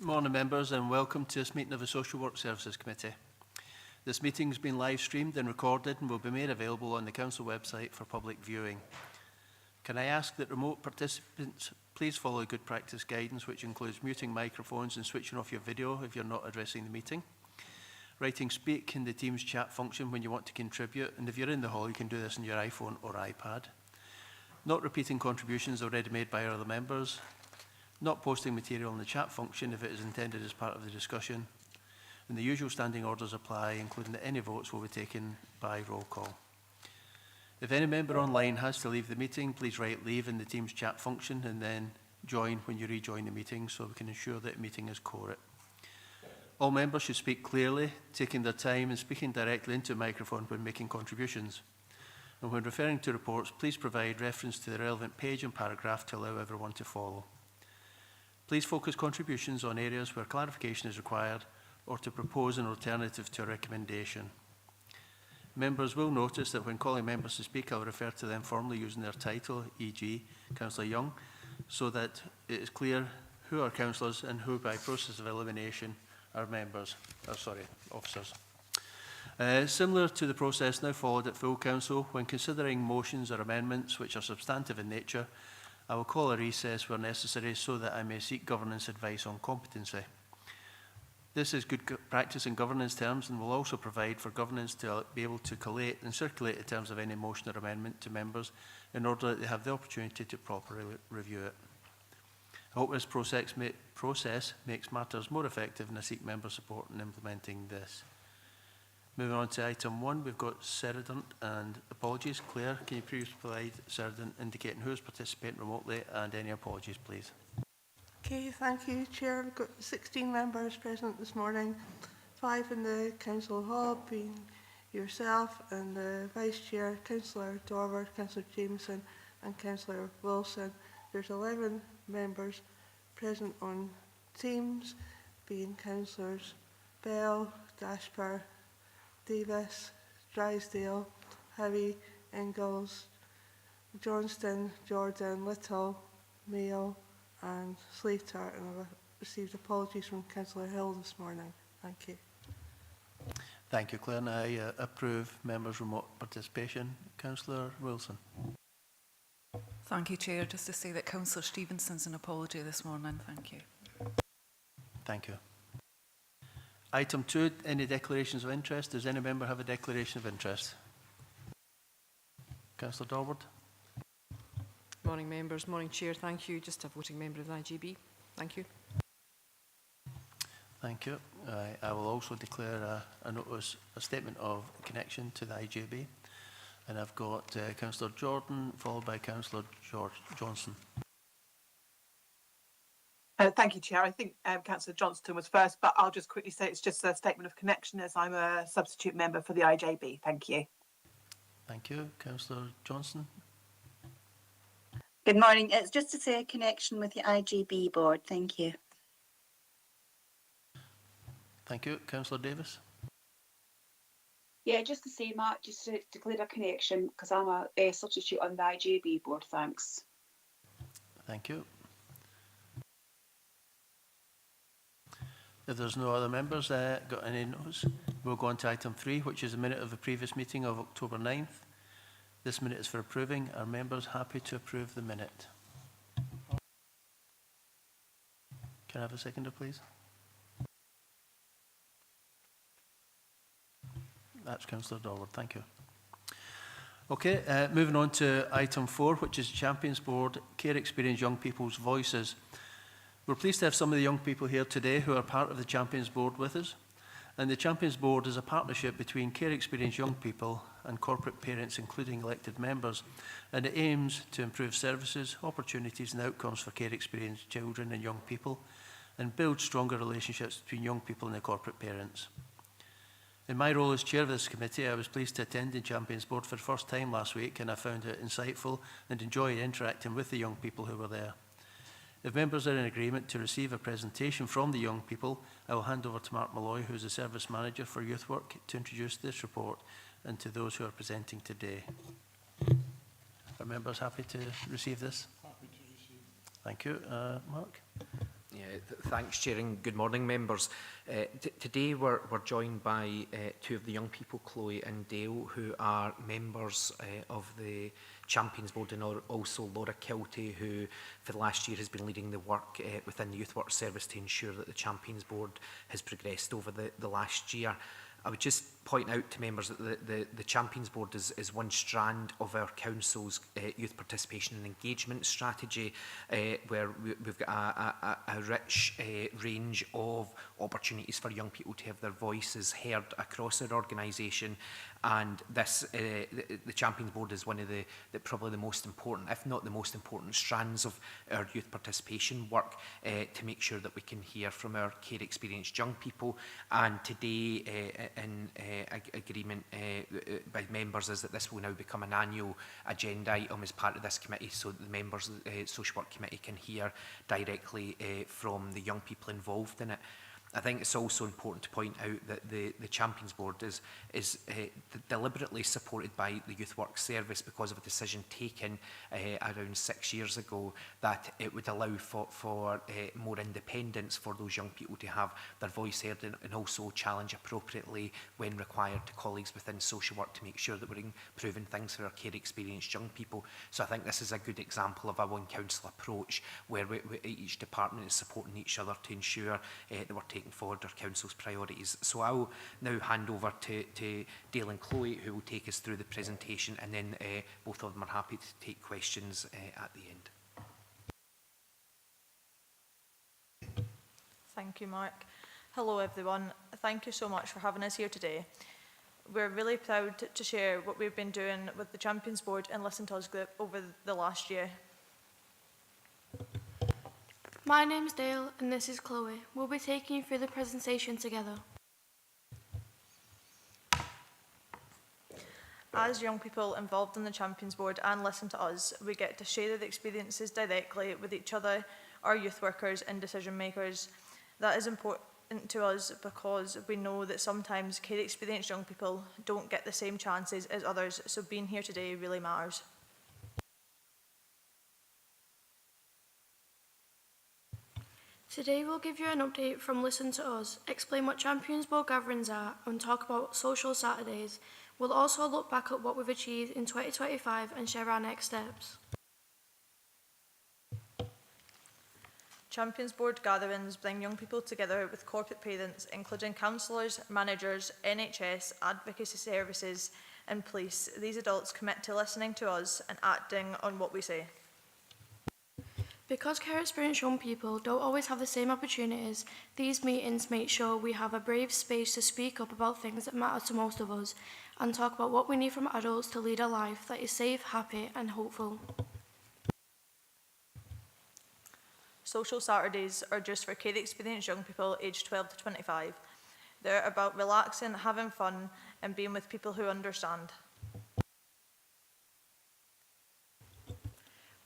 Morning members and welcome to this meeting of the Social Work Services Committee. This meeting has been live streamed and recorded and will be made available on the Council website for public viewing. Can I ask that remote participants please follow good practice guidance, which includes muting microphones and switching off your video if you're not addressing the meeting. Writing speak in the Teams chat function when you want to contribute, and if you're in the hall you can do this on your iPhone or iPad. Not repeating contributions already made by other members. Not posting material in the chat function if it is intended as part of the discussion. And the usual standing orders apply, including that any votes will be taken by roll call. If any member online has to leave the meeting, please write leave in the Teams chat function and then join when you rejoin the meeting so we can ensure that the meeting is quorate. All members should speak clearly, taking their time and speaking directly into a microphone when making contributions. And when referring to reports, please provide reference to the relevant page and paragraph to allow everyone to follow. Please focus contributions on areas where clarification is required or to propose an alternative to a recommendation. Members will notice that when calling members to speak, I will refer to them formally using their title, e.g. Councillor Young, so that it is clear who are councillors and who by process of elimination are officers. Similar to the process now followed at full council, when considering motions or amendments which are substantive in nature, I will call a recess where necessary so that I may seek governance advice on competency. This is good practice in governance terms and will also provide for governance to be able to collate and circulate the terms of any motion or amendment to members in order that they have the opportunity to properly review it. I hope this process makes matters more effective and I seek member support in implementing this. Moving on to item 1, we've got Cerridant and apologies. Claire, can you please provide Cerridant indicating who is participating remotely and any apologies, please? Okay, thank you, Chair. We've got 16 members present this morning, 5 in the Council Hall, being yourself and the Vice Chair, Councillor Dorward, Councillor Jameson and Councillor Wilson. There's 11 members present on Teams, being Councillors Bell, Dashper, Davis, Drysdale, Heavy, Ingalls, Johnston, Jordan, Little, Mayo and Slater, and I've received apologies from Councillor Hill this morning. Thank you. Thank you, Claire, and I approve members' remote participation. Councillor Wilson. Thank you, Chair. Just to say that Councillor Stevenson's an apology this morning. Thank you. Thank you. Item 2, any declarations of interest? Does any member have a declaration of interest? Councillor Dorward. Morning members, morning Chair, thank you. Just a voting member of the IGB. Thank you. Thank you. I will also declare a statement of connection to the IGB. And I've got Councillor Jordan followed by Councillor Johnson. Thank you, Chair. I think Councillor Johnston was first, but I'll just quickly say it's just a statement of connection as I'm a substitute member for the IJB. Thank you. Thank you. Councillor Johnson. Good morning. It's just to say a connection with the IGB board. Thank you. Thank you. Councillor Davis. Yeah, just to say, Matt, just to declare a connection because I'm a substitute on the IJB board. Thanks. Thank you. If there's no other members got any notes, we'll go on to item 3, which is a minute of the previous meeting of October 9th. This minute is for approving. Are members happy to approve the minute? Can I have a seconder, please? That's Councillor Dorward. Thank you. Okay, moving on to item 4, which is Champions Board, Care Experience Young People's Voices. We're pleased to have some of the young people here today who are part of the Champions Board with us. And the Champions Board is a partnership between Care Experience Young People and corporate parents, including elected members. And it aims to improve services, opportunities and outcomes for care experienced children and young people and build stronger relationships between young people and their corporate parents. In my role as chair of this committee, I was pleased to attend the Champions Board for the first time last week, and I found it insightful and enjoyed interacting with the young people who were there. If members are in agreement to receive a presentation from the young people, I will hand over to Mark Malloy, who is the Service Manager for Youth Work, to introduce this report and to those who are presenting today. Are members happy to receive this? Happy to receive. Thank you. Mark? Thanks, Chair, and good morning, members. Today we're joined by two of the young people, Chloe and Dale, who are members of the Champions Board, and also Laura Kilty, who for the last year has been leading the work within the Youth Work Service to ensure that the Champions Board has progressed over the last year. I would just point out to members that the Champions Board is one strand of our Council's youth participation and engagement strategy, where we've got a rich range of opportunities for young people to have their voices heard across our organisation. And this, the Champions Board is one of the probably the most important, if not the most important, strands of our youth participation work to make sure that we can hear from our care experienced young people. And today, in agreement by members, is that this will now become an annual agenda item as part of this committee, so that the members of the Social Work Committee can hear directly from the young people involved in it. I think it's also important to point out that the Champions Board is deliberately supported by the Youth Work Service because of a decision taken around 6 years ago that it would allow for more independence for those young people to have their voice heard and also challenge appropriately when required to colleagues within social work to make sure that we're improving things for our care experienced young people. So I think this is a good example of a one council approach where each department is supporting each other to ensure that we're taking forward our council's priorities. So I'll now hand over to Dale and Chloe, who will take us through the presentation, and then both of them are happy to take questions at the end. Thank you, Mark. Hello everyone. Thank you so much for having us here today. We're really proud to share what we've been doing with the Champions Board and Listen to Us group over the last year. My name's Dale and this is Chloe. We'll be taking you through the presentation together. As young people involved in the Champions Board and Listen to Us, we get to share the experiences directly with each other, our youth workers and decision makers. That is important to us because we know that sometimes care experienced young people don't get the same chances as others, so being here today really matters. Today we'll give you an update from Listen to Us, explain what Champions Board gatherings are and talk about Social Saturdays. We'll also look back at what we've achieved in 2025 and share our next steps. Champions Board gatherings bring young people together with corporate parents, including counsellors, managers, NHS, advocacy services and police. These adults commit to listening to us and acting on what we say. Because care experienced young people don't always have the same opportunities, these meetings make sure we have a brave space to speak up about things that matter to most of us and talk about what we need from adults to lead a life that is safe, happy and hopeful. Social Saturdays are just for care experienced young people aged 12 to 25. They're about relaxing, having fun and being with people who understand.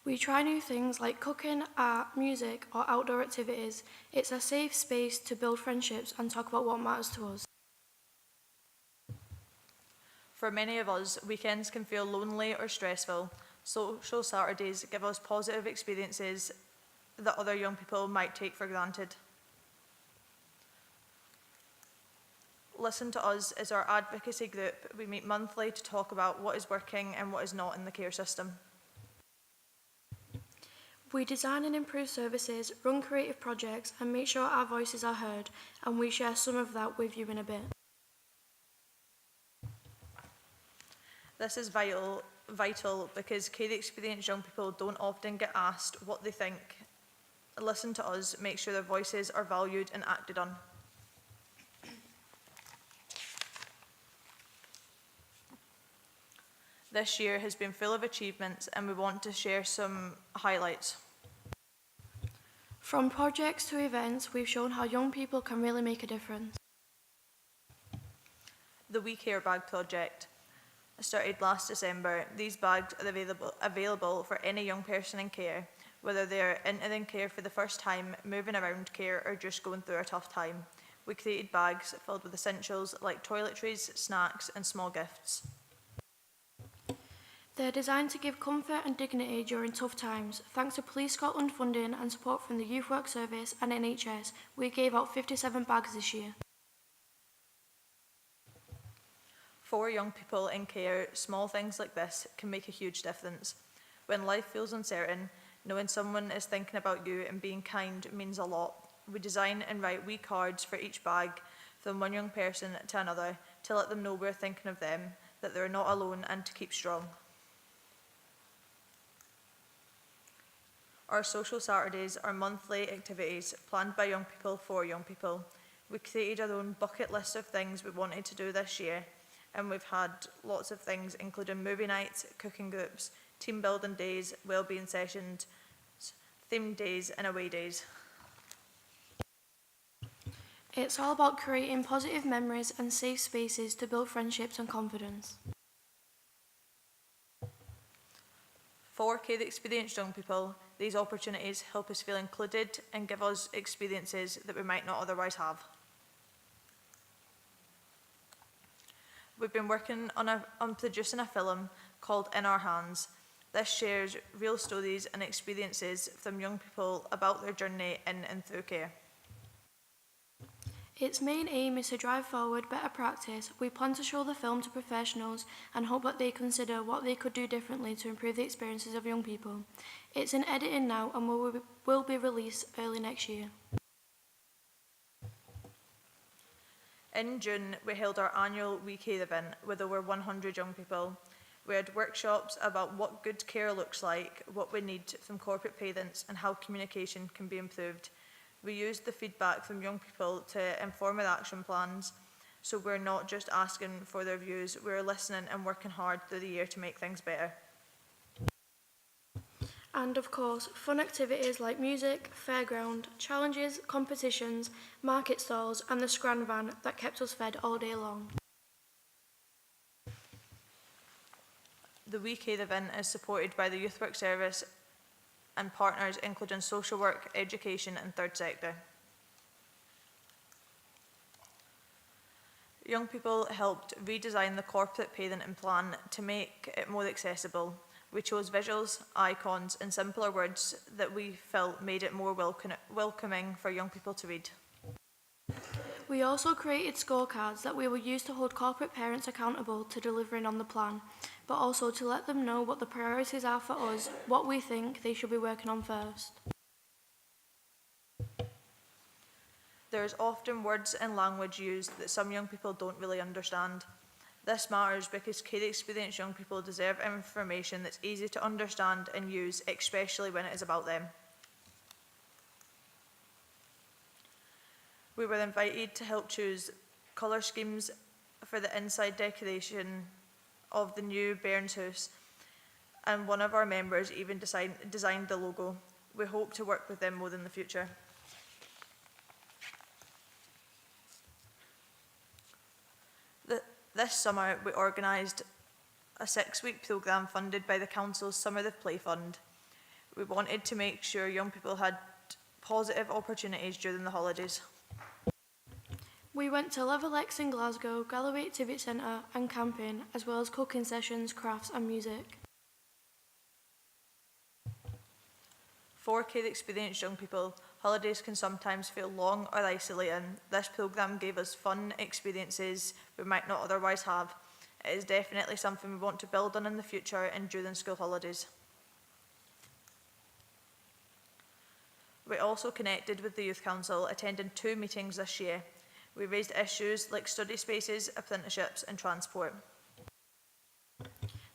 We try new things like cooking, art, music or outdoor activities. It's a safe space to build friendships and talk about what matters to us. For many of us, weekends can feel lonely or stressful. Social Saturdays give us positive experiences that other young people might take for granted. Listen to Us is our advocacy group. We meet monthly to talk about what is working and what is not in the care system. We design and improve services, run creative projects and make sure our voices are heard, and we share some of that with you in a bit. This is vital because care experienced young people don't often get asked what they think. Listen to Us, make sure their voices are valued and acted on. This year has been full of achievements and we want to share some highlights. From projects to events, we've shown how young people can really make a difference. The We Care Bag project started last December. These bags are available for any young person in care, whether they're entering care for the first time, moving around care or just going through a tough time. We created bags filled with essentials like toiletries, snacks and small gifts. They're designed to give comfort and dignity during tough times. Thanks to Police Scotland funding and support from the Youth Work Service and NHS, we gave out 57 bags this year. For young people in care, small things like this can make a huge difference. When life feels uncertain, knowing someone is thinking about you and being kind means a lot. We design and write wee cards for each bag from one young person to another to let them know we're thinking of them, that they're not alone, and to keep strong. Our social Saturdays are monthly activities planned by young people for young people. We created our own bucket list of things we wanted to do this year, and we've had lots of things, including movie nights, cooking groups, team building days, wellbeing sessions, themed days and away days. It's all about creating positive memories and safe spaces to build friendships and confidence. For care experienced young people, these opportunities help us feel included and give us experiences that we might not otherwise have. We've been working on producing a film called In Our Hands. This shares real stories and experiences from young people about their journey in and through care. Its main aim is to drive forward better practice. We plan to show the film to professionals and hope that they consider what they could do differently to improve the experiences of young people. It's in editing now and will be released early next year. In June, we held our annual We Care event with over 100 young people. We had workshops about what good care looks like, what we need from corporate parents, and how communication can be improved. We used the feedback from young people to inform our action plans, so we're not just asking for their views, we're listening and working hard through the year to make things better. And of course, fun activities like music, fairground, challenges, competitions, market stalls and the Scran van that kept us fed all day long. The We Care event is supported by the Youth Work Service and partners including social work, education and third sector. Young people helped redesign the corporate parenting plan to make it more accessible. We chose visuals, icons and simpler words that we felt made it more welcoming for young people to read. We also created scorecards that we will use to hold corporate parents accountable to delivering on the plan, but also to let them know what the priorities are for us, what we think they should be working on first. There's often words and language used that some young people don't really understand. This matters because care experienced young people deserve information that's easy to understand and use, especially when it is about them. We were invited to help choose colour schemes for the inside decoration of the new Bairns House, and one of our members even designed the logo. We hope to work with them more in the future. This summer, we organised a 6-week programme funded by the Council's Summer of Play Fund. We wanted to make sure young people had positive opportunities during the holidays. We went to Level X in Glasgow, Galloway Activity Centre and camping, as well as cooking sessions, crafts and music. For care experienced young people, holidays can sometimes feel long or isolating. This programme gave us fun experiences we might not otherwise have. It is definitely something we want to build on in the future and during school holidays. We also connected with the Youth Council, attending 2 meetings this year. We raised issues like study spaces, apprenticeships and transport.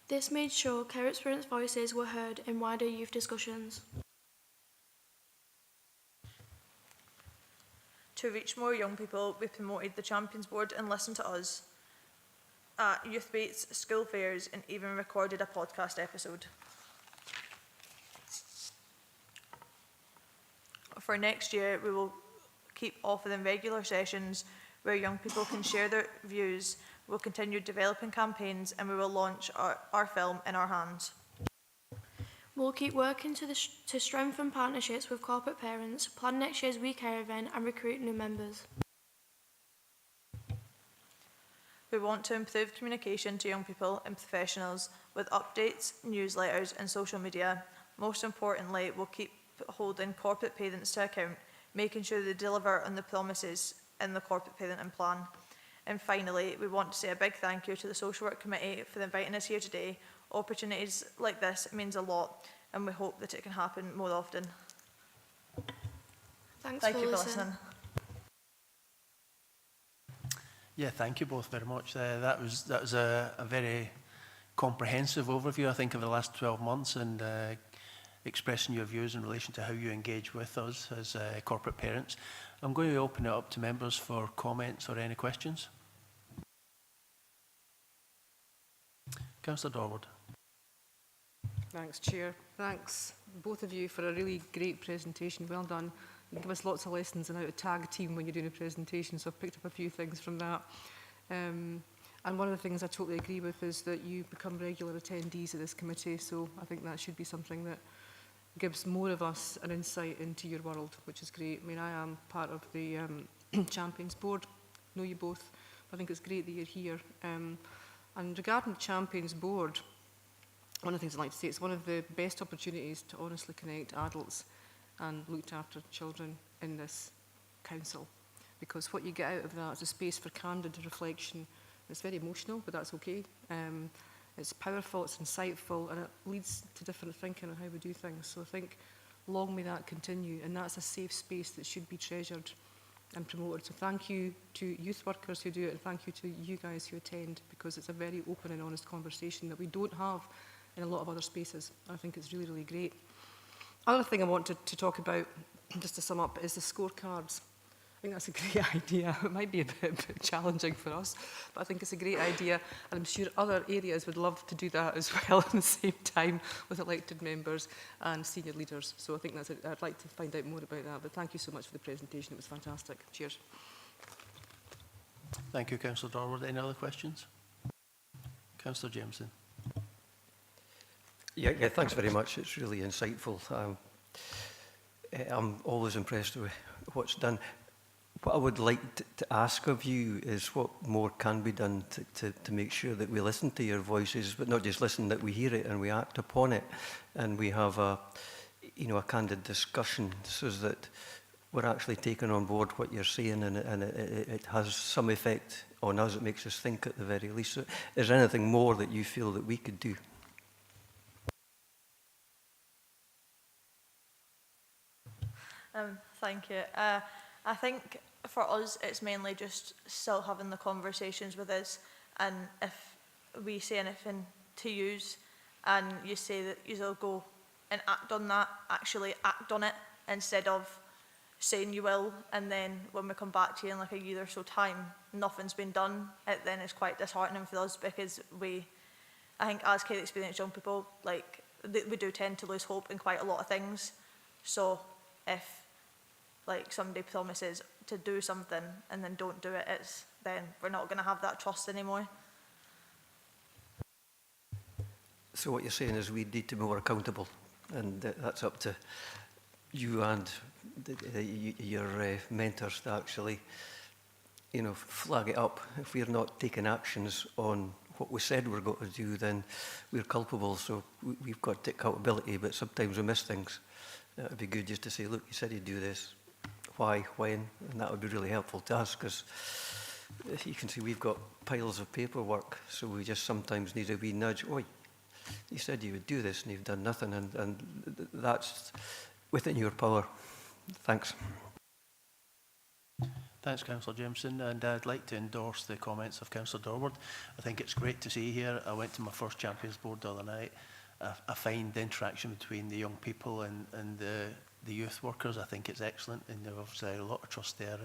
This made sure care experienced voices were heard in wider youth discussions. To reach more young people, we promoted the Champions Board and Listen to Us at youth baits, school fairs and even recorded a podcast episode. For next year, we will keep offering regular sessions where young people can share their views. We'll continue developing campaigns and we will launch our film In Our Hands. We'll keep working to strengthen partnerships with corporate parents, plan next year's We Care event and recruit new members. We want to improve communication to young people and professionals with updates, newsletters and social media. Most importantly, we'll keep holding corporate parents to account, making sure they deliver on the promises in the corporate parenting plan. And finally, we want to say a big thank you to the Social Work Committee for inviting us here today. Opportunities like this means a lot, and we hope that it can happen more often. Thanks Thank for you for listening. listening. Yeah, thank you both very much. That was a very comprehensive overview, I think, of the last 12 months and expressing your views in relation to how you engage with us as corporate parents. I'm going to open it up to members for comments or any questions. Councillor Dorward. Thanks, Chair. Thanks, both of you, for a really great presentation. Well done. You give us lots of lessons on how to tag team when you're doing a presentation, so I've picked up a few things from that. And one of the things I totally agree with is that you become regular attendees of this committee, so I think that should be something that gives more of us an insight into your world, which is great. I mean, I am part of the Champions Board, know you both. I think it's great that you're here. And regarding the Champions Board, one of the things I'd like to say, it's one of the best opportunities to honestly connect adults and looked after children in this council. Because what you get out of that is a space for candid reflection. It's very emotional, but that's okay. It's powerful, it's insightful, and it leads to different thinking on how we do things. So I think long may that continue, and that's a safe space that should be treasured and promoted. So thank you to youth workers who do it, and thank you to you guys who attend, because it's a very open and honest conversation that we don't have in a lot of other spaces. I think it's really, really great. Other thing I wanted to talk about, just to sum up, is the scorecards. I think that's a great idea. It might be a bit challenging for us, but I think it's a great idea, and I'm sure other areas would love to do that as well at the same time with elected members and senior leaders. So I think that's I'd like to find out more about that, but thank you so much for the presentation. It was fantastic. Cheers. Thank you, Councillor Dorward. Any other questions? Councillor Jameson. Yeah, thanks very much. It's really insightful. I'm always impressed with what's done. What I would like to ask of you is what more can be done to make sure that we listen to your voices, but not just listen, that we hear it and we act upon it, and we have a candid discussion, so that we're actually taking on board what you're saying, and it has some effect on us. It makes us think at the very least. So is there anything more that you feel that we could do? Thank you. I think for us, it's mainly just still having the conversations with us, and if we say anything to use and you say that you'll go and act on that, actually act on it, instead of saying you will, and then when we come back to you in like a year or so time, nothing's been done, then it's quite disheartening for us, because I think as care experienced young people, like, we do tend to lose hope in quite a lot of things. So if like somebody promises to do something and then don't do it, then we're not going to have that trust anymore. So what you're saying is we need to be more accountable, and that's up to you and your mentors to actually, flag it up. If we're not taking actions on what we said we're going to do, then we're culpable. So we've got accountability, but sometimes we miss things. It would be good just to say, look, you said you'd do this. Why, when? And that would be really helpful to us, because you can see we've got piles of paperwork, so we just sometimes need a wee nudge. Oi, you said you would do this and you've done nothing, and that's within your power. Thanks. Thanks, Councillor Jameson, and I'd like to endorse the comments of Councillor Dorward. I think it's great to see here. I went to my first Champions Board the other night. I find the interaction between the young people and the youth workers, I think it's excellent, and there's obviously a lot of trust there,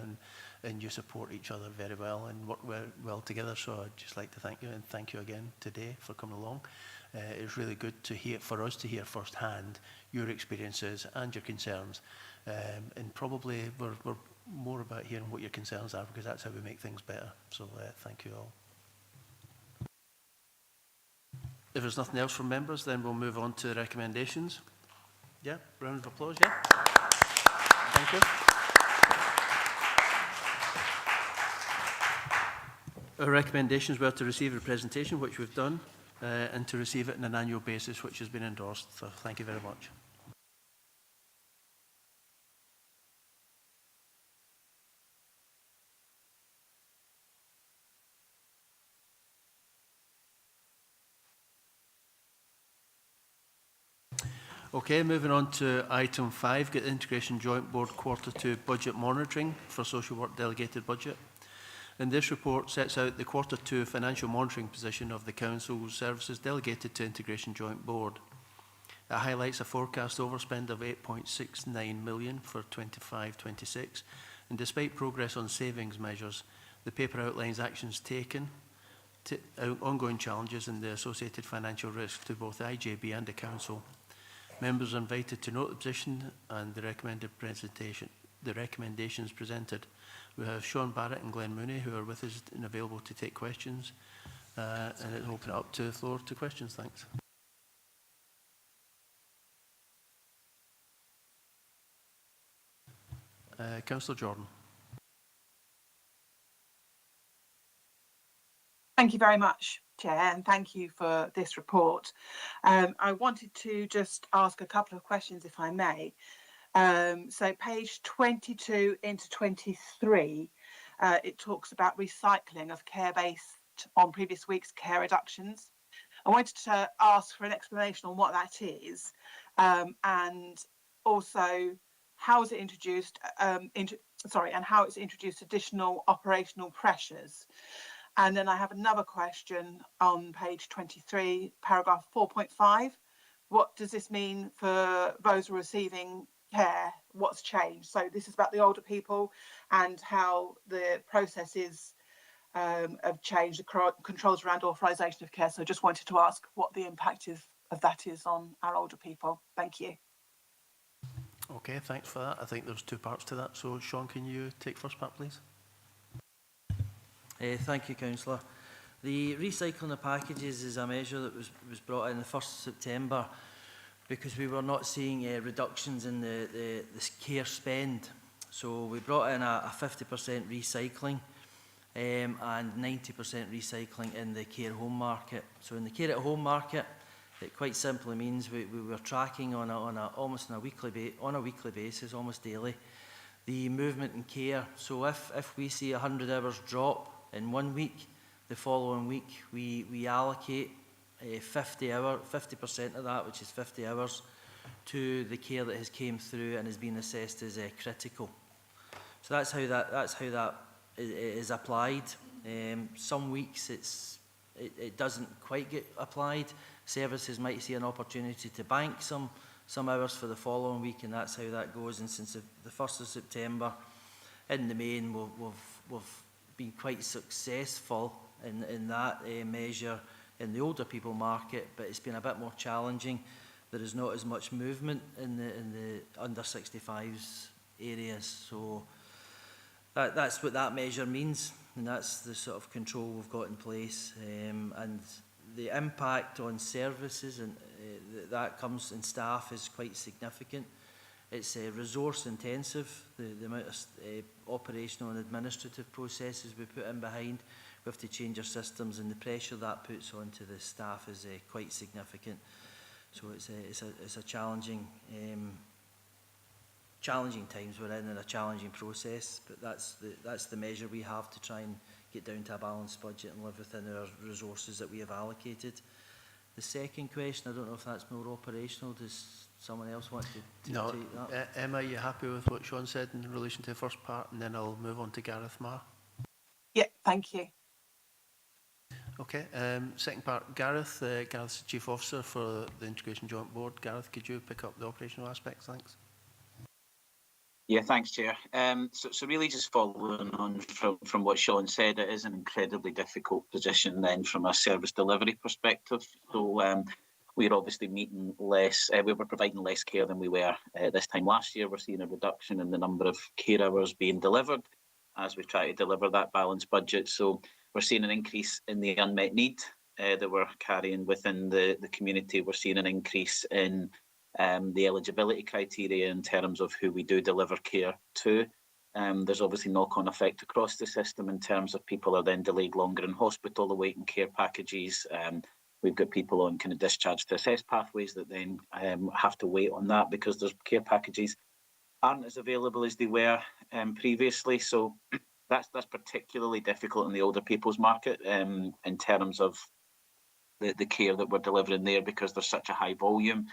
and you support each other very well and work well together. So I'd just like to thank you, and thank you again today for coming along. It's really good to hear, for us to hear firsthand your experiences and your concerns, and probably we're more about hearing what your concerns are, because that's how we make things better. So thank you all. If there's nothing else from members, then we'll move on to recommendations. Yeah, round of applause, yeah. Thank you. Our recommendations were to receive a presentation, which we've done, and to receive it on an annual basis, which has been endorsed. So thank you very much. Okay, moving on to item 5, get the Integration Joint Board Q2 budget monitoring for social work delegated budget. And this report sets out the Q2 financial monitoring position of the Council's services delegated to Integration Joint Board. It highlights a forecast overspend of 8.69 million for 25-26, and despite progress on savings measures, the paper outlines actions taken, ongoing challenges and the associated financial risk to both the IJB and the Council. Members are invited to note the position and the recommendations presented. We have Sean Barrett and Glenn Mooney who are with us and available to take questions. And I'll open it up to the floor to questions. Thanks. Councillor Jordan. Thank you very much, Chair, and thank you for this report. I wanted to just ask a couple of questions, if I may. So page 22 into 23, it talks about recycling of care based on previous week's care reductions. I wanted to ask for an explanation on what that is, and also how is it introduced, and how it's introduced additional operational pressures. And then I have another question on page 23, paragraph 4.5. What does this mean for those receiving care? What's changed? So this is about the older people and how the processes have changed, the controls around authorisation of care. So I just wanted to ask what the impact of that is on our older people. Thank you. Okay, thanks for that. I think there's two parts to that. So Sean, can you take first part, please? Thank you, Councillor. The recycling of packages is a measure that was brought in the 1st of September because we were not seeing reductions in the care spend. So we brought in a 50% recycling and 90% recycling in the care home market. So in the care at home market, it quite simply means we were tracking on a weekly basis, almost daily, the movement in care. So if we see 100 hours drop in 1 week, the following week we allocate 50% of that, which is 50 hours, to the care that has came through and has been assessed as critical. So that's how that is applied. Some weeks it doesn't quite get applied. Services might see an opportunity to bank some hours for the following week, and that's how that goes. And since the 1st of September, in the main, we've been quite successful in that measure in the older people market, but it's been a bit more challenging. There is not as much movement in the under 65s areas. So that's what that measure means, and that's the sort of control we've got in place. And the impact on services and that comes in staff is quite significant. It's resource intensive, the amount of operational and administrative processes we put in behind. We have to change our systems, and the pressure that puts onto the staff is quite significant. So it's a challenging times we're in, and a challenging process. But that's the measure we have to try and get down to a balanced budget and live within our resources that we have allocated. The second question, I don't know if that's more operational. Does someone else want to take that? Emma, are you happy with what Sean said in relation to the first part? And then I'll move on to Gareth Marr. Yeah, thank you. Okay, second part, Gareth. Gareth's the Chief Officer for the Integration Joint Board. Gareth, could you pick up the operational aspects? Thanks. Yeah, thanks, Chair. So really just following on from what Sean said, it is an incredibly difficult position then from a service delivery perspective. So we're obviously meeting less, we were providing less care than we were this time last year. We're seeing a reduction in the number of care hours being delivered as we try to deliver that balanced budget. So we're seeing an increase in the unmet need that we're carrying within the community. We're seeing an increase in the eligibility criteria in terms of who we do deliver care to. There's obviously knock-on effect across the system in terms of people are then delayed longer in hospital, awaiting care packages. We've got people on kind of discharge to assess pathways that then have to wait on that because there's care packages aren't as available as they were previously. So that's particularly difficult in the older people's market in terms of the care that we're delivering there, because there's such a high volume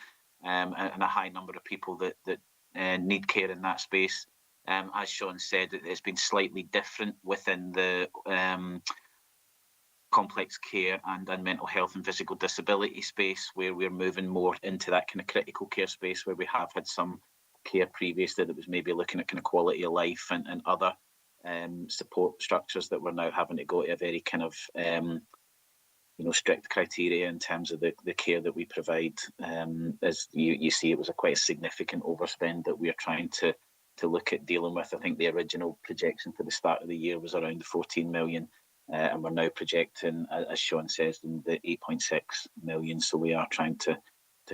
and a high number of people that need care in that space. As Sean said, it's been slightly different within the complex care and mental health and physical disability space, where we're moving more into that kind of critical care space, where we have had some care previously that was maybe looking at kind of quality of life and other support structures that we're now having to go to a very kind of strict criteria in terms of the care that we provide. As you see, it was quite a significant overspend that we are trying to look at dealing with. I think the original projection for the start of the year was around the 14 million, and we're now projecting, as Sean says, in the 8.6 million. So we are trying to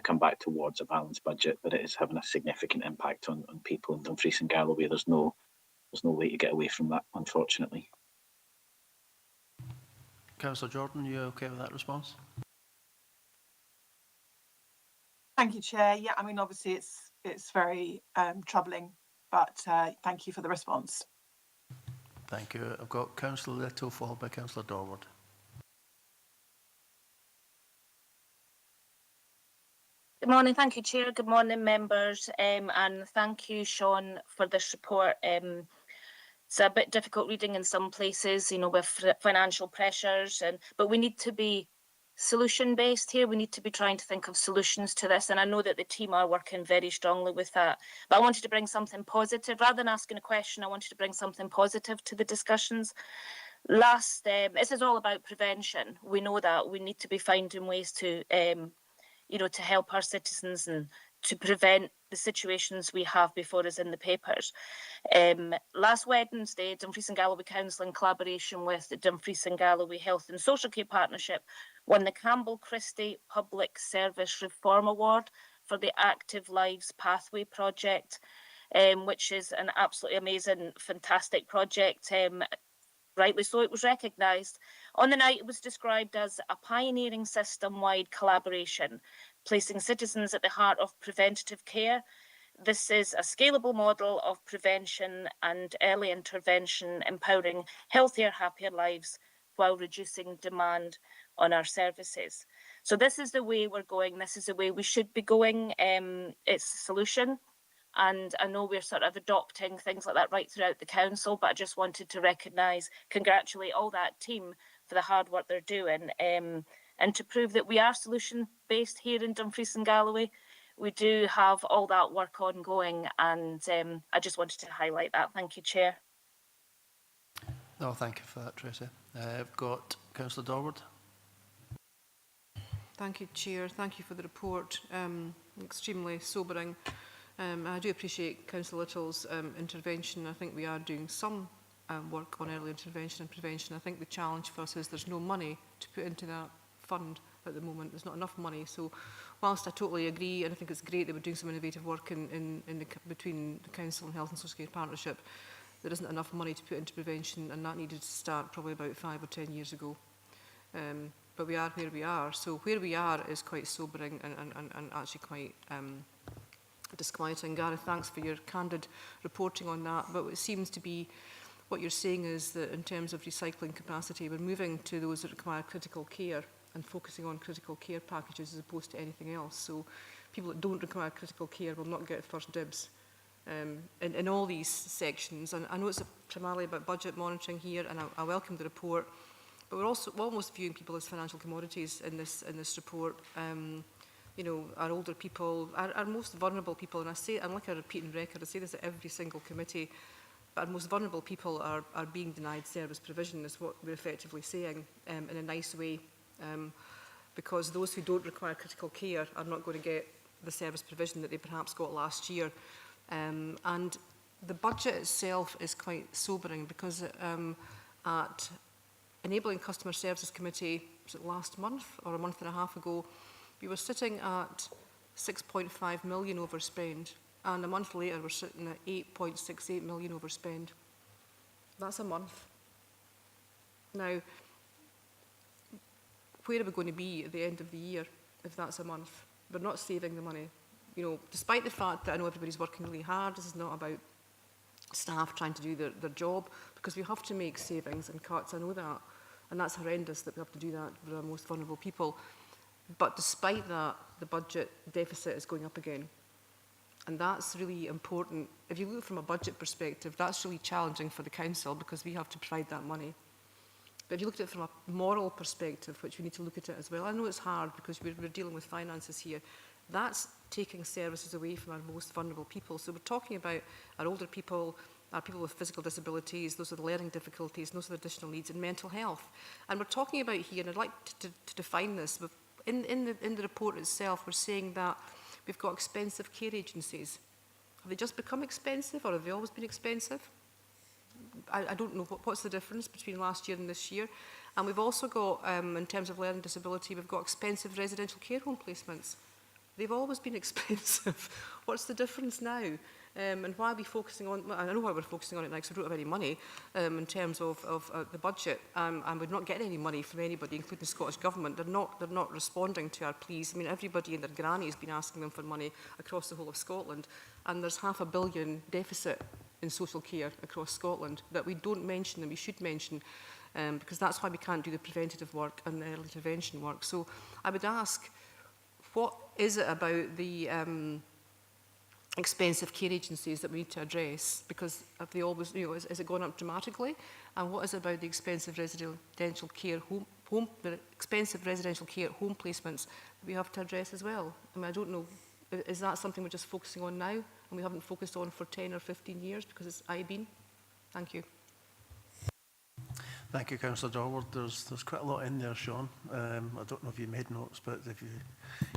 come back towards a balanced budget, but it is having a significant impact on people in Dumfries and Galloway. There's no way to get away from that, unfortunately. Councillor Jordan, you okay with that response? Thank you, Chair. Yeah, I mean, obviously it's very troubling, but thank you for the response. Thank you. I've got Councillor Little followed by Councillor Dorward. Good morning. Thank you, Chair. Good morning, members. And thank you, Sean, for this report. It's a bit difficult reading in some places, with financial pressures, but we need to be solution-based here. We need to be trying to think of solutions to this, and I know that the team are working very strongly with that. But I wanted to bring something positive. Rather than asking a question, I wanted to bring something positive to the discussions. This is all about prevention. We know that. We need to be finding ways to to help our citizens and to prevent the situations we have before us in the papers. Last Wednesday, Dumfries and Galloway Council, in collaboration with the Dumfries and Galloway Health and Social Care Partnership, won the Campbell Christie Public Service Reform Award for the Active Lives Pathway project, which is an absolutely amazing, fantastic project. Rightly so, it was recognised. On the night, it was described as a pioneering system-wide collaboration, placing citizens at the heart of preventative care. This is a scalable model of prevention and early intervention, empowering healthier, happier lives while reducing demand on our services. So this is the way we're going. This is the way we should be going. It's a solution. And I know we're sort of adopting things like that right throughout the council, but I just wanted to congratulate all that team for the hard work they're doing, and to prove that we are solution-based here in Dumfries and Galloway. We do have all that work ongoing, and I just wanted to highlight that. Thank you, Chair. No, thank you for that, Tracy. I've got Councillor Dorward. Thank you, Chair. Thank you for the report. Extremely sobering. I do appreciate Councillor Little's intervention. I think we are doing some work on early intervention and prevention. I think the challenge for us is there's no money to put into that fund at the moment. There's not enough money. So whilst I totally agree, and I think it's great that we're doing some innovative work between the Council and Health and Social Care Partnership, there isn't enough money to put into prevention, and that needed to start probably about 5 or 10 years ago. But we are where we are. So where we are is quite sobering and actually quite disquieting. Gareth, thanks for your candid reporting on that. But it seems to be what you're saying is that in terms of recycling capacity, we're moving to those that require critical care and focusing on critical care packages as opposed to anything else. So people that don't require critical care will not get first dibs in all these sections. And I know it's primarily about budget monitoring here, and I welcome the report. But we're almost viewing people as financial commodities in this report. Our older people, our most vulnerable people, and I'm like a repeating record, I say this at every single committee, but our most vulnerable people are being denied service provision, is what we're effectively saying, in a nice way, because those who don't require critical care are not going to get the service provision that they perhaps got last year. And the budget itself is quite sobering, because at Enabling Customer Services Committee, was it last month or a month and a half ago, we were sitting at 6.5 million overspend, and a month later we're sitting at 8.68 million overspend. That's a month. Now, where are we going to be at the end of the year if that's a month? We're not saving the money. You know, despite the fact that I know everybody's working really hard, this is not about staff trying to do their job, because we have to make savings and cuts, I know that, and that's horrendous that we have to do that for our most vulnerable people. But despite that, the budget deficit is going up again. And that's really important. If you look from a budget perspective, that's really challenging for the council because we have to provide that money. But if you look at it from a moral perspective, which we need to look at it as well, I know it's hard because we're dealing with finances here, that's taking services away from our most vulnerable people. So we're talking about our older people, our people with physical disabilities, those with learning difficulties, those with additional needs, and mental health. And we're talking about here, and I'd like to define this, in the report itself, we're saying that we've got expensive care agencies. Have they just become expensive, or have they always been expensive? I don't know what's the difference between last year and this year. And we've also got, in terms of learning disability, we've got expensive residential care home placements. They've always been expensive. What's the difference now? And why are we focusing on, well, I know why we're focusing on it now because we don't have any money in terms of the budget, and we're not getting any money from anybody, including the Scottish Government. They're not responding to our pleas. I mean, everybody and their granny has been asking them for money across the whole of Scotland, and there's £500 million deficit in social care across Scotland that we don't mention and we should mention, because that's why we can't do the preventative work and the early intervention work. So I would ask, what is it about the expensive care agencies that we need to address? Because have they always, you know, is it gone up dramatically? And what is it about the expensive residential care the expensive residential care home placements that we have to address as well? I mean, I don't know, is that something we're just focusing on now and we haven't focused on for 10 or 15 years because it's been? Thank you. Thank you, Councillor Dorward. There's quite a lot in there, Sean. I don't know if you made notes, but if you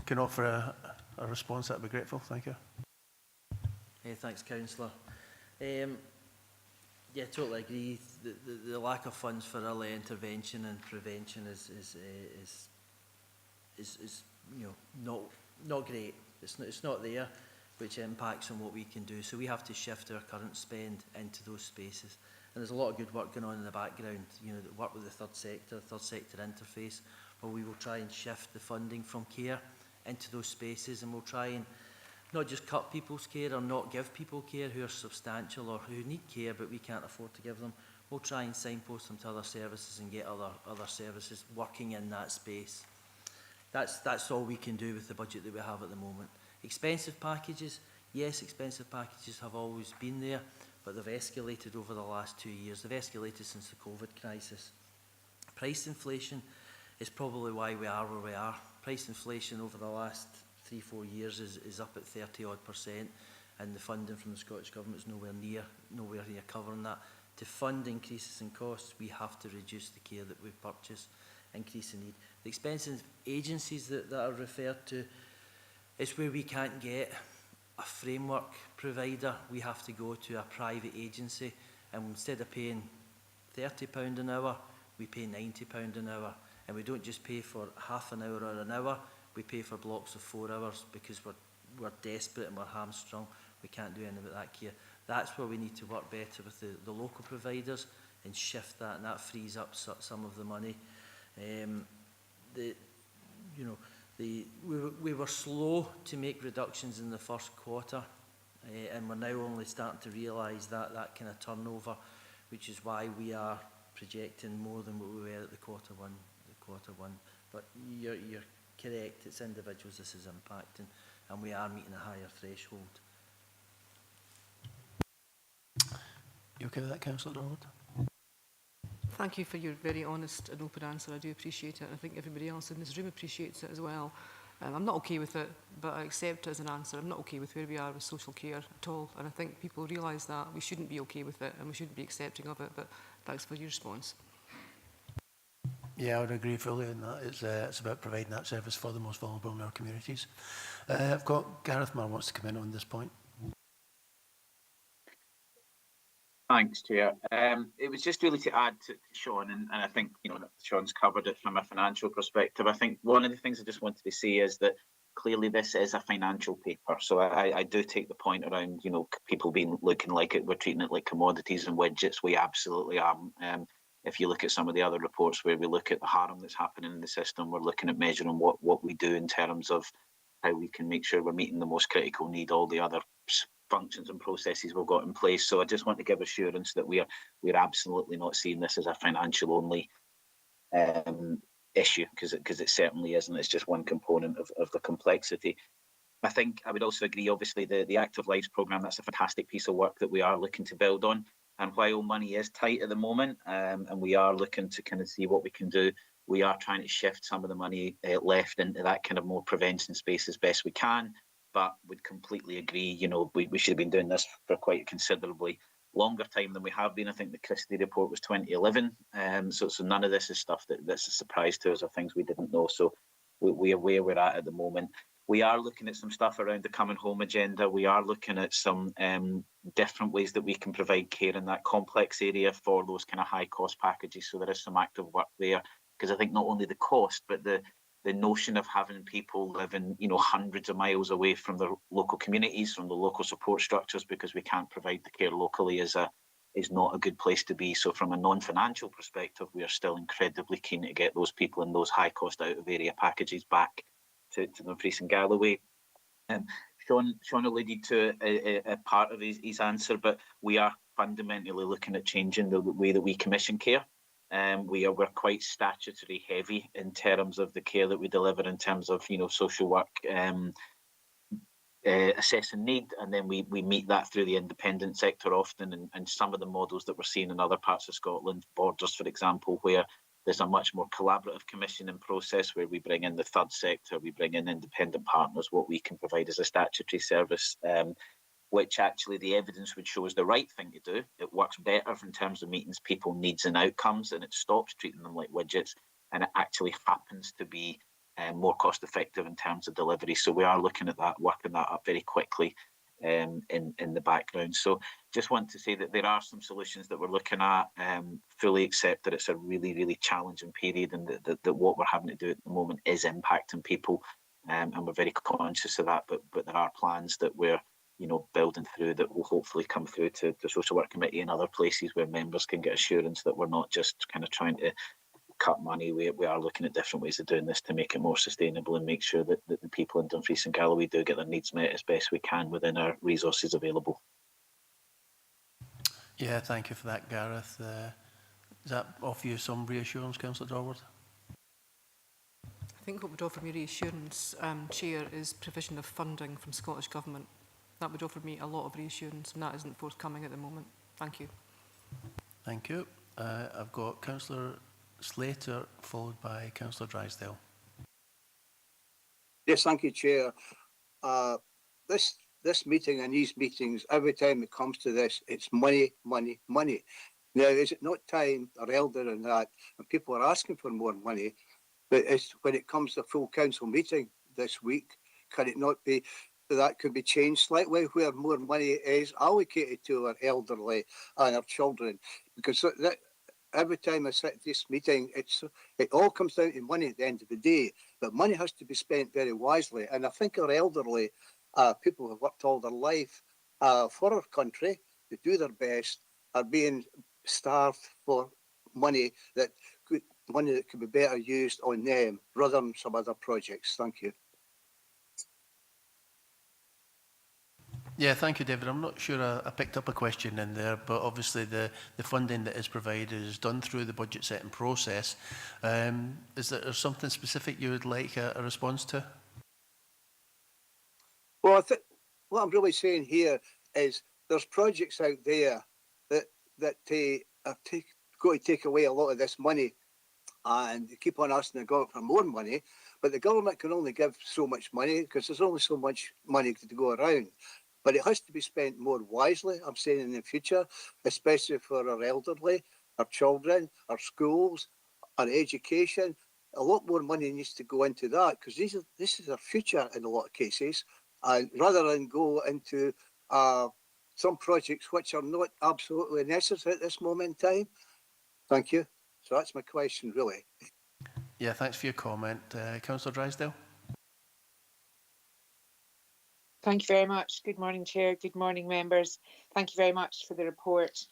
can offer a response, that'd be grateful. Thank you. Thanks, Councillor. Yeah, totally agree. The lack of funds for early intervention and prevention is you know, not great. It's not there, which impacts on what we can do. So we have to shift our current spend into those spaces. And there's a lot of good work going on in the background, you know, work with the third sector interface, where we will try and shift the funding from care into those spaces, and we'll try and not just cut people's care or not give people care who are substantial or who need care but we can't afford to give them. We'll try and signpost them to other services and get other services working in that space. That's all we can do with the budget that we have at the moment. Expensive packages, yes, expensive packages have always been there, but they've escalated over the last 2 years. They've escalated since the COVID crisis. Price inflation is probably why we are where we are. Price inflation over the last 3-4 years is up at 30-odd%, and the funding from the Scottish Government is nowhere near covering that. To fund increases in costs, we have to reduce the care that we purchase, increase in need. The expensive agencies that are referred to, it's where we can't get a framework provider. We have to go to a private agency, and instead of paying £30 an hour, we pay £90 an hour, and we don't just pay for half an hour or an hour. We pay for blocks of 4 hours because we're desperate and we're hamstrung. We can't do anything about that care. That's where we need to work better with the local providers and shift that, and that frees up some of the money. We were slow to make reductions in the first quarter, and we're now only starting to realise that kind of turnover, which is why we are projecting more than what we were at the quarter one. But you're correct, it's individuals this is impacting, and we are meeting a higher threshold. You okay with that, Councillor Dorward? Thank you for your very honest and open answer. I do appreciate it. I think everybody else in this room appreciates it as well. I'm not okay with it, but I accept it as an answer. I'm not okay with where we are with social care at all, and I think people realise that. We shouldn't be okay with it, and we shouldn't be accepting of it, but thanks for your response. Yeah, I would agree fully on that. It's about providing that service for the most vulnerable in our communities. I've got Gareth Marr wants to come in on this point. Thanks, Chair. It was just really to add to Sean, and I think, you know, Sean's covered it from a financial perspective. I think one of the things I just wanted to say is that clearly this is a financial paper. So I do take the point around, you know, people looking like we're treating it like commodities and widgets. We absolutely are. If you look at some of the other reports where we look at the harm that's happening in the system, we're looking at measuring what we do in terms of how we can make sure we're meeting the most critical need, all the other functions and processes we've got in place. So I just want to give assurance that we're absolutely not seeing this as a financial only issue, because it certainly isn't. It's just one component of the complexity. I think I would also agree, obviously, the Active Lives programme, that's a fantastic piece of work that we are looking to build on. And while money is tight at the moment, and we are looking to kind of see what we can do, we are trying to shift some of the money left into that kind of more prevention space as best we can. But would completely agree, you know, we should have been doing this for quite a considerably longer time than we have been. I think the Christie report was 2011. So none of this is stuff that's a surprise to us or things we didn't know. So we are where we're at the moment. We are looking at some stuff around the coming home agenda. We are looking at some different ways that we can provide care in that complex area for those kind of high cost packages. So there is some active work there, because I think not only the cost, but the notion of having people living, you know, hundreds of miles away from their local communities, from the local support structures, because we can't provide the care locally is not a good place to be. So from a non-financial perspective, we are still incredibly keen to get those people in those high cost out of area packages back to Dumfries and Galloway. Sean alluded to a part of his answer, but we are fundamentally looking at changing the way that we commission care. We're quite statutory heavy in terms of the care that we deliver, in terms of, you know, social work assessing need, and then we meet that through the independent sector often, and some of the models that we're seeing in other parts of Scotland, Borders for example, where there's a much more collaborative commissioning process where we bring in the third sector, we bring in independent partners, what we can provide as a statutory service, which actually the evidence would show is the right thing to do. It works better in terms of meeting people's needs and outcomes, and it stops treating them like widgets, and it actually happens to be more cost effective in terms of delivery. So we are looking at that, working that up very quickly in the background. So just want to say that there are some solutions that we're looking at, fully accept that it's a really, really challenging period, and that what we're having to do at the moment is impacting people, and we're very conscious of that, but there are plans that we're, you know, building through that will hopefully come through to the Social Work Committee and other places where members can get assurance that we're not just kind of trying to cut money. We are looking at different ways of doing this to make it more sustainable and make sure that the people in Dumfries and Galloway do get their needs met as best we can within our resources available. Yeah, thank you for that, Gareth. Does that offer you some reassurance, Councillor Dorward? I think what would offer me reassurance, Chair, is provision of funding from Scottish Government. That would offer me a lot of reassurance, and that isn't forthcoming at the moment. Thank you. Thank you. I've got Councillor Slater, followed by Councillor Drysdale. Yes, thank you, Chair. This meeting and these meetings, every time it comes to this, it's money, money, money. Now, is it not time, or elder than that, and people are asking for more money, but it's when it comes to full council meeting this week, can it not be that could be changed slightly, where more money is allocated to our elderly and our children? Because that, every time I sit at this meeting, it all comes down to money at the end of the day. But money has to be spent very wisely. And I think our elderly, people who have worked all their life for our country, to do their best, are being starved for money that could be better used on them rather than some other projects. Thank you. Yeah, thank you, David. I'm not sure I picked up a question in there, but obviously the funding that is provided is done through the budget setting process. Is there something specific you would like a response to? Well, I think what I'm really saying here is there's projects out there that are going to take away a lot of this money, and they keep on asking the government for more money, but the government can only give so much money because there's only so much money to go around. But it has to be spent more wisely, I'm saying, in the future, especially for our elderly, our children, our schools, our education. A lot more money needs to go into that, because this is our future in a lot of cases, and rather than go into some projects which are not absolutely necessary at this moment in time. Thank you. So that's my question, really. Yeah, thanks for your comment. Councillor Drysdale? Thank you very much. Good morning, Chair. Good morning, members. Thank you very much for the report,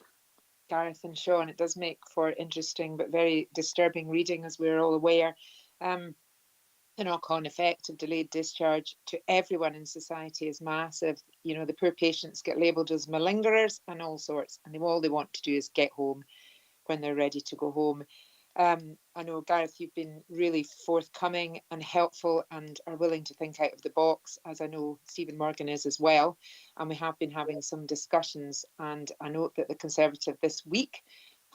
Gareth and Sean. It does make for interesting but very disturbing reading, as we're all aware. The knock-on effect of delayed discharge to everyone in society is massive. You know, the poor patients get labelled as malingerers and all sorts, and all they want to do is get home when they're ready to go home. I know, Gareth, you've been really forthcoming and helpful and are willing to think out of the box, as I know Stephen Morgan is as well. And we have been having some discussions, and I note that the Conservative this week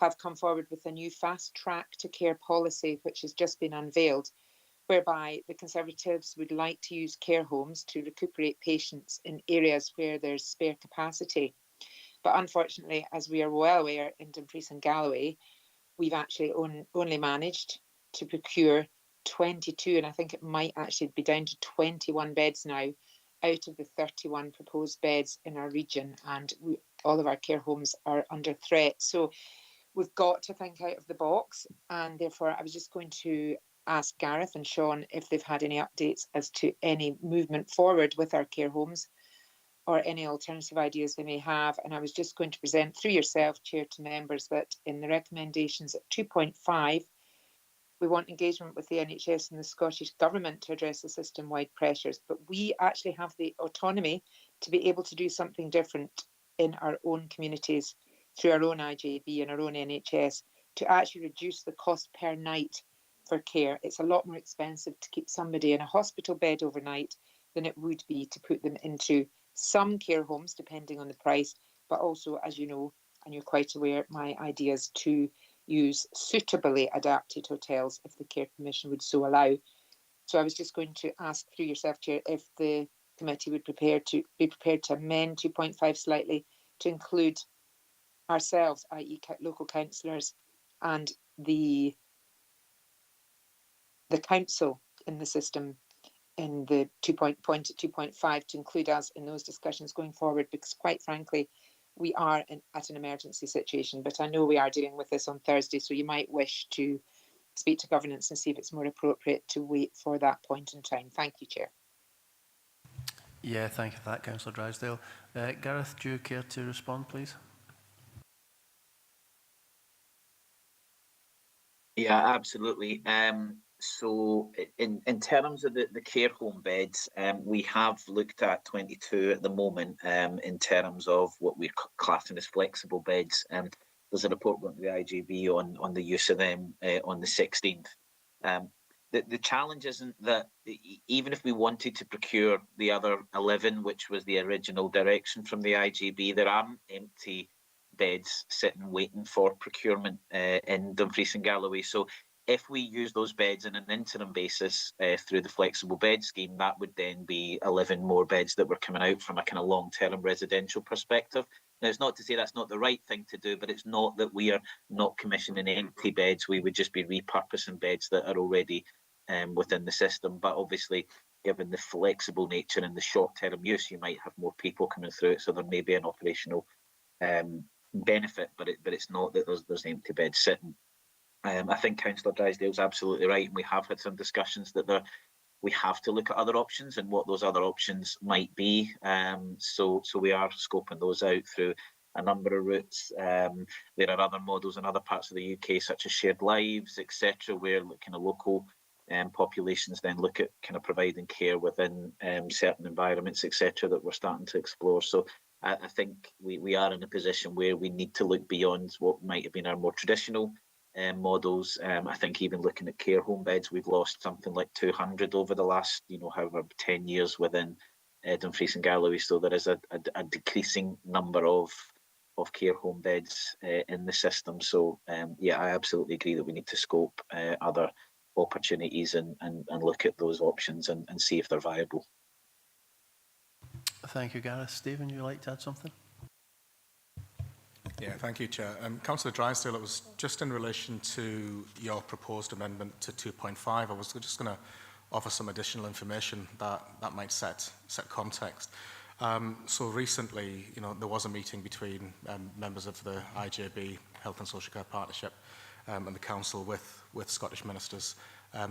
have come forward with a new fast track to care policy, which has just been unveiled, whereby the Conservatives would like to use care homes to recuperate patients in areas where there's spare capacity. But unfortunately, as we are well aware, in Dumfries and Galloway, we've actually only managed to procure 22, and I think it might actually be down to 21 beds now out of the 31 proposed beds in our region, and all of our care homes are under threat. So we've got to think out of the box, and therefore I was just going to ask Gareth and Sean if they've had any updates as to any movement forward with our care homes or any alternative ideas they may have. And I was just going to present through yourself, Chair, to members that in the recommendations at 2.5, we want engagement with the NHS and the Scottish Government to address the system-wide pressures, but we actually have the autonomy to be able to do something different in our own communities through our own IJB and our own NHS to actually reduce the cost per night for care. It's a lot more expensive to keep somebody in a hospital bed overnight than it would be to put them into some care homes, depending on the price, but also, as you know, and you're quite aware, my idea is to use suitably adapted hotels if the Care Commission would so allow. So I was just going to ask through yourself, Chair, if the committee would be prepared to amend 2.5 slightly to include ourselves, i.e. local councillors, and the council in the system in the point at 2.5 to include us in those discussions going forward, because quite frankly, we are at an emergency situation. But I know we are dealing with this on Thursday, so you might wish to speak to governance and see if it's more appropriate to wait for that point in time. Thank you, Chair. Yeah, thank you for that, Councillor Drysdale. Gareth, do you care to respond, please? Yeah, absolutely. So in terms of the care home beds, we have looked at 22 at the moment in terms of what we're classing as flexible beds. There's a report going to the IGB on the use of them on the 16th. The challenge isn't that even if we wanted to procure the other 11, which was the original direction from the IGB, there aren't empty beds sitting waiting for procurement in Dumfries and Galloway. So if we use those beds on an interim basis through the flexible bed scheme, that would then be 11 more beds that were coming out from a kind of long-term residential perspective. Now, it's not to say that's not the right thing to do, but it's not that we are not commissioning empty beds. We would just be repurposing beds that are already within the system. But obviously, given the flexible nature and the short-term use, you might have more people coming through it, so there may be an operational benefit, but it's not that there's empty beds sitting. I think Councillor Drysdale's absolutely right, and we have had some discussions that we have to look at other options and what those other options might be. So we are scoping those out through a number of routes. There are other models in other parts of the UK, such as shared lives, etc., where kind of local populations then look at kind of providing care within certain environments, etc., that we're starting to explore. So I think we are in a position where we need to look beyond what might have been our more traditional models. I think even looking at care home beds, we've lost something like 200 over the last, however, 10 years within Dumfries and Galloway. So there is a decreasing number of care home beds in the system. So yeah, I absolutely agree that we need to scope other opportunities and look at those options and see if they're viable. Thank you, Gareth. Stephen, would you like to add something? Yeah, thank you, Chair. Councillor Drysdale, it was just in relation to your proposed amendment to 2.5. I was just going to offer some additional information that might set context. So recently, there was a meeting between members of the IJB, Health and Social Care Partnership, and the Council with Scottish ministers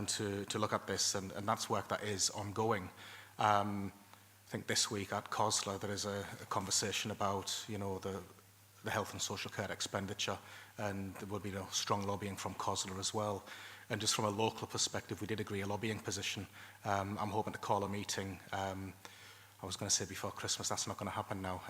to look at this, and that's work that is ongoing. think this week at COSLA there is a conversation about, you know, the health and social care expenditure, and there will be strong lobbying from COSLA as well. And just from a local perspective, we did agree a lobbying position. I'm hoping to call a meeting, I was going to say before Christmas, that's not going to happen now,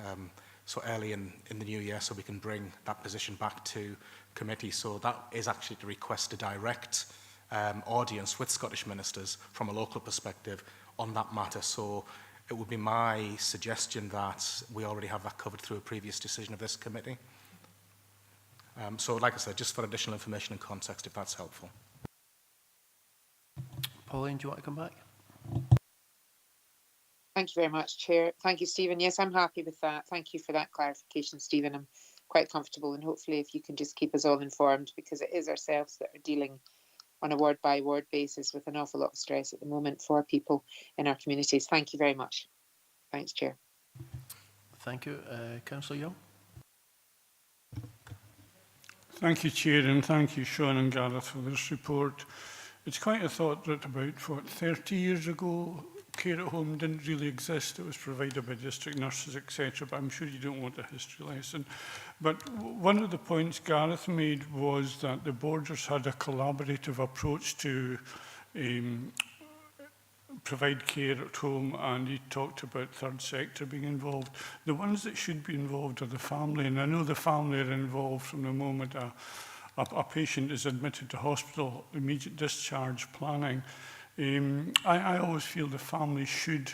so early in the new year, so we can bring that position back to committee. So that is actually to request a direct audience with Scottish ministers from a local perspective on that matter. So it would be my suggestion that we already have that covered through a previous decision of this committee. So like I said, just for additional information and context, if that's helpful. Pauline, do you want to come back? Thank you very much, Chair. Thank you, Stephen. Yes, I'm happy with that. Thank you for that clarification, Stephen. I'm quite comfortable, and hopefully if you can just keep us all informed, because it is ourselves that are dealing on a word-by-word basis with an awful lot of stress at the moment for people in our communities. Thank you very much. Thanks, Chair. Thank you. Councillor Young. Thank you, Chair, and thank you, Sean and Gareth, for this report. It's quite a thought that about, 30 years ago, care at home didn't really exist. It was provided by district nurses, etc. But I'm sure you don't want a history lesson. But one of the points Gareth made was that the Borders had a collaborative approach to provide care at home, and he talked about third sector being involved. The ones that should be involved are the family, and I know the family are involved from the moment a patient is admitted to hospital, immediate discharge planning. I always feel the family should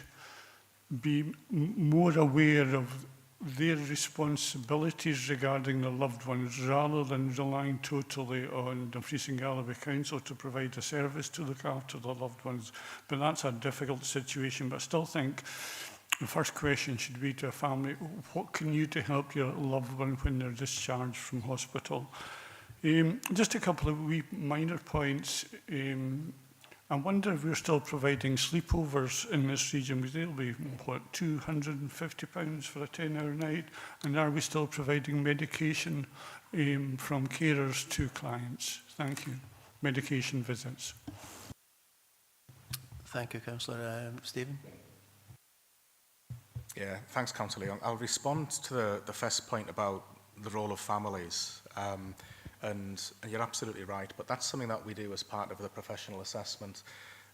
be more aware of their responsibilities regarding their loved ones, rather than relying totally on Dumfries and Galloway Council to provide a service to look after their loved ones. But that's a difficult situation. But I still think the first question should be to a family, what can you do to help your loved one when they're discharged from hospital? Just a couple of wee minor points. I wonder if we're still providing sleepovers in this region, because they'll be, what, £250 for a 10-hour night? And are we still providing medication from carers to clients? Thank you. Medication visits. Thank you, Councillor. Stephen? Yeah, thanks, Councillor Young. I'll respond to the first point about the role of families. And you're absolutely right, but that's something that we do as part of the professional assessment.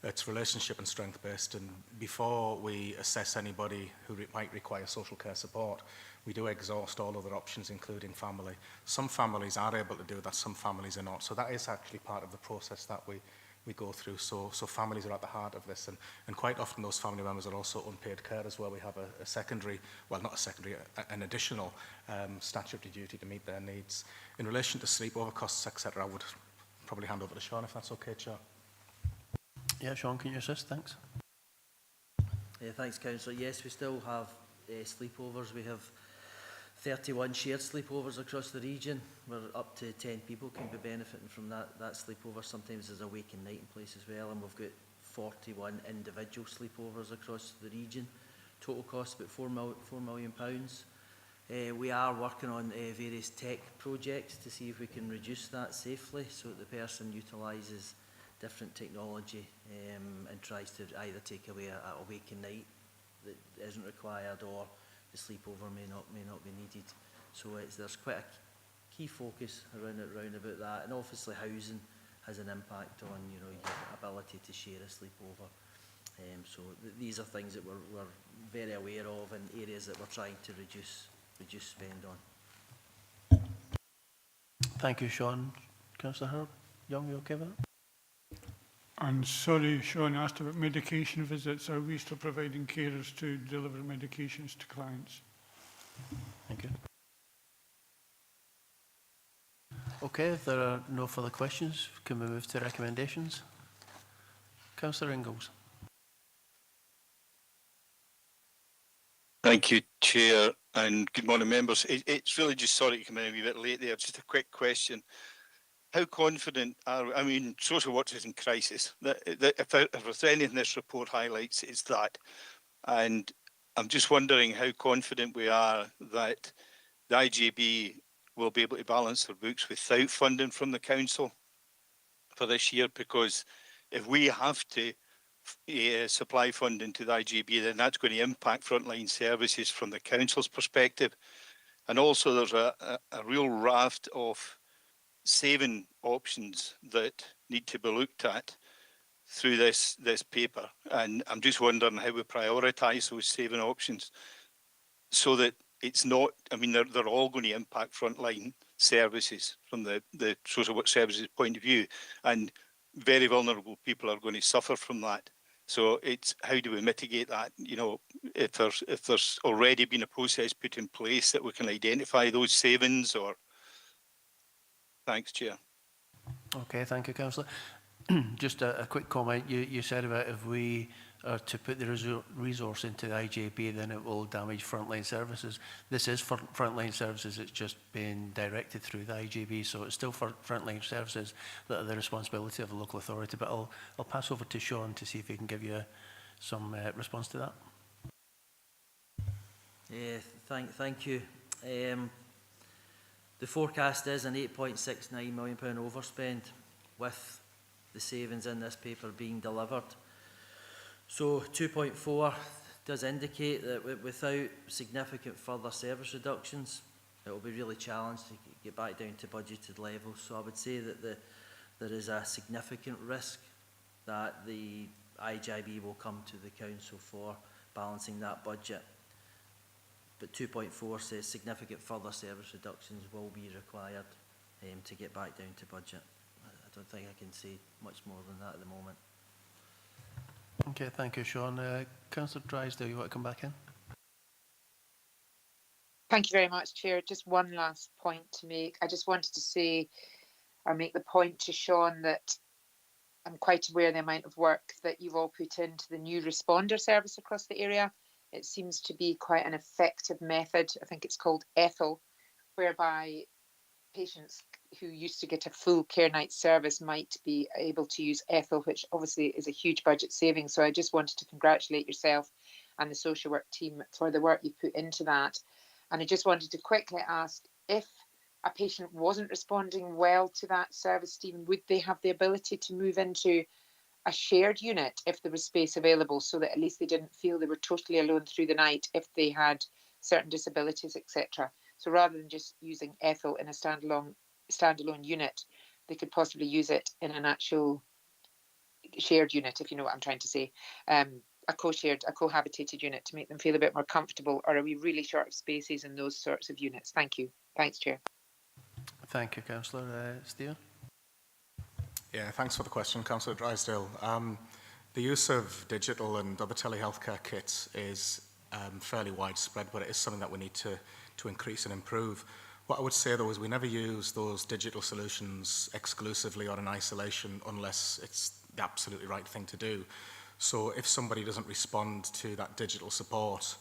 It's relationship and strength based, and before we assess anybody who might require social care support, we do exhaust all other options, including family. Some families are able to do that, some families are not. So that is actually part of the process that we go through. So families are at the heart of this, and quite often those family members are also unpaid carers, where we have a secondary, well, not a secondary, an additional statutory duty to meet their needs. In relation to sleepover costs, etc., I would probably hand over to Sean, if that's okay, Chair. Yeah, Sean, can you assist? Thanks. Yeah, thanks, Councillor. Yes, we still have sleepovers. We have 31 shared sleepovers across the region, where up to 10 people can be benefiting from that sleepover. Sometimes there's a wake and night in place as well, and we've got 41 individual sleepovers across the region. Total cost about £4 million. We are working on various tech projects to see if we can reduce that safely, so that the person utilises different technology and tries to either take away a wake and night that isn't required, or the sleepover may not be needed. So there's quite a key focus around about that, and obviously housing has an impact on your ability to share a sleepover. So these are things that we're very aware of, and areas that we're trying to reduce spend on. Thank you, Sean. Councillor Herb Young, you okay with that? And sorry, Sean asked about medication visits. Are we still providing carers to deliver medications to clients? Thank you. Okay, if there are no further questions, can we move to recommendations? Councillor Ingalls. Thank you, Chair, and good morning, members. It's really just sorry to come in a wee bit late there. Just a quick question. How confident are we? I mean, social work is in crisis. If there's anything this report highlights, it's that. And I'm just wondering how confident we are that the IJB will be able to balance their books without funding from the council for this year, because if we have to supply funding to the IGB, then that's going to impact frontline services from the council's perspective. And also there's a real raft of saving options that need to be looked at through this paper. And I'm just wondering how we prioritise those saving options so that it's not, I mean, they're all going to impact frontline services from the social work services point of view. And very vulnerable people are going to suffer from that. So it's how do we mitigate that? You know, if there's already been a process put in place that we can identify those savings or. Thanks, Chair. Okay, thank you, Councillor. Just a quick comment. You said about if we are to put the resource into the IJB, then it will damage frontline services. This is for frontline services. It's just being directed through the IJB, so it's still for frontline services that are the responsibility of the local authority. But I'll pass over to Sean to see if he can give you some response to that. Yeah, thank you. The forecast is an £8.69 million overspend with the savings in this paper being delivered. So 2.4 does indicate that without significant further service reductions, it will be really challenged to get back down to budgeted levels. So I would say that there is a significant risk that the IGB will come to the council for balancing that budget. But 2.4 says significant further service reductions will be required to get back down to budget. I don't think I can say much more than that at the moment. Okay, thank you, Sean. Councillor Drysdale, you want to come back in? Thank you very much, Chair. Just one last point to make. I just wanted to say, or make the point to Sean that I'm quite aware of the amount of work that you've all put into the new responder service across the area. It seems to be quite an effective method. I think it's called Ethel, whereby patients who used to get a full care night service might be able to use Ethel, which obviously is a huge budget saving. So I just wanted to congratulate yourself and the social work team for the work you put into that. And I just wanted to quickly ask, if a patient wasn't responding well to that service, Stephen, would they have the ability to move into a shared unit if there was space available, so that at least they didn't feel they were totally alone through the night if they had certain disabilities, etc. So rather than just using Ethel in a standalone unit, they could possibly use it in an actual shared unit, if you know what I'm trying to say, a co-shared, a cohabitated unit to make them feel a bit more comfortable. Or are we really short of spaces in those sorts of units? Thank you. Thanks, Chair. Thank you, Councillor. Stephen? Yeah, thanks for the question, Councillor Drysdale. The use of digital and other telehealthcare kits is fairly widespread, but it is something that we need to increase and improve. What I would say, though, is we never use those digital solutions exclusively or in isolation unless it's the absolutely right thing to do. So if somebody doesn't respond to that digital support,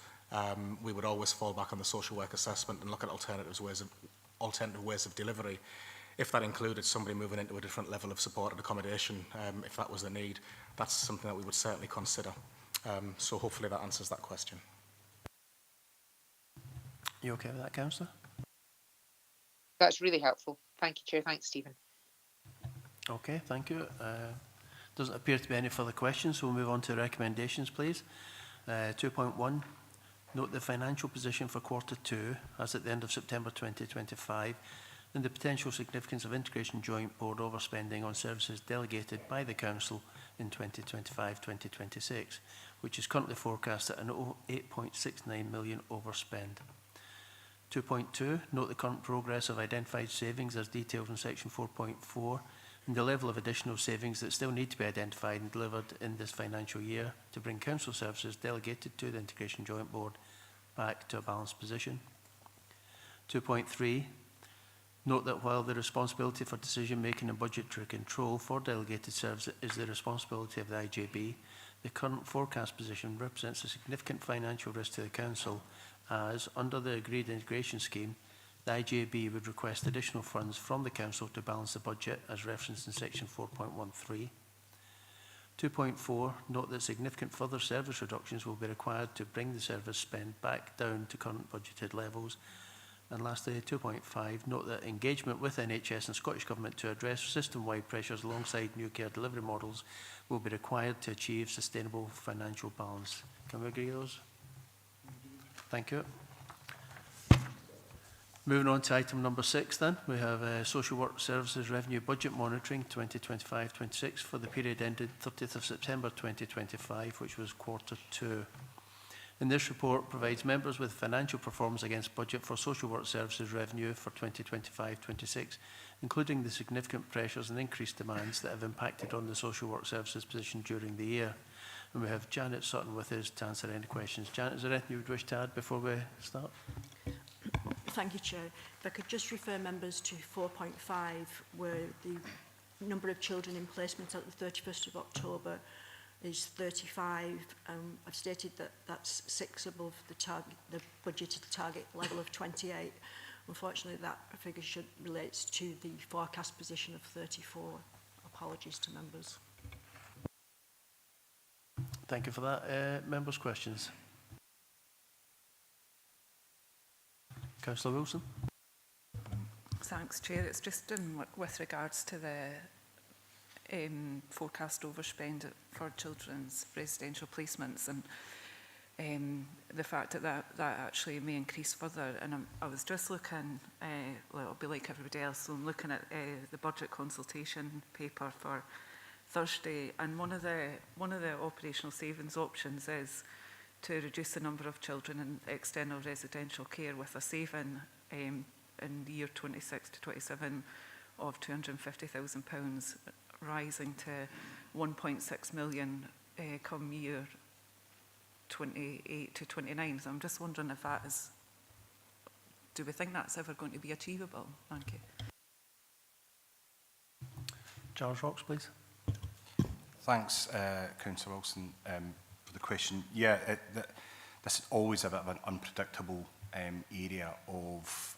we would always fall back on the social work assessment and look at alternative ways of delivery. If that included somebody moving into a different level of supported accommodation, if that was the need, that's something that we would certainly consider. So hopefully that answers that question. You okay with that, Councillor? That's really helpful. Thank you, Chair. Thanks, Stephen. Okay, thank you. Doesn't appear to be any further questions, so we'll move on to recommendations, please. 2.1, note the financial position for Q2 as at the end of September 2025 and the potential significance of Integration Joint Board overspending on services delegated by the Council in 2025-2026, which is currently forecast at an £8.69 million overspend. 2.2, note the current progress of identified savings as detailed in section 4.4 and the level of additional savings that still need to be identified and delivered in this financial year to bring Council services delegated to the Integration Joint Board back to a balanced position. 2.3, note that while the responsibility for decision-making and budgetary control for delegated services is the responsibility of the IJB, the current forecast position represents a significant financial risk to the Council as, under the agreed integration scheme, the IJB would request additional funds from the Council to balance the budget as referenced in section 4.13. 2.4, note that significant further service reductions will be required to bring the service spend back down to current budgeted levels. And lastly, 2.5, note that engagement with NHS and Scottish Government to address system-wide pressures alongside new care delivery models will be required to achieve sustainable financial balance. Can we agree with those? Thank you. Moving on to item number 6 then, we have Social Work Services Revenue Budget Monitoring 2025-26 for the period ended 30th of September 2025, which was quarter 2. And this report provides members with financial performance against budget for social work services revenue for 2025-26, including the significant pressures and increased demands that have impacted on the social work services position during the year. And we have Janet Sutton with us to answer any questions. Janet, is there anything you would wish to add before we start? Thank you, Chair. If I could just refer members to 4.5, where the number of children in placement at the 31st of October is 35. I've stated that that's 6 above the target, the budgeted target level of 28. Unfortunately, that figure relates to the forecast position of 34. Apologies to members. Thank you for that. Members' questions? Councillor Wilson. Thanks, Chair. It's just with regards to the forecast overspend for children's residential placements and the fact that that actually may increase further. And I was just looking, well, I'll be like everybody else, so I'm looking at the budget consultation paper for Thursday, and one of the operational savings options is to reduce the number of children in external residential care with a saving in the year 26 to 27 of £250,000, rising to 1.6 million come year 28 to 29. So I'm just wondering if that is, do we think that's ever going to be achievable? Thank you. Charles Rocks, please. Thanks, Councillor Wilson, for the question. Yeah, this is always a bit of an unpredictable area of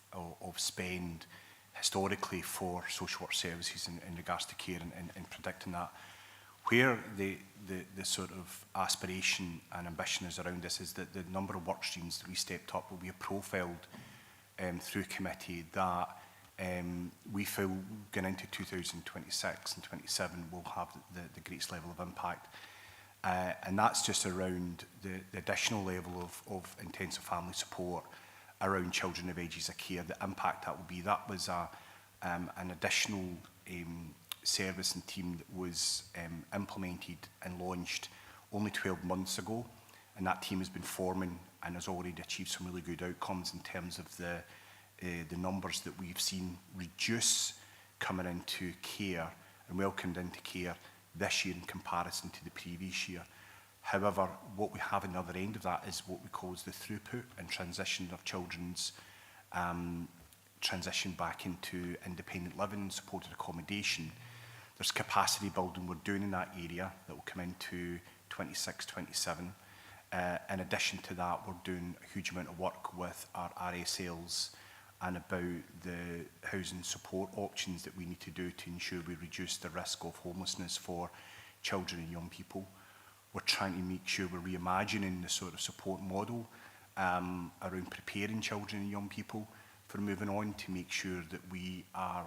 spend historically for social work services in regards to care and predicting that. Where the sort of aspiration and ambition is around this is that the number of work streams that we stepped up will be profiled through committee that we feel going into 2026 and 27 will have the greatest level of impact. And that's just around the additional level of intensive family support around children of ages of care, the impact that will be. That was an additional service and team that was implemented and launched only 12 months ago. And that team has been forming and has already achieved some really good outcomes in terms of the numbers that we've seen reduce coming into care and welcomed into care this year in comparison to the previous year. However, what we have on the other end of that is what we call as the throughput and transition of children's transition back into independent living, supported accommodation. There's capacity building we're doing in that area that will come into 26, 27. In addition to that, we're doing a huge amount of work with our RSLs and about the housing support options that we need to do to ensure we reduce the risk of homelessness for children and young people. We're trying to make sure we're reimagining the sort of support model around preparing children and young people for moving on, to make sure that we are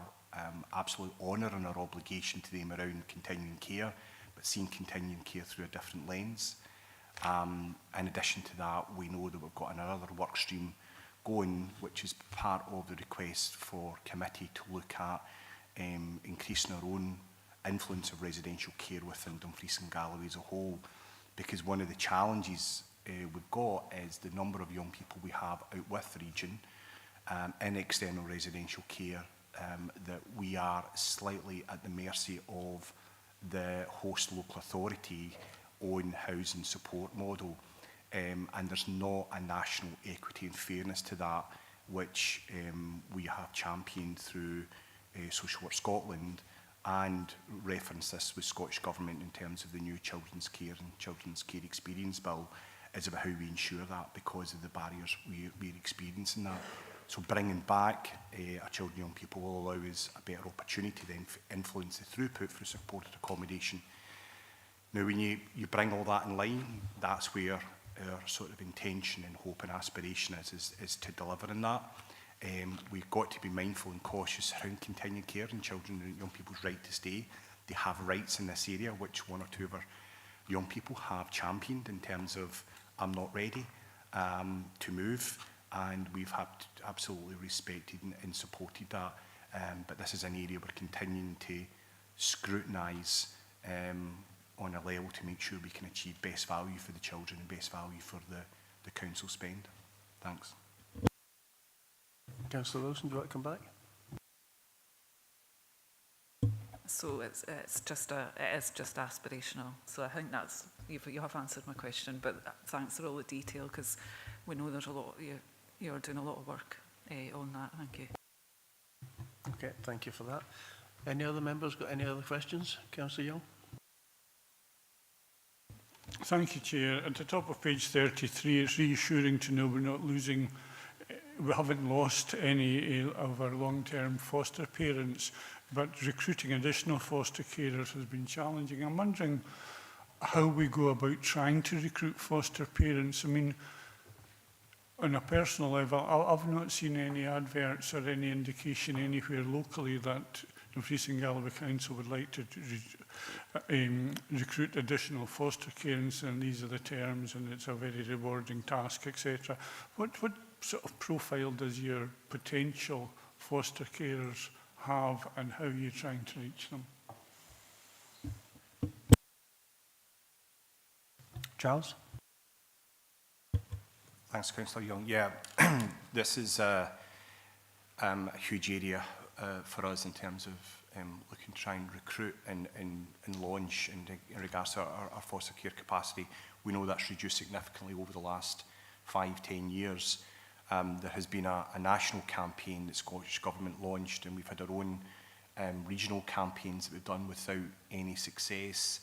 absolutely honouring our obligation to them around continuing care, but seeing continuing care through a different lens. In addition to that, we know that we've got another work stream going, which is part of the request for committee to look at increasing our own influence of residential care within Dumfries and Galloway as a whole, because one of the challenges we've got is the number of young people we have out with the region in external residential care, that we are slightly at the mercy of the host local authority own housing support model. And there's not a national equity and fairness to that, which we have championed through Social Work Scotland, and reference this with Scottish Government in terms of the new Children's Care and Children's Care Experience Bill, is about how we ensure that, because of the barriers we're experiencing that. So bringing back our children and young people will allow us a better opportunity then to influence the throughput through supported accommodation. Now, when you bring all that in line, that's where our sort of intention and hope and aspiration is to deliver on that. We've got to be mindful and cautious around continuing care and children and young people's right to stay. they have rights in this area, which one or two of our young people have championed in terms of, I'm not ready to move, and we've absolutely respected and supported that. But this is an area we're continuing to scrutinise on a level to make sure we can achieve best value for the children and best value for the council spend. Thanks. Councillor Wilson, do you want to come back? So it is just aspirational. So I think that's you have answered my question. But thanks for all the detail, because we know there's a lot. You're doing a lot of work on that. Thank you. Okay, thank you for that. Any other members got any other questions? Councillor Young. Thank you, Chair. At the top of page 33, it's reassuring to know we're not losing, we haven't lost any of our long-term foster parents, but recruiting additional foster carers has been challenging. I'm wondering how we go about trying to recruit foster parents. I mean, on a personal level, I've not seen any adverts or any indication anywhere locally that Dumfries and Galloway Council would like to recruit additional foster carers, and these are the terms, and it's a very rewarding task, etc. What sort of profile does your potential foster carers have, and how are you trying to reach them? Charles? Thanks, Councillor Young. Yeah, this is a huge area for us in terms of looking to try and recruit and launch in regards to our foster care capacity. We know that's reduced significantly over the last 5-10 years. There has been a national campaign that the Scottish Government launched, and we've had our own regional campaigns that we've done without any success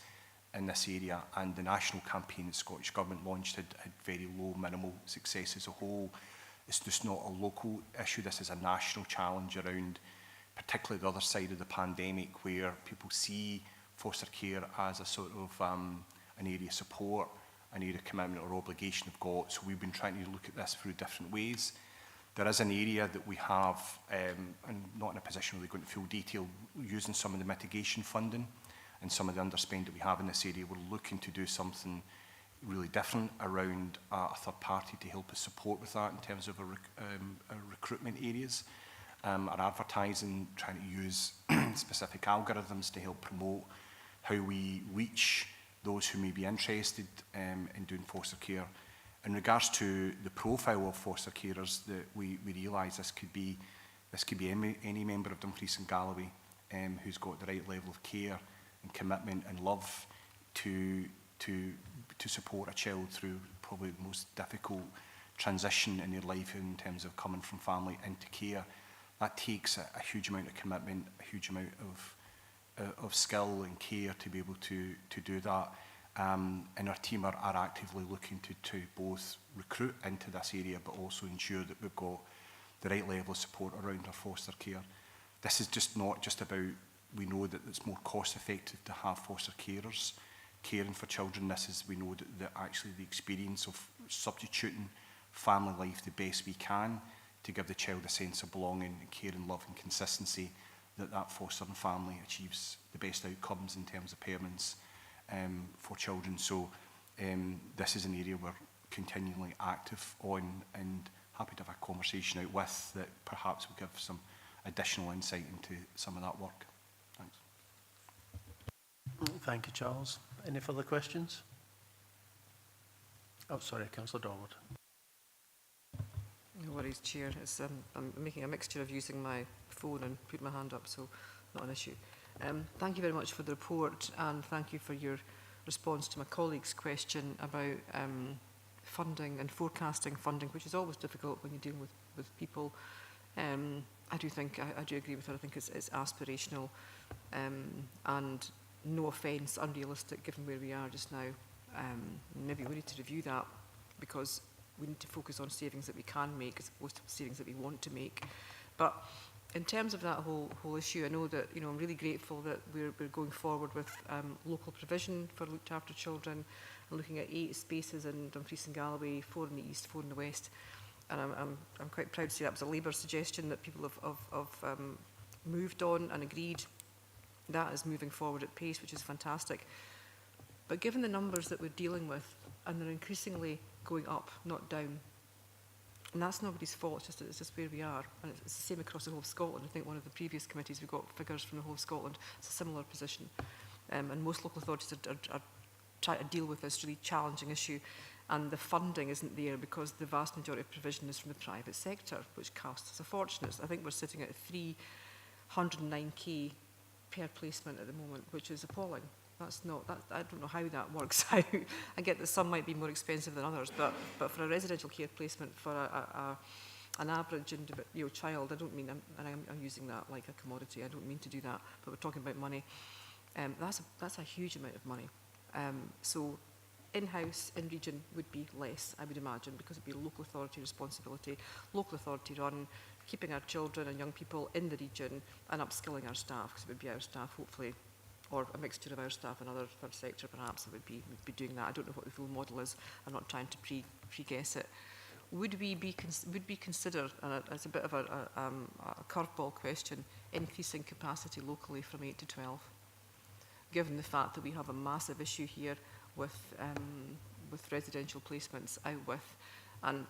in this area, and the national campaign that the Scottish Government launched had very low, minimal success as a whole. It's just not a local issue. This is a national challenge around particularly the other side of the pandemic, where people see foster care as a sort of an area of support, an area of commitment or obligation they've got. So we've been trying to look at this through different ways. There is an area that we have, and not in a position where we go into full detail, using some of the mitigation funding and some of the underspend that we have in this area. We're looking to do something really different around a third party to help us support with that in terms of our recruitment areas. Our advertising, trying to use specific algorithms to help promote how we reach those who may be interested in doing foster care. In regards to the profile of foster carers, that we realise this could be any member of Dumfries and Galloway who's got the right level of care and commitment and love to support a child through probably the most difficult transition in their life in terms of coming from family into care. That takes a huge amount of commitment, a huge amount of skill and care to be able to do that. And our team are actively looking to both recruit into this area, but also ensure that we've got the right level of support around our foster care. This is just not just about, we know that it's more cost effective to have foster carers caring for children. This is, we know that actually the experience of substituting family life the best we can to give the child a sense of belonging and care and love and consistency, that fostering family achieves the best outcomes in terms of parents for children. So this is an area we're continually active on, and happy to have a conversation out with that perhaps will give some additional insight into some of that work. Thanks. Thank you, Charles. Any further questions? Oh, sorry, Councillor Dorward. No worries, Chair. I'm making a mixture of using my phone and putting my hand up, so not an issue. Thank you very much for the report, and thank you for your response to my colleague's question about funding and forecasting funding, which is always difficult when you're dealing with people. I do agree with her. I think it's aspirational and no offence, unrealistic given where we are just now. Maybe we need to review that, because we need to focus on savings that we can make as opposed to savings that we want to make. But in terms of that whole issue, I know that I'm really grateful that we're going forward with local provision for looked after children, and looking at 8 spaces in Dumfries and Galloway, 4 in the east, 4 in the west. And I'm quite proud to say that was a Labour suggestion that people have moved on and agreed. that is moving forward at pace, which is fantastic. But given the numbers that we're dealing with, and they're increasingly going up, not down, and that's nobody's fault, it's just where we are. And it's the same across the whole of Scotland. I think one of the previous committees, we got figures from the whole of Scotland. It's a similar position. And most local authorities are trying to deal with this really challenging issue. And the funding isn't there because the vast majority of provision is from the private sector, which costs us a fortune. I think we're sitting at 309k per placement at the moment, which is appalling. That's not, I don't know how that works out. I get that some might be more expensive than others, but for a residential care placement for an average child, I don't mean, and I'm using that like a commodity, I don't mean to do that, but we're talking about money. That's a huge amount of money. So in-house, in-region would be less, I would imagine, because it would be a local authority responsibility, local authority run, keeping our children and young people in the region and upskilling our staff, because it would be our staff, hopefully, or a mixture of our staff and other third sector perhaps that would be doing that. I don't know what the full model is. I'm not trying to pre-guess it. Would we consider, and it's a bit of a curveball question, increasing capacity locally from 8 to 12? Given the fact that we have a massive issue here with residential placements out with, and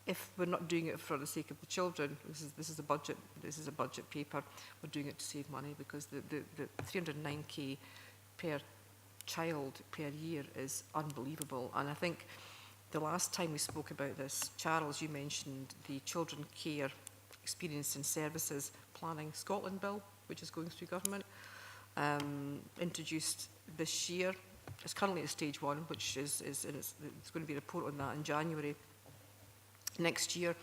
if we're not doing it for the sake of the children, this is a budget paper, we're doing it to save money, because the 309k per child per year is unbelievable. And I think the last time we spoke about this, Charles, you mentioned the Children Care Experience and Services Planning Scotland Bill, which is going through government, introduced this year. It's currently at stage 1, which is it's going to be a report on that in January next year.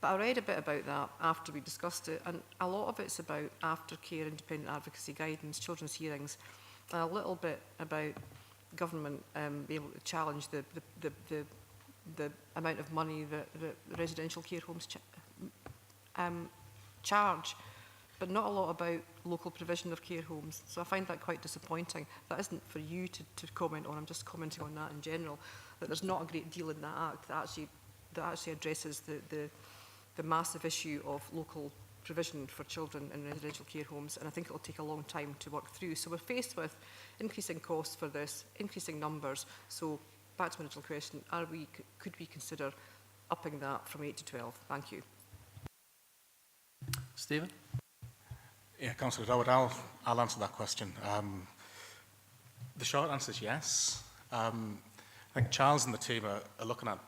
But I read a bit about that after we discussed it, and a lot of it's about aftercare, independent advocacy guidance, children's hearings, and a little bit about government being able to challenge the amount of money that residential care homes charge, but not a lot about local provision of care homes. So I find that quite disappointing. That isn't for you to comment on, I'm just commenting on that in general, that there's not a great deal in that act that actually addresses the massive issue of local provision for children in residential care homes, and I think it will take a long time to work through. So we're faced with increasing costs for this, increasing numbers. So back to my original question, could we consider upping that from 8 to 12? Thank you. Stephen? Yeah, Councillor Dowd, I'll answer that question. The short answer is yes. I think Charles and the team are looking at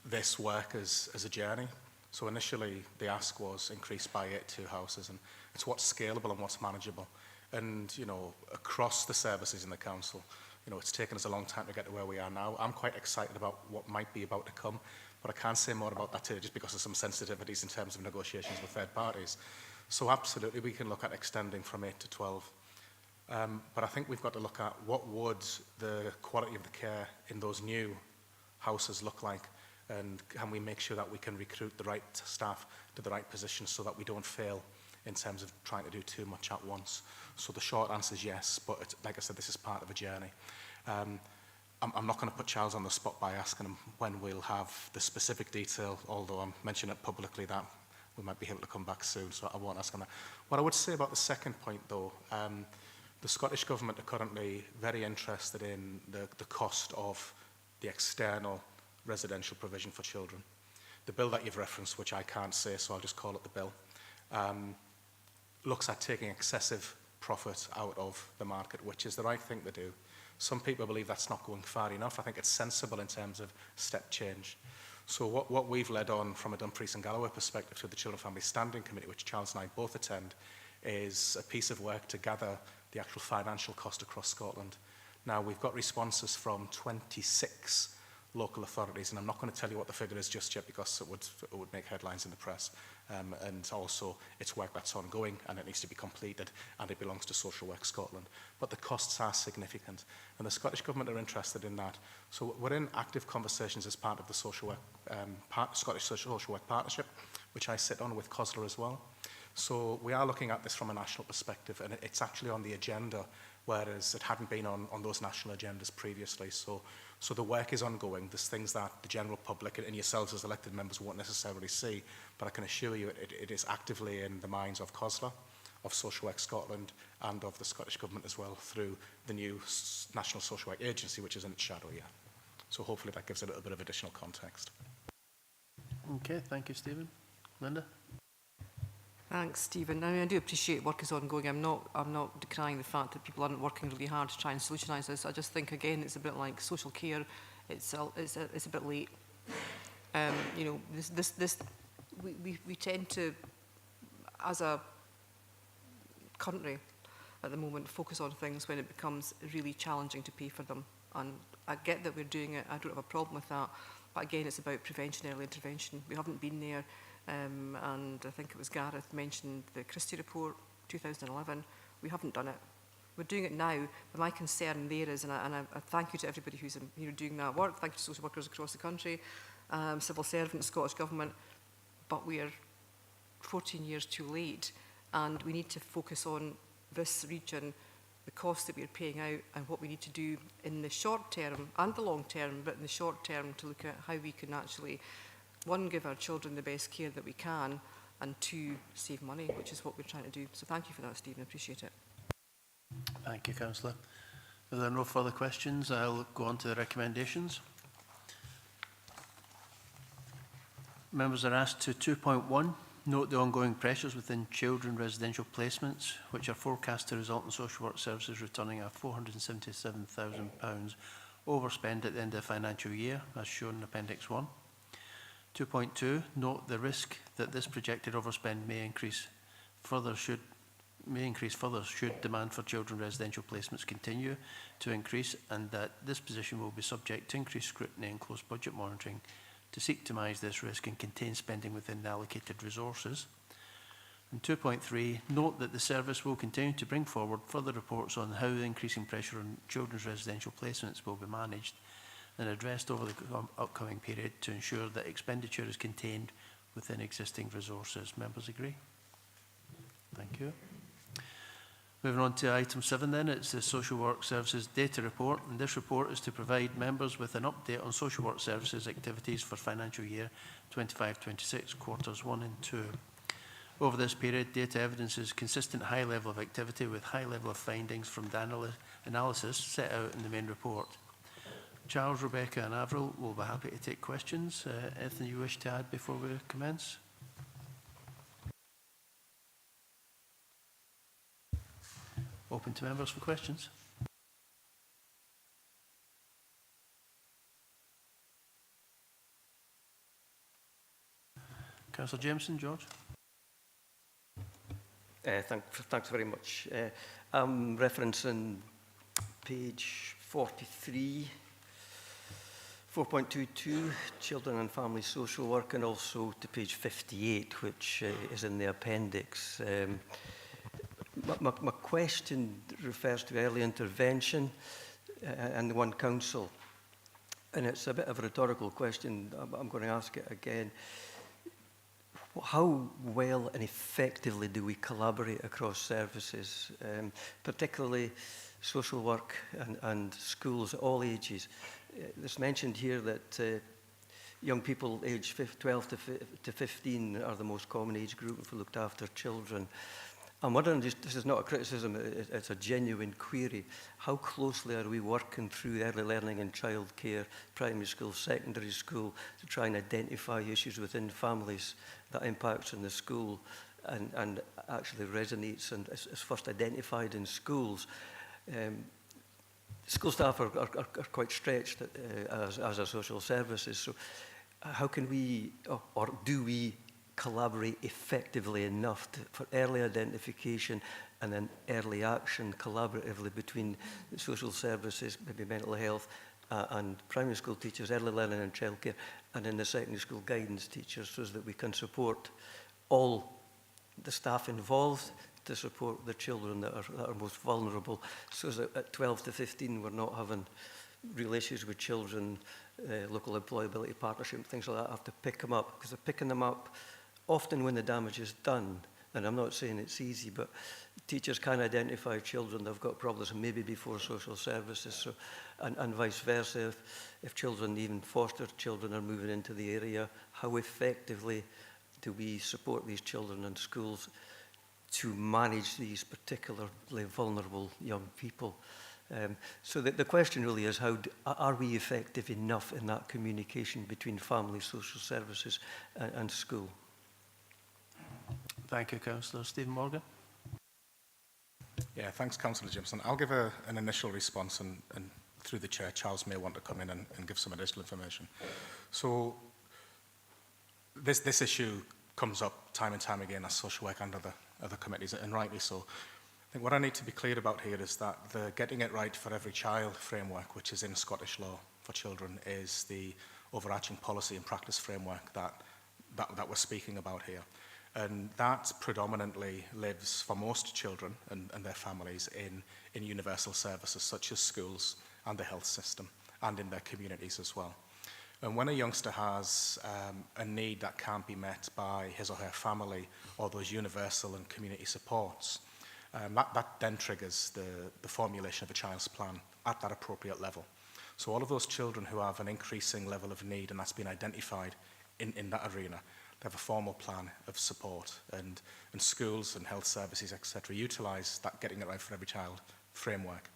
this work as a journey. So initially the ask was increased by 82 houses, and it's what's scalable and what's manageable. And, you know, across the services in the council, you know, it's taken us a long time to get to where we are now. I'm quite excited about what might be about to come, but I can't say more about that today just because of some sensitivities in terms of negotiations with third parties. So absolutely we can look at extending from 8 to 12. But I think we've got to look at what would the quality of the care in those new houses look like, and can we make sure that we can recruit the right staff to the right positions so that we don't fail in terms of trying to do too much at once. So the short answer is yes, but like I said, this is part of a journey. I'm not going to put Charles on the spot by asking him when we'll have the specific detail, although I'm mentioning it publicly that we might be able to come back soon, so I won't ask him that. What I would say about the second point, though, the Scottish Government are currently very interested in the cost of the external residential provision for children. The bill that you've referenced, which I can't say, so I'll just call it the bill, looks at taking excessive profit out of the market, which is the right thing to do. Some people believe that's not going far enough. I think it's sensible in terms of step change. So what we've led on from a Dumfries and Galloway perspective to the Children and Family Standing Committee, which Charles and I both attend, is a piece of work to gather the actual financial cost across Scotland. Now, we've got responses from 26 local authorities, and I'm not going to tell you what the figure is just yet because it would make headlines in the press. And also, it's work that's ongoing and it needs to be completed, and it belongs to Social Work Scotland. But the costs are significant, and the Scottish Government are interested in that. So we're in active conversations as part of the Social Work, Scottish Social Work Partnership, which I sit on with COSLA as well. So we are looking at this from a national perspective, and it's actually on the agenda, whereas it hadn't been on those national agendas previously. So the work is ongoing. There's things that the general public and yourselves as elected members won't necessarily see, but I can assure you it is actively in the minds of COSLA, of Social Work Scotland and of the Scottish Government as well through the new National Social Work Agency, which is in its shadow year. So hopefully that gives a little bit of additional context. Okay, thank you, Stephen. Linda? Thanks, Stephen. I mean, I do appreciate work is ongoing. I'm not decrying the fact that people aren't working really hard to try and solutionise this. I just think, again, it's a bit like social care. It's a bit late. You know, we tend to, as a country at the moment, focus on things when it becomes really challenging to pay for them. And I get that we're doing it. I don't have a problem with that. But again, it's about prevention, early intervention. We haven't been there. And I think it was Gareth mentioned the Christie report, 2011. We haven't done it. We're doing it now, but my concern there is, and I thank you to everybody who's doing that work. Thank you to social workers across the country, civil servants, Scottish Government, but we are 14 years too late, and we need to focus on this region, the cost that we are paying out, and what we need to do in the short term and the long term, but in the short term to look at how we can actually, one, give our children the best care that we can, and two, save money, which is what we're trying to do. So thank you for that, Stephen. I appreciate it. Thank you, Councillor. If there are no further questions, I'll go on to the recommendations. Members are asked to 2.1, note the ongoing pressures within children residential placements, which are forecast to result in social work services returning a £477,000 overspend at the end of the financial year, as shown in Appendix 1. 2.2, note the risk that this projected overspend may increase further should demand for children residential placements continue to increase, and that this position will be subject to increased scrutiny and close budget monitoring to seek to manage this risk and contain spending within the allocated resources. And 2.3, note that the service will continue to bring forward further reports on how the increasing pressure on children's residential placements will be managed and addressed over the upcoming period to ensure that expenditure is contained within existing resources. Members agree? Thank you. Moving on to item 7 then, it's the Social Work Services Data Report, and this report is to provide members with an update on social work services activities for financial year 25-26, quarters 1 and 2. Over this period, data evidences consistent high level of activity with high level of findings from the analysis set out in the main report. Charles, Rebecca and Avril will be happy to take questions. Anything you wish to add before we commence? Open to members for questions. Councillor Jameson, George. Thanks very much. I'm referencing page 43, 4.22, Children and Family Social Work, and also to page 58, which is in the appendix. My question refers to early intervention and the One Council, and it's a bit of a rhetorical question. I'm going to ask it again. How well and effectively do we collaborate across services, particularly social work and schools at all ages? It's mentioned here that young people aged 12 to 15 are the most common age group for looked after children. I'm wondering, this is not a criticism, it's a genuine query. How closely are we working through early learning and childcare, primary school, secondary school, to try and identify issues within families that impacts on the school and actually resonates and is first identified in schools? School staff are quite stretched as our social services, so how can we, or do we, collaborate effectively enough for early identification and then early action collaboratively between the social services, maybe mental health, and primary school teachers, early learning and childcare, and in the secondary school guidance teachers, so that we can support all the staff involved to support the children that are most vulnerable, so that at 12 to 15 we're not having real issues with children, local employability partnership, things like that. Have to pick them up, because they're picking them up often when the damage is done. And I'm not saying it's easy, but teachers can identify children that have got problems maybe before social services, so, and vice versa. If children, even foster children, are moving into the area, how effectively do we support these children in schools to manage these particularly vulnerable young people. So the question really is, are we effective enough in that communication between family, social services and school? Thank you, Councillor. Stephen Morgan. Yeah, thanks, Councillor Jimson. I'll give an initial response, and through the chair, Charles may want to come in and give some additional information. So this issue comes up time and time again as social work and other committees, and rightly so. I think what I need to be clear about here is that the Getting It Right for Every Child framework, which is in Scottish law for children, is the overarching policy and practice framework that we're speaking about here. And that predominantly lives for most children and their families in universal services such as schools and the health system, and in their communities as well. And when a youngster has a need that can't be met by his or her family or those universal and community supports, that then triggers the formulation of a child's plan at that appropriate level. So all of those children who have an increasing level of need, and that's been identified in that arena, they have a formal plan of support, and schools and health services, etc., utilise that Getting It Right for Every Child framework.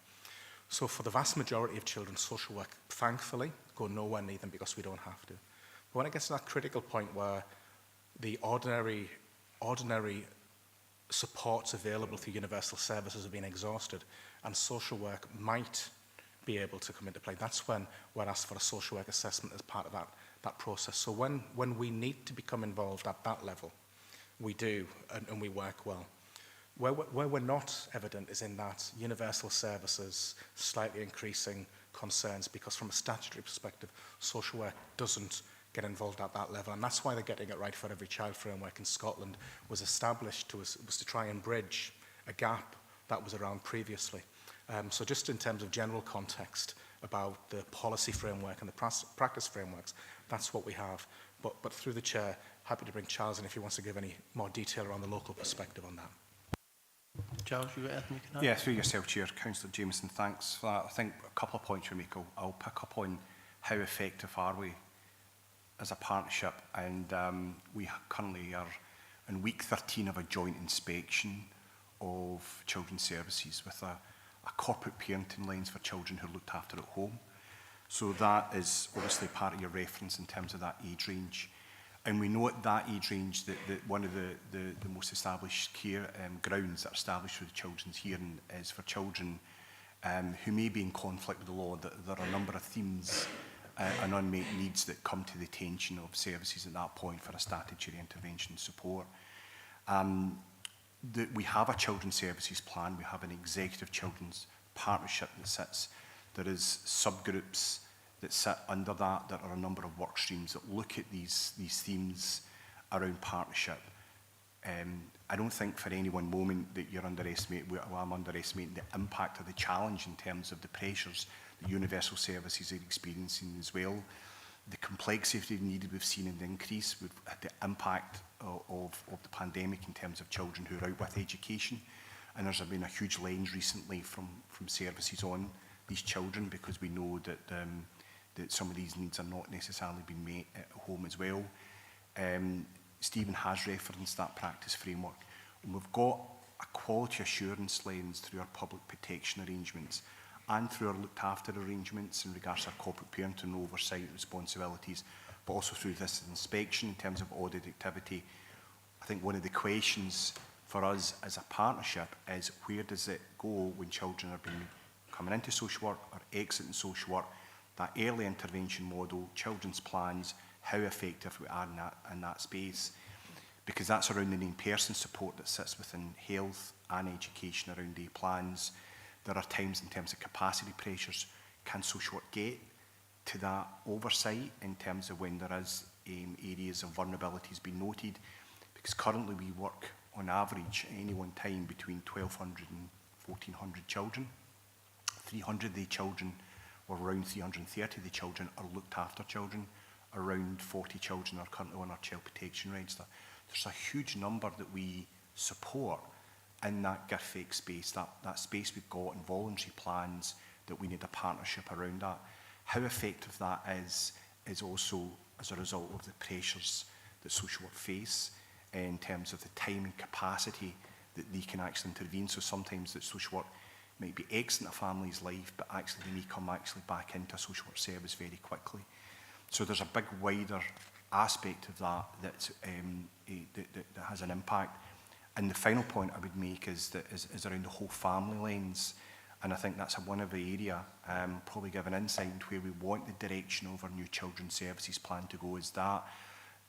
So for the vast majority of children, social work, thankfully, go nowhere near them because we don't have to. But when it gets to that critical point where the ordinary supports available through universal services are being exhausted, and social work might be able to come into play, that's when we're asked for a social work assessment as part of that process. So when we need to become involved at that level, we do, and we work well. Where we're not evident is in that universal services slightly increasing concerns, because from a statutory perspective, social work doesn't get involved at that level. And that's why the Getting It Right for Every Child framework in Scotland was established was to try and bridge a gap that was around previously. So just in terms of general context about the policy framework and the practice frameworks, that's what we have. But through the chair, happy to bring Charles in if he wants to give any more detail around the local perspective on that. Charles, you got anything you can add? Yeah, through yourself, Chair. Councillor Jameson, thanks for that. I think a couple of points you make, I'll pick up on how effective are we as a partnership, and we currently are in week 13 of a joint inspection of children's services with a corporate parenting lens for children who are looked after at home. So that is obviously part of your reference in terms of that age range. And we know at that age range that one of the most established care grounds that are established for the children's hearing is for children who may be in conflict with the law, that there are a number of themes and unmet needs that come to the attention of services at that point for a statutory intervention support. We have a children's services plan, we have an executive children's partnership that sits, there is subgroups that sit under that. There are a number of work streams that look at these themes around partnership. I don't think for any one moment that you're underestimating, well, I'm underestimating the impact of the challenge in terms of the pressures that universal services are experiencing as well. The complexity needed we've seen in the increase, with the impact of the pandemic in terms of children who are out with education. And there's been a huge lens recently from services on these children, because we know that that some of these needs are not necessarily being met at home as well. Stephen has referenced that practice framework. And we've got a quality assurance lens through our public protection arrangements and through our looked after arrangements in regards to our corporate parenting oversight responsibilities, but also through this inspection in terms of audit activity. I think one of the questions for us as a partnership is, where does it go when children are coming into social work or exiting social work? That early intervention model, children's plans, how effective we are in that space. Because that's around the named person support that sits within health and education around the plans. There are times in terms of capacity pressures, can social work get to that oversight in terms of when there is areas of vulnerabilities being noted? Because currently we work on average at any one time between 1,200 and 1,400 children. 300 of the children, or around 330 of the children, are looked after children. Around 40 children are currently on our child protection register. There's a huge number that we support in that GIRFEC space, that space we've got in voluntary plans, that we need a partnership around that. How effective that is also as a result of the pressures that social work face in terms of the time and capacity that they can actually intervene. So sometimes that social work might be excellent in a family's life, but actually they may come actually back into a social work service very quickly. So there's a big wider aspect of that that has an impact. And the final point I would make is around the whole family lens. And I think that's one of the area, probably give an insight into where we want the direction of our new children's services plan to go, is that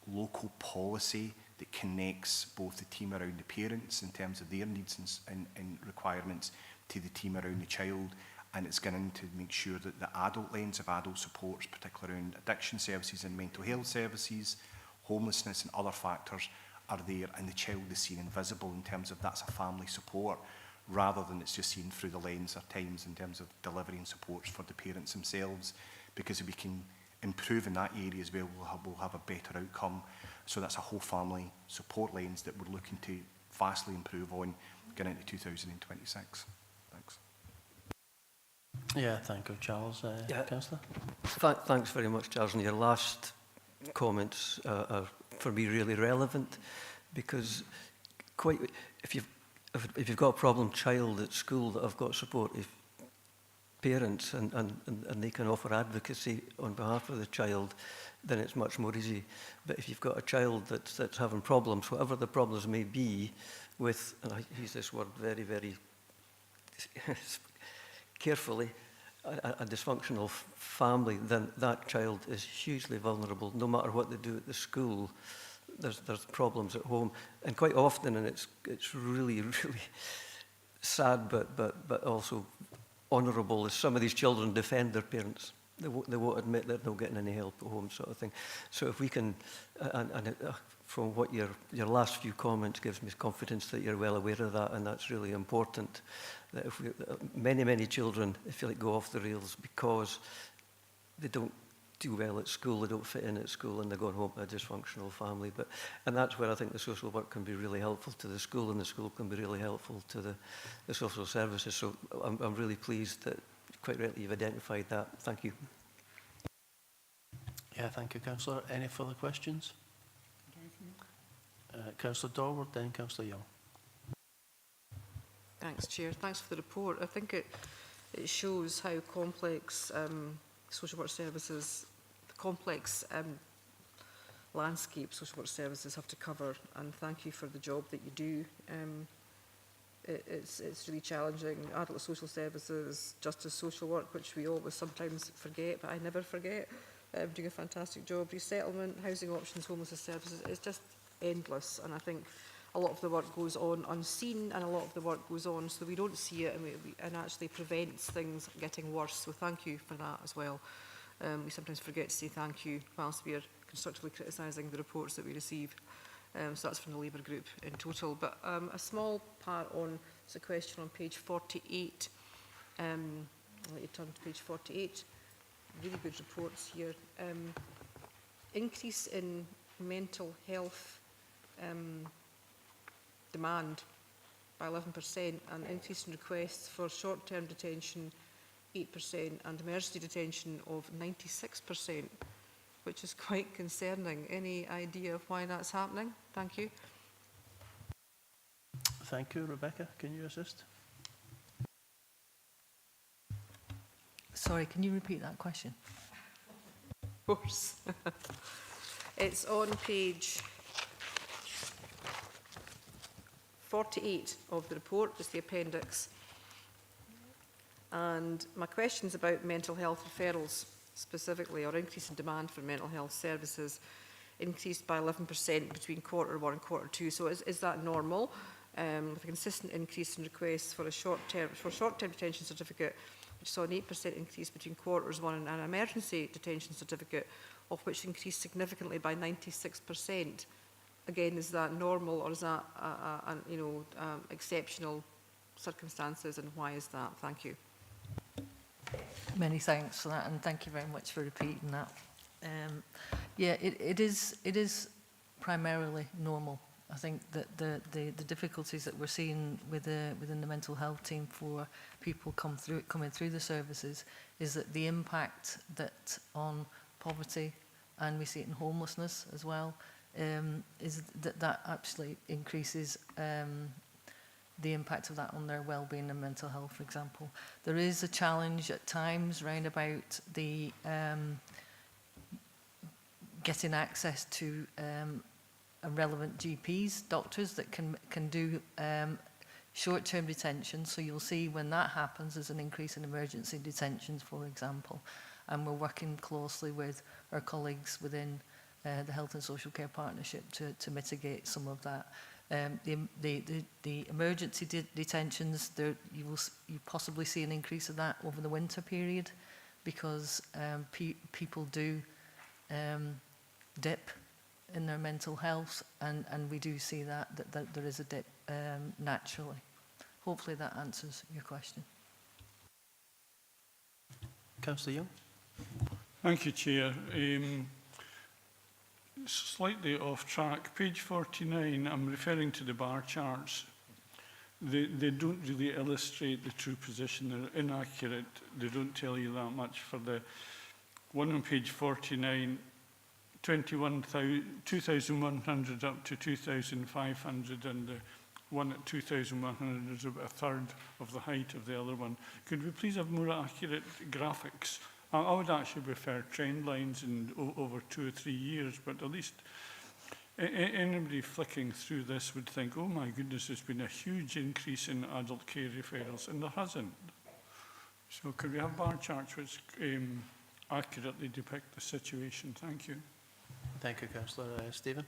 local policy that connects both the team around the parents in terms of their needs and requirements to the team around the child. And it's going in to make sure that the adult lens of adult supports, particularly around addiction services and mental health services, homelessness and other factors are there, and the child is seen and visible in terms of that's a family support, rather than it's just seen through the lens at times in terms of delivering supports for the parents themselves. Because if we can improve in that area as well, we'll have a better outcome. So that's a whole family support lens that we're looking to vastly improve on going into 2026. Thanks. Yeah, thank you, Charles. Councillor? Thanks very much, Charles. And your last comments are, for me, really relevant, because if you've got a problem child at school that have got support, if parents and they can offer advocacy on behalf of the child, then it's much more easy. But if you've got a child that's having problems, whatever the problems may be, with, and I use this word very, very carefully, a dysfunctional family, then that child is hugely vulnerable. No matter what they do at the school, there's problems at home, and quite often, and it's really, really sad, but also honourable, is some of these children defend their parents. They won't admit they're not getting any help at home, sort of thing. So if we can, from what your last few comments gives me confidence that you're well aware of that, and that's really important. That if many children, if you like, go off the rails because they don't do well at school, they don't fit in at school, and they're going home to a dysfunctional family. And that's where I think the social work can be really helpful to the school, and the school can be really helpful to the social services. So I'm really pleased that quite rightly you've identified that. Thank you. Yeah, thank you, Councillor. Any further questions? Councillor Dorward, then Councillor Young. Thanks, Chair. Thanks for the report. I think it shows how complex social work services, the complex landscape social work services have to cover, and thank you for the job that you do. It's really challenging. Adult social services, justice social work, which we always sometimes forget, but I never forget, doing a fantastic job. Resettlement, housing options, homelessness services, it's just endless, and I think a lot of the work goes on unseen, and a lot of the work goes on so we don't see it, and actually prevents things getting worse. So thank you for that as well. We sometimes forget to say thank you whilst we are constructively criticising the reports that we receive. So that's from the Labour group in total. But a small part on, it's a question on page 48. I'll let you turn to page 48. Really good reports here. Increase in mental health demand by 11%, and increase in requests for short-term detention 8% and emergency detention of 96%, which is quite concerning. Any idea of why that's happening? Thank you. Thank you. Rebecca, can you assist? Sorry, can you repeat that question? Of course. It's on page 48 of the report, is the appendix. And my question's about mental health referrals specifically, or increase in demand for mental health services, increased by 11% between Q1 and Q2. So is that normal? With a consistent increase in requests for a short-term detention certificate, which saw an 8% increase between Q1 and an emergency detention certificate, of which increased significantly by 96%. Again, is that normal, or is that exceptional circumstances, and why is that? Thank you. Many thanks for that, and thank you very much for repeating that. Yeah, it is primarily normal. I think that the difficulties that we're seeing within the mental health team for people coming through the services is that the impact that on poverty, and we see it in homelessness as well, is that actually increases the impact of that on their well-being and mental health, for example. There is a challenge at times round about the getting access to relevant GPs, doctors that can do short-term detention. So you'll see when that happens, there's an increase in emergency detentions, for example. And we're working closely with our colleagues within the Health and Social Care Partnership to mitigate some of that. The emergency detentions, you possibly see an increase of that over the winter period, because people do dip in their mental health, and we do see that there is a dip naturally. Hopefully that answers your question. Councillor Young. Thank you, Chair. Slightly off track, page 49, I'm referring to the bar charts. They don't really illustrate the true position. They're inaccurate. They don't tell you that much. For the one on page 49, 2,100 up to 2,500, and the one at 2,100 is about a third of the height of the other one. Could we please have more accurate graphics? I would actually prefer trend lines in over 2 or 3 years, but at least anybody flicking through this would think, oh my goodness, there's been a huge increase in adult care referrals, and there hasn't. So could we have bar charts which accurately depict the situation? Thank you. Thank you, Councillor. Stephen?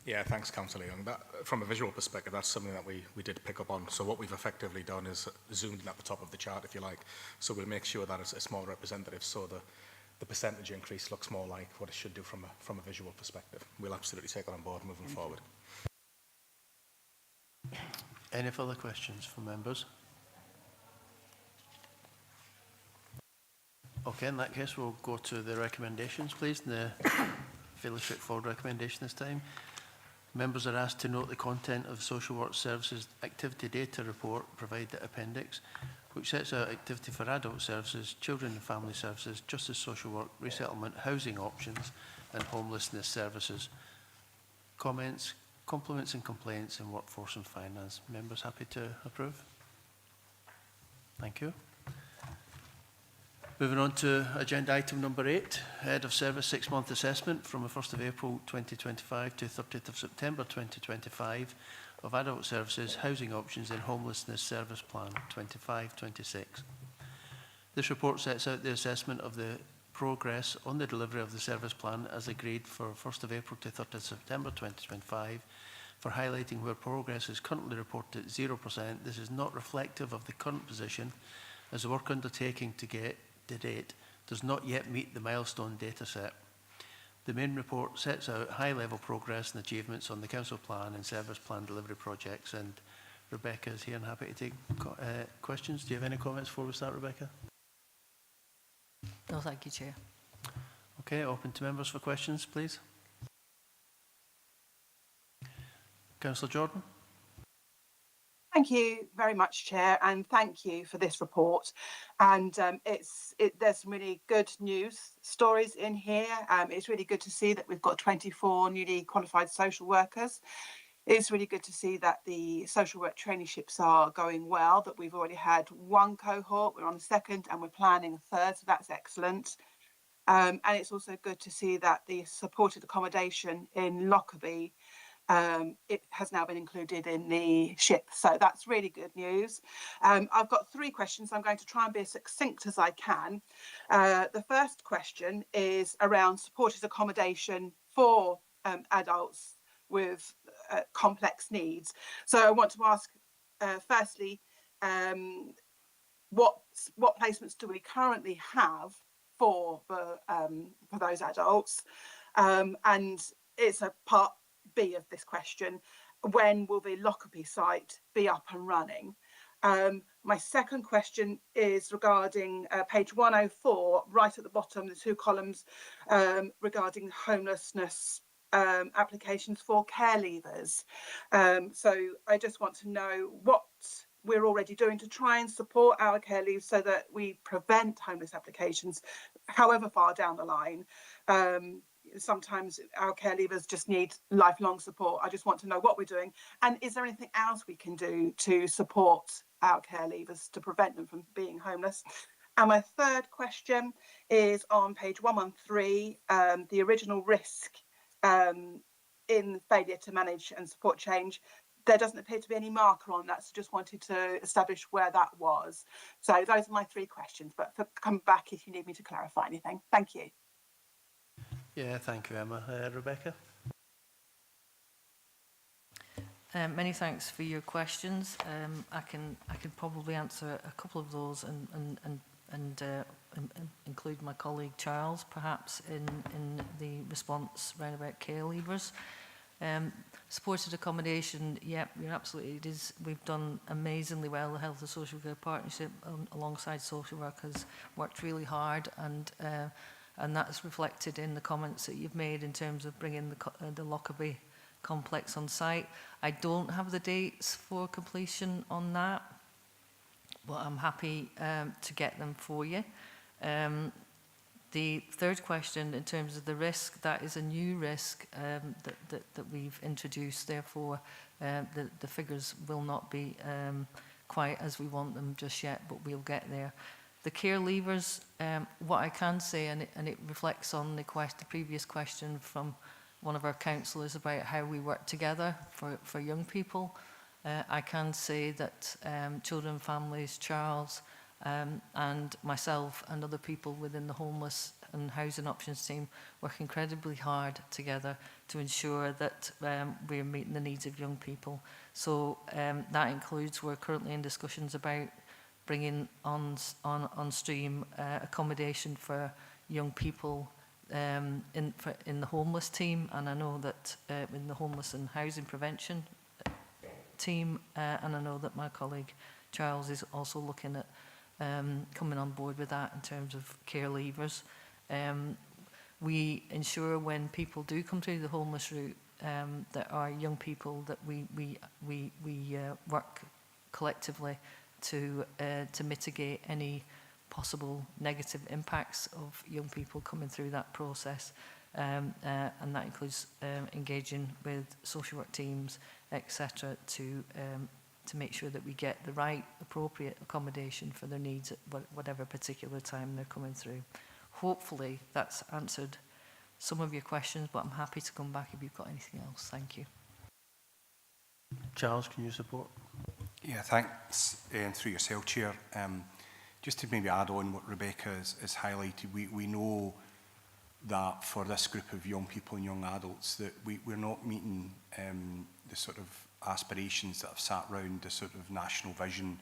Yeah, thanks, Councillor Young. From a visual perspective, that's something that we did pick up on. So what we've effectively done is zoomed in at the top of the chart, if you like. So we'll make sure that it's more representative, so the percentage increase looks more like what it should do from a visual perspective. We'll absolutely take that on board moving forward. Any further questions from members? Okay, in that case, we'll go to the recommendations, please. The fairly straightforward recommendation this time. Members are asked to note the content of Social Work Services Activity Data Report, provide the appendix, which sets out activity for adult services, children and family services, justice, social work, resettlement, housing options and homelessness services. Comments, compliments and complaints in workforce and finance. Members happy to approve? Thank you. Moving on to agenda item number 8, Head of Service 6-month assessment from the 1st of April 2025 to 30th of September 2025 of adult services, housing options and homelessness service plan 25-26. This report sets out the assessment of the progress on the delivery of the service plan as agreed for 1st of April to 30th of September 2025. For highlighting where progress is currently reported at 0%, this is not reflective of the current position, as the work undertaking to date does not yet meet the milestone data set. The main report sets out high-level progress and achievements on the council plan and service plan delivery projects, and Rebecca is here and happy to take questions. Do you have any comments before we start, Rebecca? No, thank you, Chair. Okay, open to members for questions, please. Councillor Jordan. Thank you very much, Chair, and thank you for this report. And there's some really good news stories in here. It's really good to see that we've got 24 newly qualified social workers. It's really good to see that the social work traineeships are going well, that we've already had one cohort, we're on the second, and we're planning a third, so that's excellent. And it's also good to see that the supported accommodation in Lockerbie it has now been included in the SHIP, so that's really good news. I've got 3 questions. I'm going to try and be as succinct as I can. The first question is around supported accommodation for adults with complex needs. So I want to ask, firstly, what placements do we currently have for those adults? And it's a part B of this question. When will the Lockerbie site be up and running? My second question is regarding page 104, right at the bottom, the 2 columns regarding homelessness applications for care leavers. So I just want to know what we're already doing to try and support our care leavers so that we prevent homeless applications, however far down the line. sometimes our care leavers just need lifelong support. I just want to know what we're doing. And is there anything else we can do to support our care leavers to prevent them from being homeless? And my third question is on page 113, the original risk in failure to manage and support change. There doesn't appear to be any marker on that, so just wanted to establish where that was. So those are my three questions, but come back if you need me to clarify anything. Thank you. Yeah, thank you, Emma. Rebecca? Many thanks for your questions. I can probably answer a couple of those and include my colleague Charles, perhaps, in the response round about care leavers. Supported accommodation, yeah, you're absolutely, it is, we've done amazingly well. The Health and Social Care Partnership alongside social work has worked really hard, and that's reflected in the comments that you've made in terms of bringing the Lockerbie complex on site. I don't have the dates for completion on that, but I'm happy to get them for you. The third question, in terms of the risk, that is a new risk that we've introduced. Therefore, the figures will not be quite as we want them just yet, but we'll get there. The care leavers, what I can say, and it reflects on the previous question from one of our councillors about how we work together for young people. I can say that Children, Families, Charles, and myself and other people within the homeless and housing options team work incredibly hard together to ensure that we're meeting the needs of young people. So that includes, we're currently in discussions about bringing on stream accommodation for young people in the homeless team, and I know that in the homeless and housing prevention team, and I know that my colleague Charles is also looking at coming on board with that in terms of care leavers. We ensure when people do come through the homeless route that are young people, that we work collectively to mitigate any possible negative impacts of young people coming through that process, and that includes engaging with social work teams, etc., to make sure that we get the right, appropriate accommodation for their needs at whatever particular time they're coming through. Hopefully that's answered some of your questions, but I'm happy to come back if you've got anything else. Thank you. Charles, can you support? Yeah, thanks. And through yourself, Chair. Just to maybe add on what Rebecca has highlighted, we know that for this group of young people and young adults that we're not meeting the sort of aspirations that have sat around the sort of national vision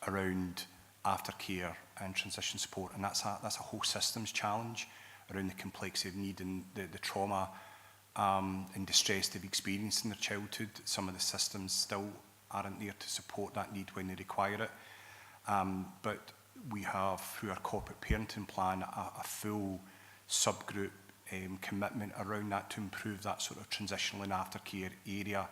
around aftercare and transition support, and that's a whole systems challenge around the complexity of need and the trauma and distress they've experienced in their childhood. Some of the systems still aren't there to support that need when they require it. But we have, through our corporate parenting plan, a full subgroup commitment around that to improve that sort of transitional and aftercare area,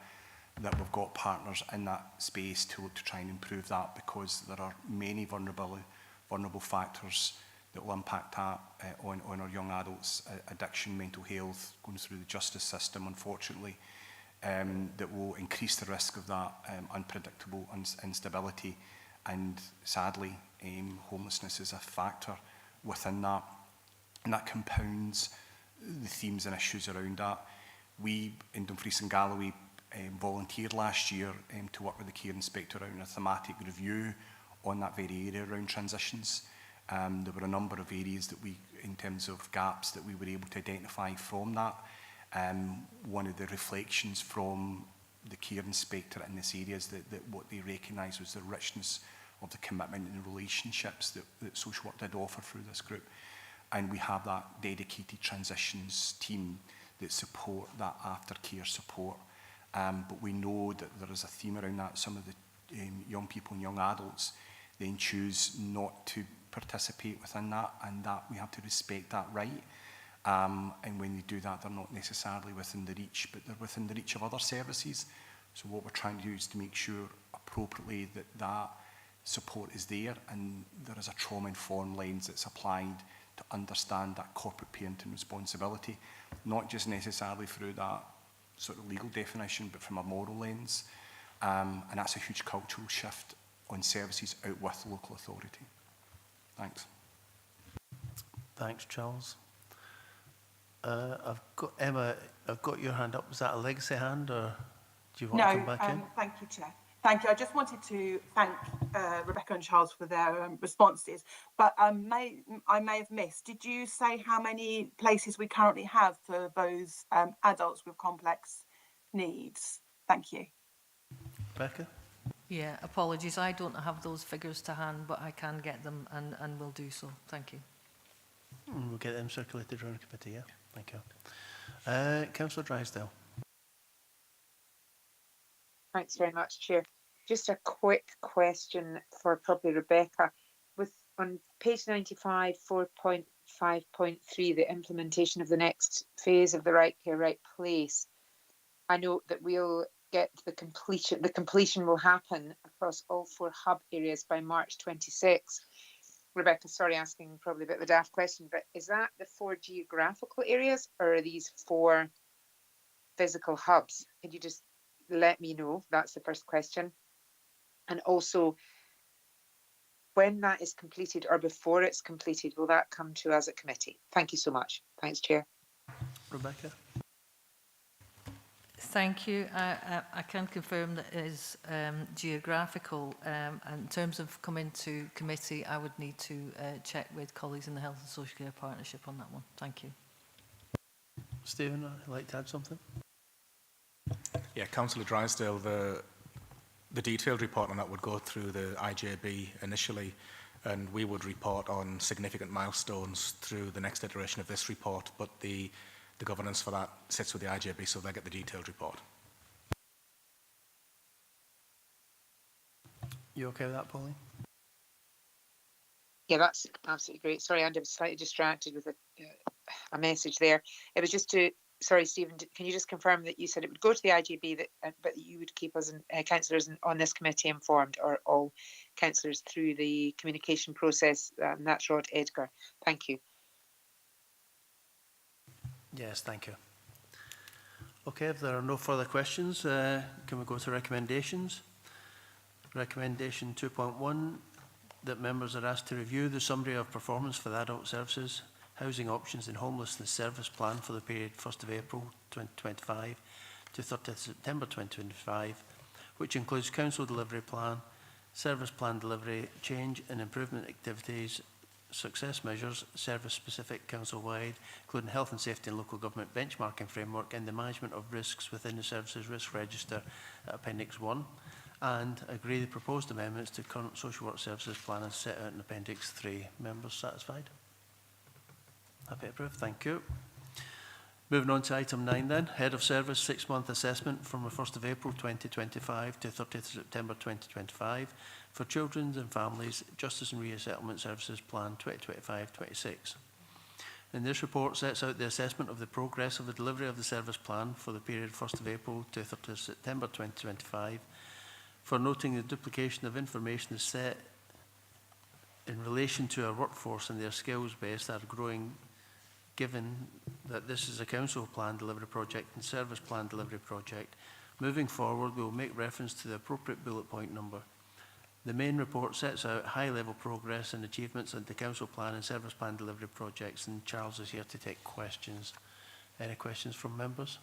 that we've got partners in that space to try and improve that, because there are many vulnerable factors that will impact that on our young adults, addiction, mental health, going through the justice system, unfortunately, that will increase the risk of that unpredictable instability, and sadly homelessness is a factor within that, and that compounds the themes and issues around that. We in Dumfries and Galloway volunteered last year to work with the care inspector around a thematic review on that very area around transitions. There were a number of areas that we, in terms of gaps, that we were able to identify from that. One of the reflections from the care inspector in this area is that what they recognised was the richness of the commitment and the relationships that social work did offer through this group. And we have that dedicated transitions team that support that aftercare support. But we know that there is a theme around that. Some of the young people and young adults then choose not to participate within that, and that we have to respect that right. And when they do that, they're not necessarily within the reach, but they're within the reach of other services. So what we're trying to do is to make sure appropriately that that support is there, and there is a trauma-informed lens that's applied to understand that corporate parenting responsibility. not just necessarily through that sort of legal definition, but from a moral lens. And that's a huge cultural shift on services out with local authority. Thanks. Thanks, Charles. I've got Emma, I've got your hand up. Was that a legacy hand, or do you want to come back in? Thank you, Chair. Thank you. I just wanted to thank Rebecca and Charles for their responses, but I may have missed. Did you say how many places we currently have for those adults with complex needs? Thank you. Rebecca? Yeah, apologies. I don't have those figures to hand, but I can get them and will do so. Thank you. We'll get them circulated around the committee, yeah? Thank you. Councillor Drysdale. Thanks very much, Chair. Just a quick question for probably Rebecca. On page 95, 4.5.3, the implementation of the next phase of the Right Care, Right Place, I note that we'll get the completion will happen across all 4 hub areas by March 26. Rebecca, sorry, asking probably a bit of a daft question, but is that the 4 geographical areas, or are these 4 physical hubs? Could you just let me know? That's the first question. And also, when that is completed or before it's completed, will that come to us at committee? Thank you so much. Thanks, Chair. Rebecca? Thank you. I can confirm that it is geographical. And in terms of coming to committee, I would need to check with colleagues in the Health and Social Care Partnership on that one. Thank you. Stephen, would you like to add something? Yeah, Councillor Drysdale, the detailed report on that would go through the IJB initially, and we would report on significant milestones through the next iteration of this report, but the governance for that sits with the IJB, so they get the detailed report. You okay with that, Pauline? Yeah, that's absolutely great. Sorry, Andy, I was slightly distracted with a message there. It was just to, sorry, Stephen, can you just confirm that you said it would go to the IGB, but you would keep us, councillors on this committee informed, or all councillors through the communication process? That's Rod Edgar. Thank you. Yes, thank you. Okay, if there are no further questions, can we go to recommendations? Recommendation 2.1, that members are asked to review the summary of performance for the adult services, housing options and homelessness service plan for the period 1st of April 2025 to 30th September 2025, which includes council delivery plan, service plan delivery, change and improvement activities, success measures, service-specific council-wide, including health and safety and local government benchmarking framework and the management of risks within the services risk register at Appendix 1, and agree the proposed amendments to current social work services plan as set out in Appendix 3. Members satisfied? Happy to approve, thank you. Moving on to item 9 then, Head of Service 6-month assessment from the 1st of April 2025 to 30th September 2025 for Children and Families Justice and Resettlement Services Plan 2025-26. And this report sets out the assessment of the progress of the delivery of the service plan for the period 1st of April to 30th September 2025, for noting the duplication of information is set in relation to our workforce and their skills base that are growing, given that this is a council plan delivery project and service plan delivery project. Moving forward, we will make reference to the appropriate bullet point number. The main report sets out high-level progress and achievements of the council plan and service plan delivery projects, and Charles is here to take questions. Any questions from members?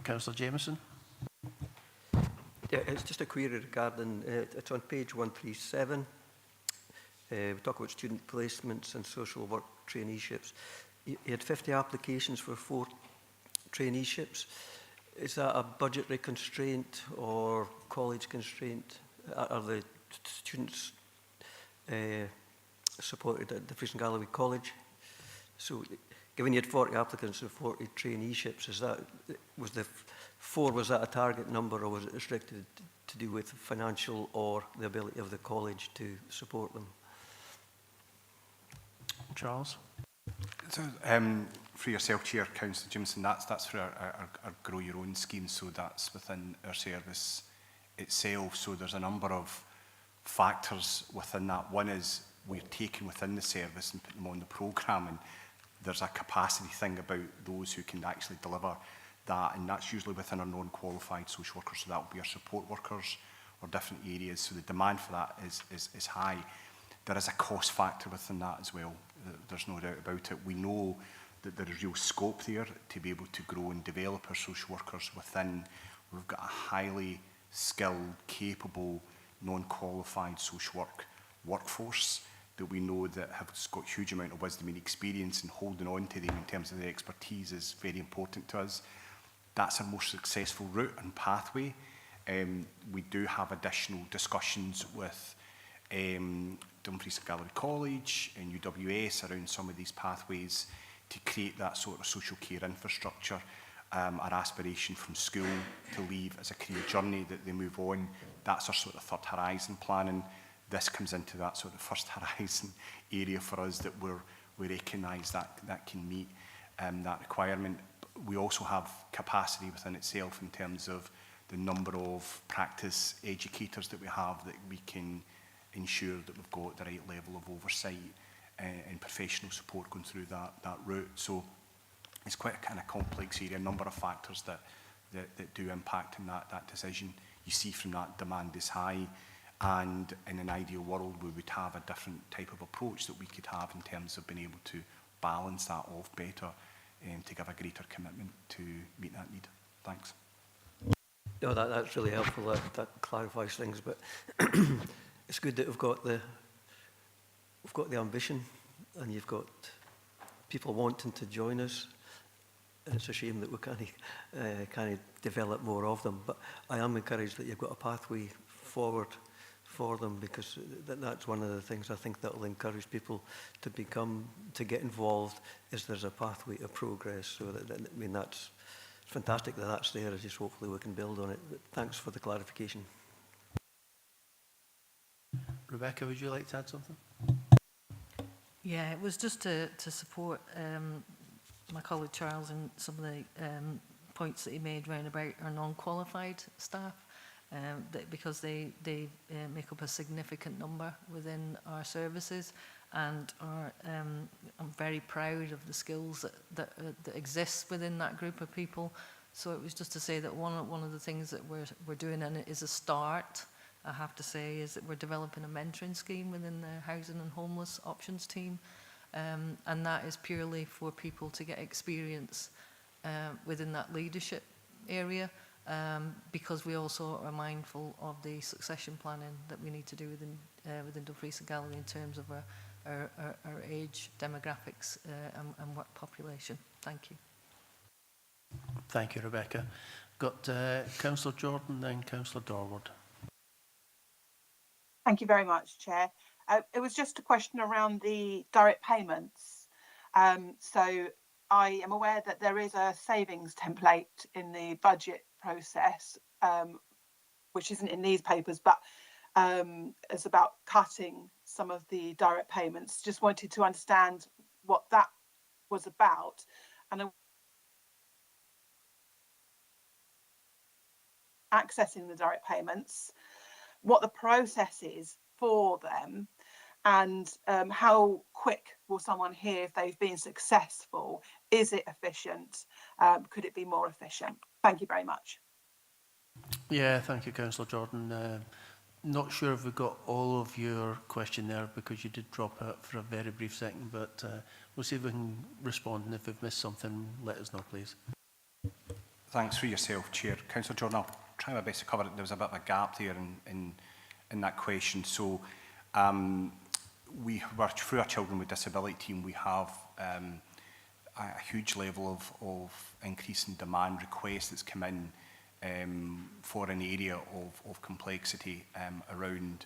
Councillor Jameson. Yeah, it's just a query regarding, it's on page 137. We talk about student placements and social work traineeships. You had 50 applications for 4 traineeships. Is that a budgetary constraint or college constraint? Are the students supported at the Frees and Galloway College? So, given you had 40 applicants and 40 traineeships, was the 4, was that a target number, or was it restricted to do with financial or the ability of the college to support them? Charles? So, for yourself, Chair, Councillor Jimson, that's for our Grow Your Own scheme, so that's within our service itself. So there's a number of factors within that. One is we're taking within the service and putting them on the programme, and there's a capacity thing about those who can actually deliver that, and that's usually within our non-qualified social workers, so that will be our support workers or different areas, so the demand for that is high. There is a cost factor within that as well, there's no doubt about it. We know that there is real scope there to be able to grow and develop our social workers within. We've got a highly skilled, capable, non-qualified social work workforce that we know that have got huge amount of wisdom and experience, and holding on to them in terms of their expertise is very important to us. That's our most successful route and pathway. We do have additional discussions with Dumfries and Galloway College and UWS around some of these pathways to create that sort of social care infrastructure. Our aspiration from school to leave as a career journey, that they move on. That's our sort of third horizon planning. This comes into that sort of first horizon area for us that we recognise that can meet that requirement. We also have capacity within itself in terms of the number of practice educators that we have, that we can ensure that we've got the right level of oversight and professional support going through that route. So it's quite a kind of complex area, a number of factors that do impact in that decision. You see from that demand is high, and in an ideal world we would have a different type of approach that we could have in terms of being able to balance that off better to give a greater commitment to meet that need. Thanks. No, that's really helpful. That clarifies things, but it's good that we've got the ambition, and you've got people wanting to join us. And it's a shame that we can't develop more of them. But I am encouraged that you've got a pathway forward for them, because that's one of the things I think that will encourage people to get involved, is there's a pathway to progress. So I mean, that's fantastic that that's there. Just hopefully we can build on it. But thanks for the clarification. Rebecca, would you like to add something? Yeah, it was just to support my colleague Charles and some of the points that he made round about our non-qualified staff, because they make up a significant number within our services, and I'm very proud of the skills that exist within that group of people. So it was just to say that one of the things that we're doing, and it is a start, I have to say, is that we're developing a mentoring scheme within the Housing and Homeless Options team. And that is purely for people to get experience within that leadership area, because we also are mindful of the succession planning that we need to do within Dumfries and Galloway in terms of our age demographics and work population. Thank you. Thank you, Rebecca. Got Councillor Jordan, then Councillor Dorward. Thank you very much, Chair. It was just a question around the direct payments. So I am aware that there is a savings template in the budget process, which isn't in these papers, but it's about cutting some of the direct payments. Just wanted to understand what that was about. And accessing the direct payments, what the process is for them, and how quick will someone hear if they've been successful? Is it efficient? Could it be more efficient? Thank you very much. Yeah, thank you, Councillor Jordan. Not sure if we got all of your question there, because you did drop out for a very brief second, but we'll see if we can respond, and if we've missed something, let us know, please. Thanks for yourself, Chair. Councillor Jordan, I'll try my best to cover it. There was a bit of a gap there in that question. So we were, through our Children with Disability team, we have a huge level of increase in demand requests that's come in for an area of complexity around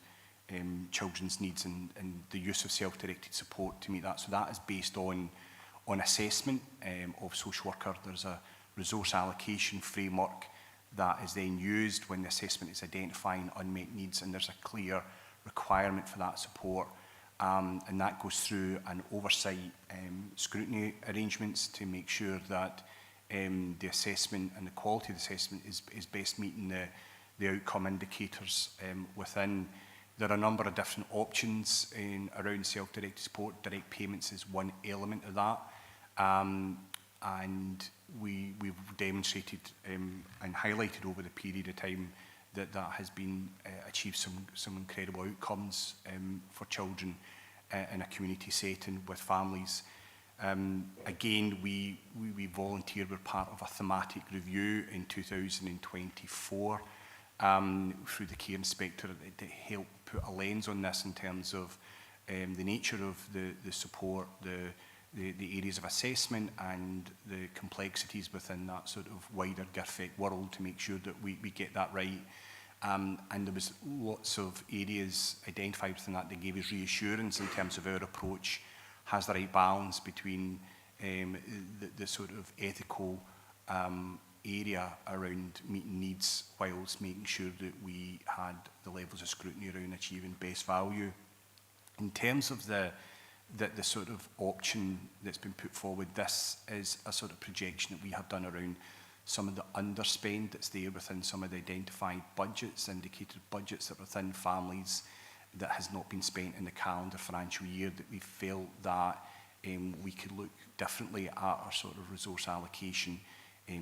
children's needs and the use of self-directed support to meet that. So that is based on assessment of social worker. There's a resource allocation framework that is then used when the assessment is identifying unmet needs, and there's a clear requirement for that support. And that goes through an oversight scrutiny arrangements to make sure that the assessment and the quality of the assessment is best meeting the outcome indicators within There are a number of different options around self-directed support. Direct payments is one element of that. And we've demonstrated and highlighted over the period of time that has been achieved some incredible outcomes for children in a community setting with families. Again, we volunteered, we're part of a thematic review in 2024 through the Care Inspector to help put a lens on this in terms of the nature of the support, the areas of assessment and the complexities within that sort of wider GIRFEC world to make sure that we get that right. And there was lots of areas identified within that gave us reassurance in terms of our approach has the right balance between the sort of ethical area around meeting needs whilst making sure that we had the levels of scrutiny around achieving best value. In terms of the sort of option that's been put forward, this is a sort of projection that we have done around some of the underspend that's there within some of the identified budgets, indicated budgets that are within families that has not been spent in the calendar financial year, that we felt that we could look differently at our sort of resource allocation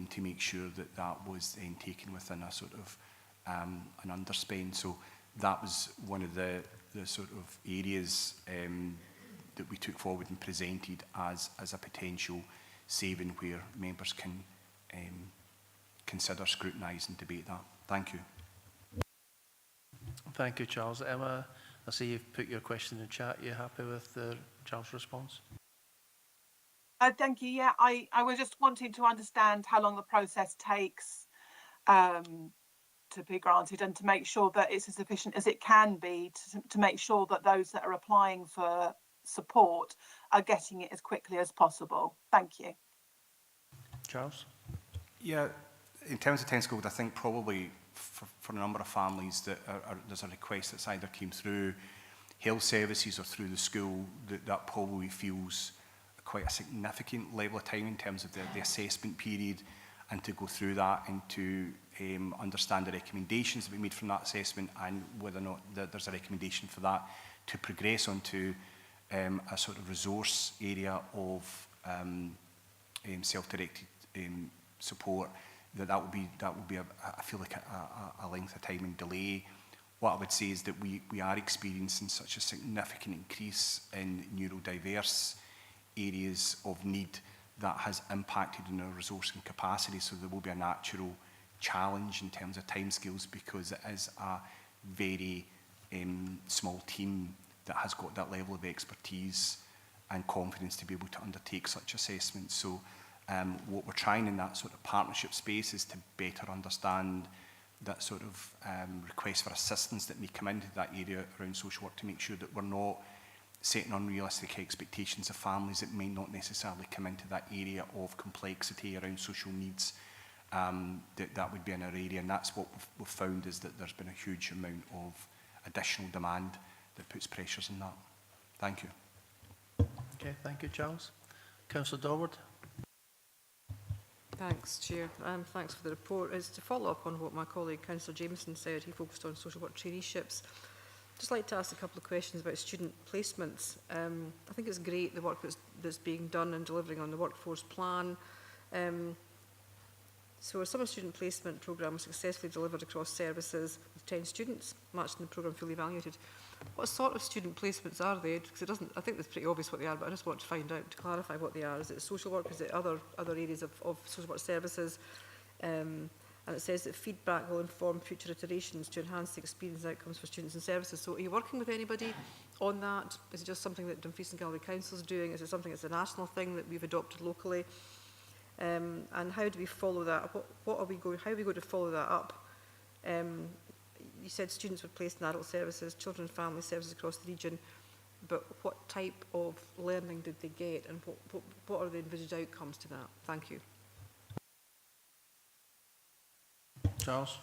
to make sure that that was taken within a sort of an underspend. So that was one of the sort of areas that we took forward and presented as a potential saving where members can consider, scrutinise and debate that. Thank you. Thank you, Charles. Emma, I see you've put your question in the chat. Are you happy with Charles' response? Thank you. Yeah, I was just wanting to understand how long the process takes to be granted and to make sure that it's as efficient as it can be to make sure that those that are applying for support are getting it as quickly as possible. Thank you. Charles? Yeah, in terms of timescales, I think probably for a number of families that there's a request that's either came through health services or through the school that probably feels quite a significant level of time in terms of the assessment period, and to go through that and to understand the recommendations that we made from that assessment and whether or not there's a recommendation for that to progress onto a sort of resource area of self-directed support, that would be I feel like a length of time and delay. What I would say is that we are experiencing such a significant increase in neurodiverse areas of need that has impacted on our resourcing capacity, so there will be a natural challenge in terms of timescales because it is a very small team that has got that level of expertise and confidence to be able to undertake such assessments. So what we're trying in that sort of partnership space is to better understand that sort of request for assistance that may come into that area around social work, to make sure that we're not setting unrealistic expectations of families that may not necessarily come into that area of complexity around social needs. That would be in our area, and that's what we've found, is that there's been a huge amount of additional demand that puts pressures on that. Thank you. Okay, thank you, Charles. Councillor Dorward. Thanks, Chair. Thanks for the report. Is to follow up on what my colleague Councillor Jameson said. He focused on social work traineeships. Just like to ask a couple of questions about student placements. I think it's great the work that's being done and delivering on the workforce plan. So a summer student placement programme was successfully delivered across services with 10 students, matched in the programme fully evaluated. What sort of student placements are they? Because it doesn't, I think it's pretty obvious what they are, but I just want to find out, to clarify what they are. Is it social work? Is it other areas of social work services? And it says that feedback will inform future iterations to enhance the experience and outcomes for students and services. So are you working with anybody on that? Is it just something that Dumfries and Galloway Council is doing? Is it something that's a national thing that we've adopted locally? And how do we follow that? How are we going to follow that up? You said students were placed in adult services, children and family services across the region, but what type of learning did they get, and what are the envisaged outcomes to that? Thank you. Charles?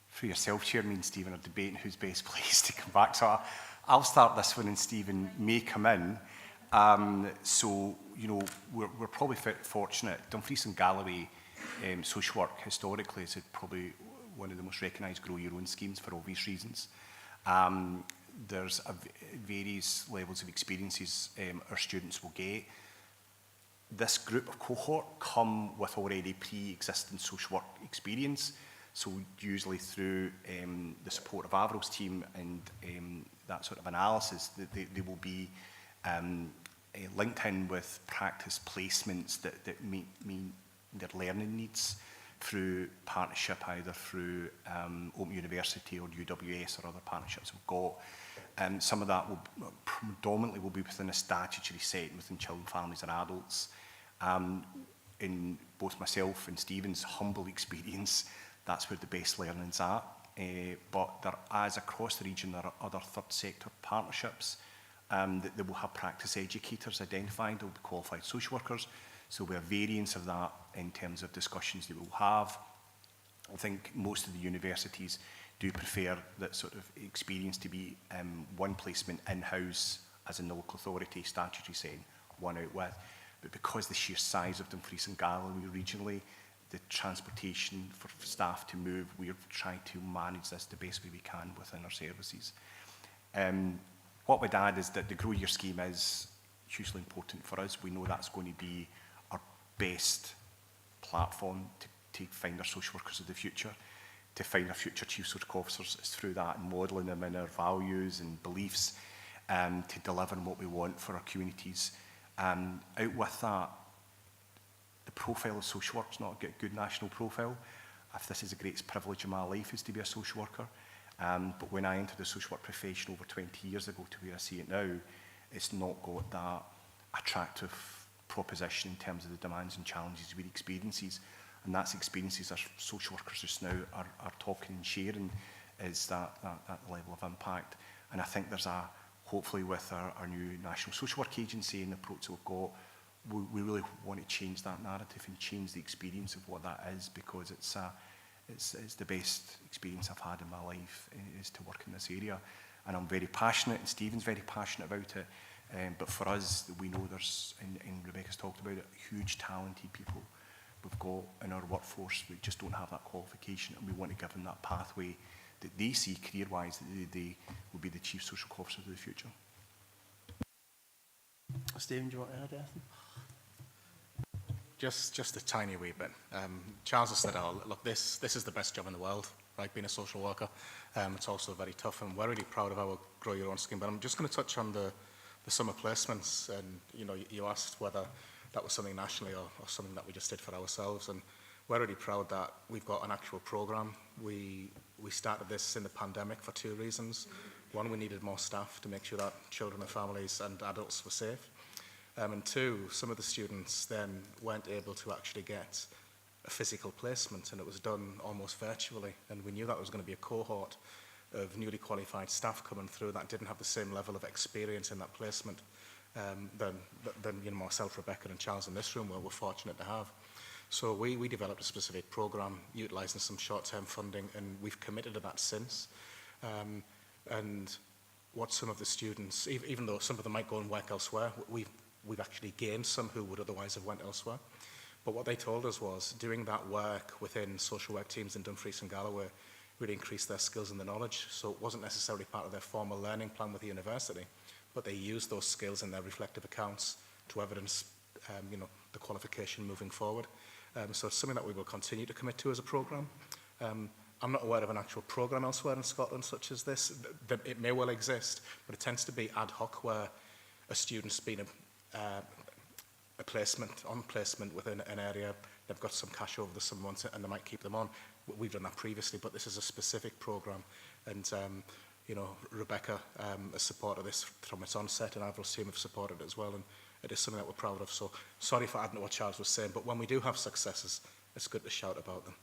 For yourself, Chair, me and Stephen are debating who's best placed to come back. So I'll start this one and Stephen may come in. So, you know, we're probably fortunate. Dumfries and Galloway social work historically is probably one of the most recognised grow your own schemes for obvious reasons. There's various levels of experiences our students will get. This group of cohort come with already pre-existing social work experience, so usually through the support of Avril's team and that sort of analysis, they will be linked in with practice placements that meet their learning needs through partnership, either through Open University or UWS or other partnerships we've got. Some of that will predominantly will be within a statutory setting within children, families and adults. In both myself and Stephen's humble experience, that's where the best learning's at. But there, as across the region, there are other third sector partnerships that they will have practice educators identified. They'll be qualified social workers. So we have variants of that in terms of discussions that we'll have. I think most of the universities do prefer that sort of experience to be one placement in-house as in the local authority statutory setting, one out with. But because the sheer size of Dumfries and Galloway regionally, the transportation for staff to move, we're trying to manage this the best way we can within our services. What we'd add is that the Grow Year scheme is hugely important for us. We know that's going to be our best platform to find our social workers of the future, to find our future chief social officers. Is through that and modelling them in our values and beliefs to deliver on what we want for our communities. Out with that, the profile of social work is not a good national profile. If this is the greatest privilege of my life is to be a social worker. But when I entered the social work profession over 20 years ago to where I see it now, it's not got that attractive proposition in terms of the demands and challenges we experiences. And that's experiences our social workers just now are talking and sharing, is that level of impact. And I think there's hopefully with our new National Social Work Agency and the approach that we've got, we really want to change that narrative and change the experience of what that is, because it's the best experience I've had in my life, is to work in this area. And I'm very passionate, and Stephen's very passionate about it. But for us, we know there's, and Rebecca's talked about it, huge talented people we've got in our workforce that just don't have that qualification, and we want to give them that pathway that they see career-wise, that they will be the chief social officers of the future. Stephen, do you want to add anything? Just a tiny wee bit. Charles has said, oh, look, this is the best job in the world, right, being a social worker. It's also very tough, and we're really proud of our Grow Your Own scheme. But I'm just going to touch on the summer placements, and you asked whether that was something nationally or something that we just did for ourselves, and we're really proud that we've got an actual programme. We started this in the pandemic for two reasons. One, we needed more staff to make sure that children and families and adults were safe. And two, some of the students then weren't able to actually get a physical placement, and it was done almost virtually. And we knew that was going to be a cohort of newly qualified staff coming through that didn't have the same level of experience in that placement than myself, Rebecca and Charles in this room we're fortunate to have. So we developed a specific programme utilising some short-term funding, and we've committed to that since. And what some of the students, even though some of them might go and work elsewhere, we've actually gained some who would otherwise have went elsewhere. But what they told us was doing that work within social work teams in Dumfries and Galloway really increased their skills and their knowledge. So it wasn't necessarily part of their formal learning plan with the university, but they used those skills in their reflective accounts to evidence the qualification moving forward. So it's something that we will continue to commit to as a programme. I'm not aware of an actual programme elsewhere in Scotland such as this. It may well exist, but it tends to be ad hoc, where a student's been a placement within an area, they've got some cash over the summer months and they might keep them on. We've done that previously, but this is a specific programme, and Rebecca has supported this from its onset, and Avril's team have supported it as well, and it is something that we're proud of. So sorry for adding to what Charles was saying, but when we do have successes, it's good to shout about them.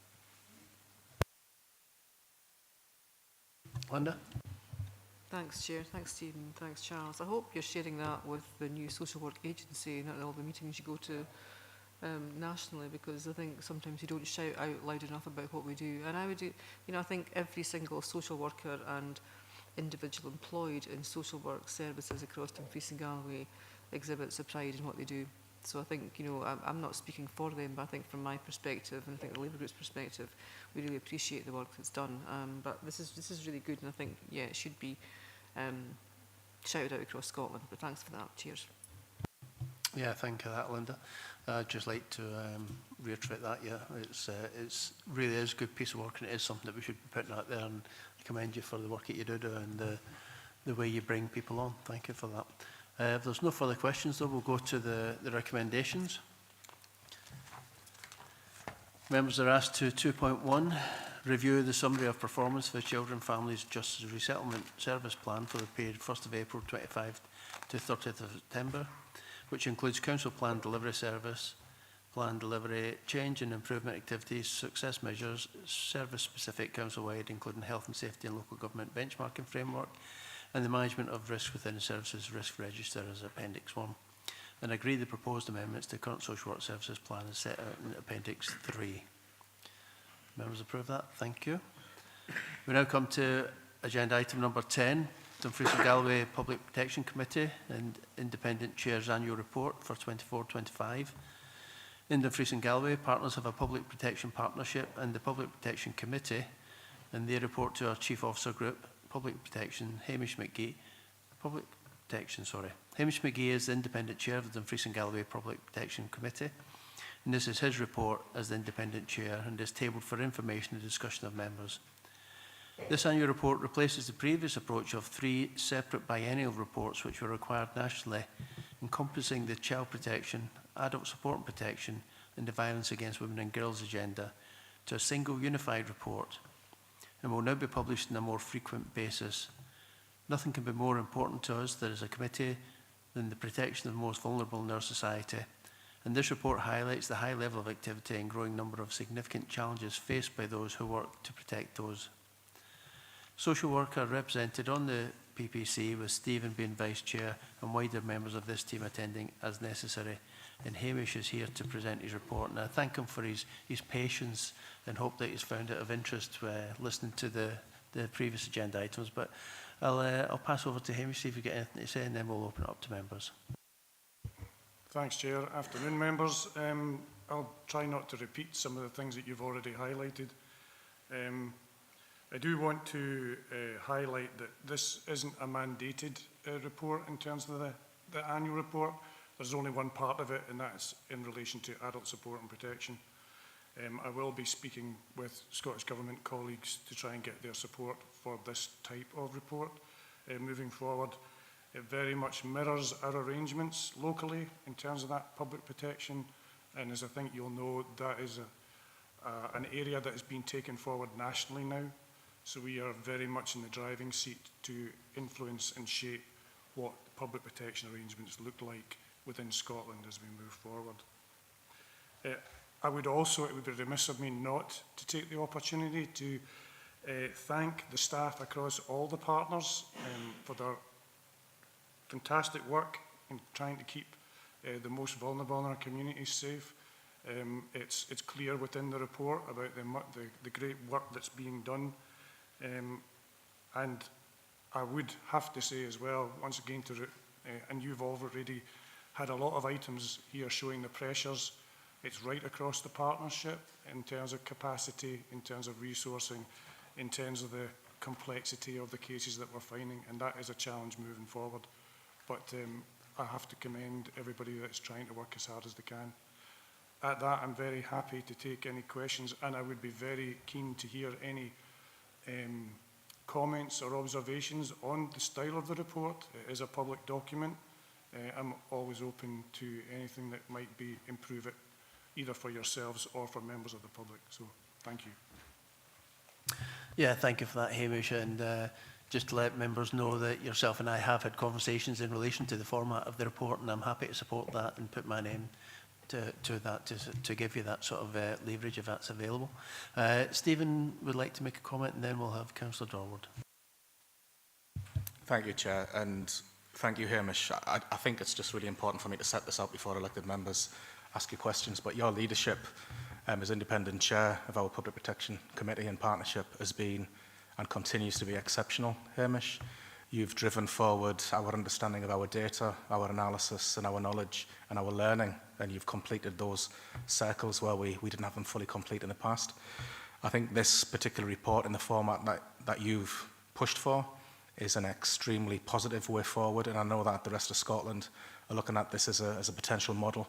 Linda? Thanks, Chair. Thanks, Stephen. Thanks, Charles. I hope you're sharing that with the new social work agency and at all the meetings you go to nationally, because I think sometimes you don't shout out loud enough about what we do. And I would do, I think every single social worker and individual employed in social work services across Dumfries and Galloway exhibits a pride in what they do. So I think, you know, I'm not speaking for them, but I think from my perspective, and I think the Labour Group's perspective, we really appreciate the work that's done. But this is really good, and I think, yeah, it should be shouted out across Scotland. But thanks for that. Cheers. Yeah, thank you for that, Linda. I'd just like to reiterate that, yeah, it's really is a good piece of work, and it is something that we should be putting out there, and I commend you for the work that you do and the way you bring people on. Thank you for that. If there's no further questions, though, we'll go to the recommendations. Members are asked to 2.1, review the summary of performance for Children, Families, Justice Resettlement Service Plan for the period 1st of April 25 to 30th of September, which includes Council Plan Delivery Service, Plan Delivery, Change and Improvement Activities, Success Measures, Service-specific Council-wide, including Health and Safety and Local Government Benchmarking Framework, and the Management of Risk within the Services Risk Register as Appendix 1, and agree the proposed amendments to the current Social Work Services Plan as set out in Appendix 3. Members approve that? Thank you. We now come to agenda item number 10, Dumfries and Galloway Public Protection Committee and Independent Chair's Annual Report for 24-25. In Dumfries and Galloway, partners have a public protection partnership and the Public Protection Committee, and they report to our Chief Officer Group, Public Protection, Hamish McGee. Hamish McGee is the Independent Chair of the Dumfries and Galloway Public Protection Committee, and this is his report as the Independent Chair and is tabled for information and discussion of members. This annual report replaces the previous approach of 3 separate biennial reports which were required nationally, encompassing the child protection, adult support and protection, and the violence against women and girls agenda, to a single unified report, and will now be published on a more frequent basis. Nothing can be more important to us as a committee than the protection of the most vulnerable in our society, and this report highlights the high level of activity and growing number of significant challenges faced by those who work to protect those. Social work are represented on the PPC, with Stephen being Vice Chair and wider members of this team attending as necessary. And Hamish is here to present his report, and I thank him for his patience and hope that he's found it of interest listening to the previous agenda items. But I'll pass over to Hamish, see if you get anything to say, and then we'll open it up to members. Thanks, Chair. Afternoon, members. I'll try not to repeat some of the things that you've already highlighted. I do want to highlight that this isn't a mandated report in terms of the annual report. There's only one part of it, and that's in relation to adult support and protection. I will be speaking with Scottish Government colleagues to try and get their support for this type of report moving forward. It very much mirrors our arrangements locally in terms of that public protection, and as I think you'll know, that is an area that has been taken forward nationally now. So we are very much in the driving seat to influence and shape what public protection arrangements look like within Scotland as we move forward. I would also, it would be remiss of me not to take the opportunity to thank the staff across all the partners for their fantastic work in trying to keep the most vulnerable in our communities safe. It's clear within the report about the great work that's being done. And I would have to say as well, once again, and you've already had a lot of items here showing the pressures. It's right across the partnership in terms of capacity, in terms of resourcing, in terms of the complexity of the cases that we're finding, and that is a challenge moving forward. But I have to commend everybody that's trying to work as hard as they can. At that, I'm very happy to take any questions, and I would be very keen to hear any comments or observations on the style of the report. It is a public document. I'm always open to anything that might improve it, either for yourselves or for members of the public. So, thank you. Yeah, thank you for that, Hamish. And just to let members know that yourself and I have had conversations in relation to the format of the report, and I'm happy to support that and put my name to that to give you that sort of leverage if that's available. Stephen would like to make a comment, and then we'll have Councillor Dorward. Thank you, Chair, and thank you, Hamish. I think it's just really important for me to set this up before elected members ask you questions, but your leadership as independent chair of our Public Protection Committee in partnership has been and continues to be exceptional, Hamish. You've driven forward our understanding of our data, our analysis and our knowledge and our learning, and you've completed those circles where we didn't have them fully complete in the past. I think this particular report in the format that you've pushed for is an extremely positive way forward, and I know that the rest of Scotland are looking at this as a potential model,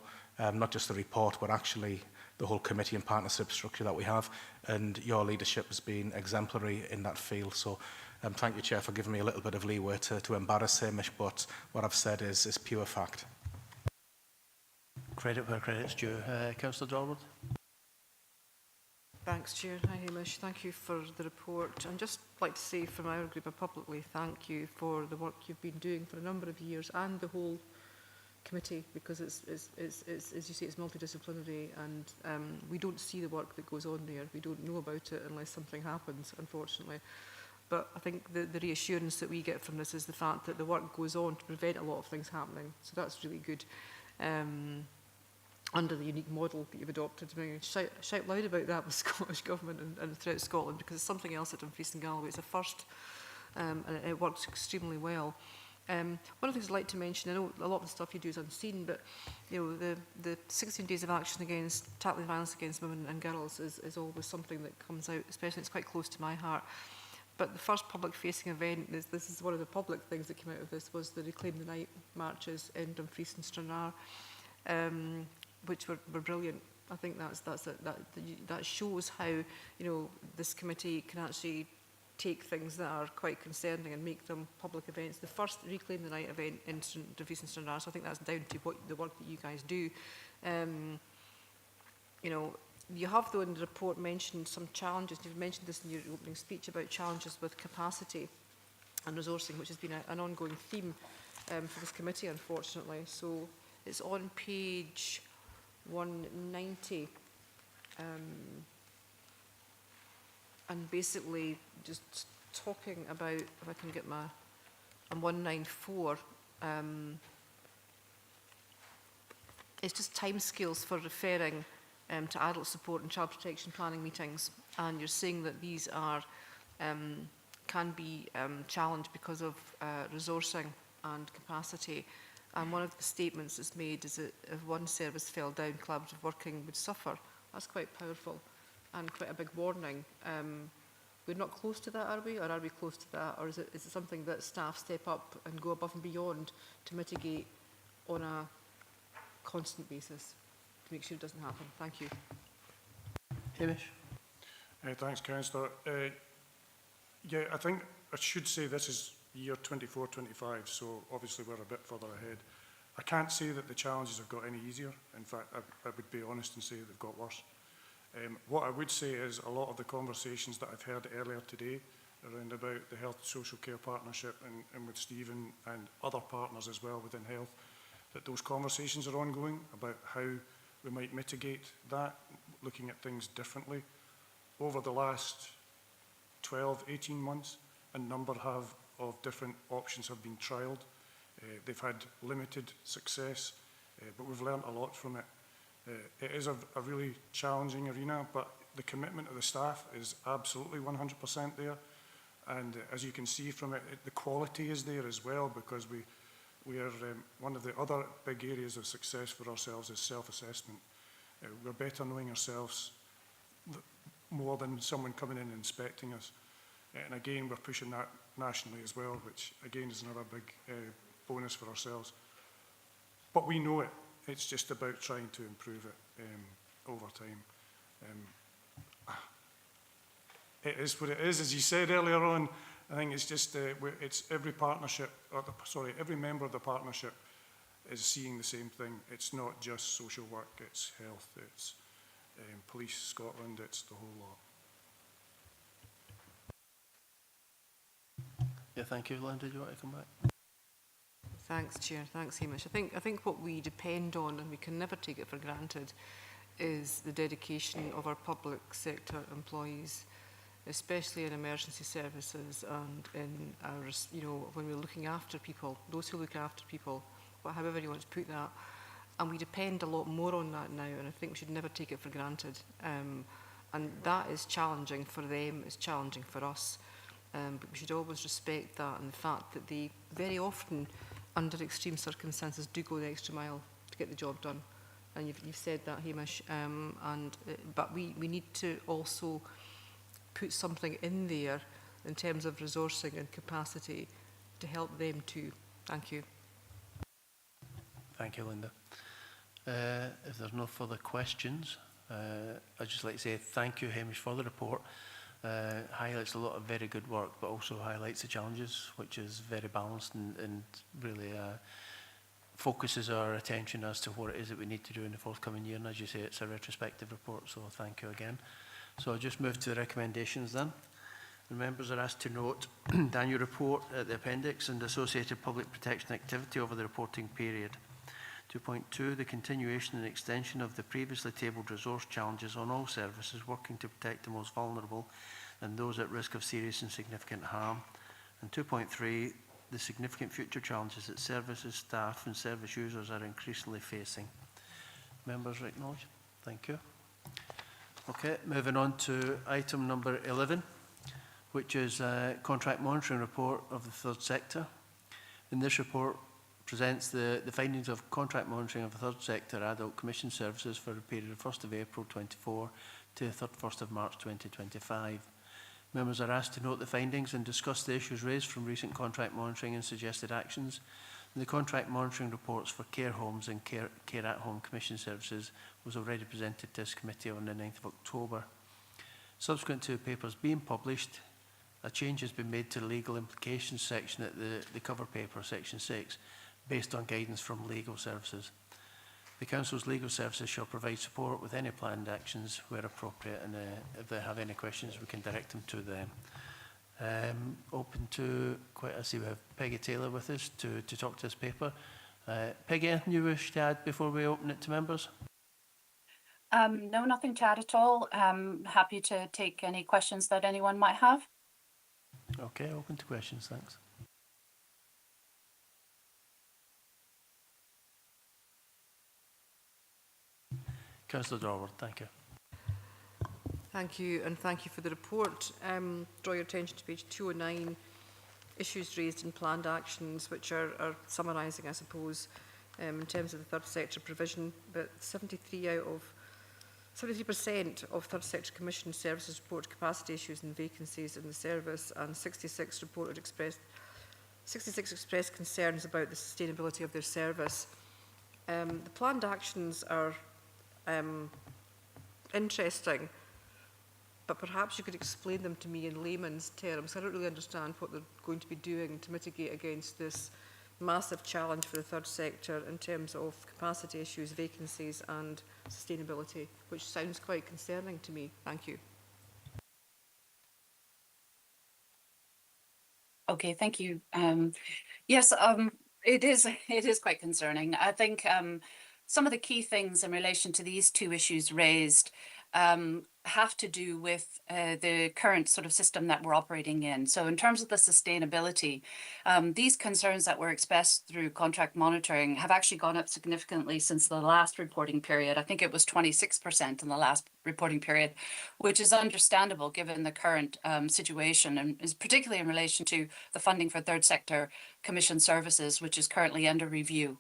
not just the report, but actually the whole committee and partnership structure that we have, and your leadership has been exemplary in that field. So thank you, Chair, for giving me a little bit of leeway to embarrass Hamish, but what I've said is pure fact. Credit where credit's due. Councillor Dorward. Thanks, Chair. Hi, Hamish. Thank you for the report. I'd just like to say from our group, I publicly thank you for the work you've been doing for a number of years, and the whole committee, because it's as you say, it's multidisciplinary, and we don't see the work that goes on there. We don't know about it unless something happens, unfortunately. But I think the reassurance that we get from this is the fact that the work goes on to prevent a lot of things happening. So that's really good. Under the unique model that you've adopted. I mean, shout loud about that with Scottish Government and throughout Scotland, because it's something else at Dumfries and Galloway. It's a first, and it works extremely well. One of the things I'd like to mention, I know a lot of the stuff you do is unseen, but you know, the 16 days of action against tackling violence against women and girls is always something that comes out, especially it's quite close to my heart. But the first public-facing event, this is one of the public things that came out of this, was the Reclaim the Night marches in Dumfries and Stranraer, which were brilliant. I think that shows how, you know, this committee can actually take things that are quite concerning and make them public events. The first Reclaim the Night event in Dumfries and Stranraer, so I think that's down to the work that you guys do. You know, you have, though, in the report mentioned some challenges. You've mentioned this in your opening speech about challenges with capacity and resourcing, which has been an ongoing theme for this committee, unfortunately. So it's on page 190. And basically just talking about, if I can get my, on 194, it's just timescales for referring to adult support and child protection planning meetings, and you're saying that these are can be challenged because of resourcing and capacity. And one of the statements that's made is that if one service fell down, collaborative working would suffer. That's quite powerful and quite a big warning. We're not close to that, are we? Or are we close to that? Or is it something that staff step up and go above and beyond to mitigate on a constant basis to make sure it doesn't happen? Thank you. Hamish. Thanks, Councillor. Yeah, I think I should say this is year 24-25, so obviously we're a bit further ahead. I can't say that the challenges have got any easier. In fact, I would be honest and say they've got worse. What I would say is a lot of the conversations that I've heard earlier today around about the Health Social Care Partnership and with Stephen and other partners as well within health, that those conversations are ongoing about how we might mitigate that, looking at things differently. Over the last 12, 18 months, a number of different options have been trialled. They've had limited success, but we've learned a lot from it. It is a really challenging arena, but the commitment of the staff is absolutely 100% there. And as you can see from it, the quality is there as well, because we are one of the other big areas of success for ourselves is self-assessment. We're better knowing ourselves more than someone coming in and inspecting us. And again, we're pushing that nationally as well, which again is another big bonus for ourselves. But we know it. It's just about trying to improve it over time. It is what it is, as you said earlier on. I think it's just it's every partnership, every member of the partnership is seeing the same thing. It's not just social work, it's health, it's Police Scotland, it's the whole lot. Yeah, thank you. Linda, do you want to come back? Thanks, Chair. Thanks, Hamish. I think what we depend on, and we can never take it for granted, is the dedication of our public sector employees, especially in emergency services and in our, you know, when we're looking after people, those who look after people, however you want to put that. And we depend a lot more on that now, and I think we should never take it for granted. And that is challenging for them, it's challenging for us. but we should always respect that and the fact that they very often, under extreme circumstances, do go the extra mile to get the job done. And you've said that, Hamish. But we need to also put something in there in terms of resourcing and capacity to help them too. Thank you. Thank you, Linda. If there's no further questions, I'd just like to say thank you, Hamish, for the report. Highlights a lot of very good work, but also highlights the challenges, which is very balanced and really focuses our attention as to what it is that we need to do in the forthcoming year. And as you say, it's a retrospective report, so thank you again. So I'll just move to the recommendations then. The members are asked to note the annual report at the appendix and associated public protection activity over the reporting period. 2.2, the continuation and extension of the previously tabled resource challenges on all services working to protect the most vulnerable and those at risk of serious and significant harm. And 2.3, the significant future challenges that services, staff and service users are increasingly facing. Members are acknowledged. Thank you. Okay, moving on to item number 11, which is a contract monitoring report of the third sector. In this report, presents the findings of contract monitoring of the third sector adult commission services for the period of 1st of April 24 to 31st of March 2025. Members are asked to note the findings and discuss the issues raised from recent contract monitoring and suggested actions. And the contract monitoring reports for care homes and care at home commission services was already presented to this committee on the 9th of October. Subsequent to the papers being published, a change has been made to the legal implications section at the cover paper, section 6, based on guidance from legal services. The Council's legal services shall provide support with any planned actions where appropriate, and if they have any questions, we can direct them to them. Open to I see we have Peggy Taylor with us to talk to this paper. Peggy, anything you wish to add before we open it to members? No, nothing to add at all. Happy to take any questions that anyone might have. Okay, open to questions, thanks. Councillor Dorward, thank you. Thank you, and thank you for the report. Draw your attention to page 209, issues raised in planned actions, which are summarising, I suppose, in terms of the third sector provision. But 73% of third sector commission services report capacity issues and vacancies in the service, and 66 expressed concerns about the sustainability of their service. The planned actions are interesting, but perhaps you could explain them to me in layman's terms. I don't really understand what they're going to be doing to mitigate against this massive challenge for the third sector in terms of capacity issues, vacancies and sustainability, which sounds quite concerning to me. Thank you. Okay, thank you. Yes, it is quite concerning. I think some of the key things in relation to these two issues raised have to do with the current sort of system that we're operating in. So in terms of the sustainability, these concerns that were expressed through contract monitoring have actually gone up significantly since the last reporting period. I think it was 26% in the last reporting period, which is understandable given the current situation, and is particularly in relation to the funding for third sector commission services, which is currently under review.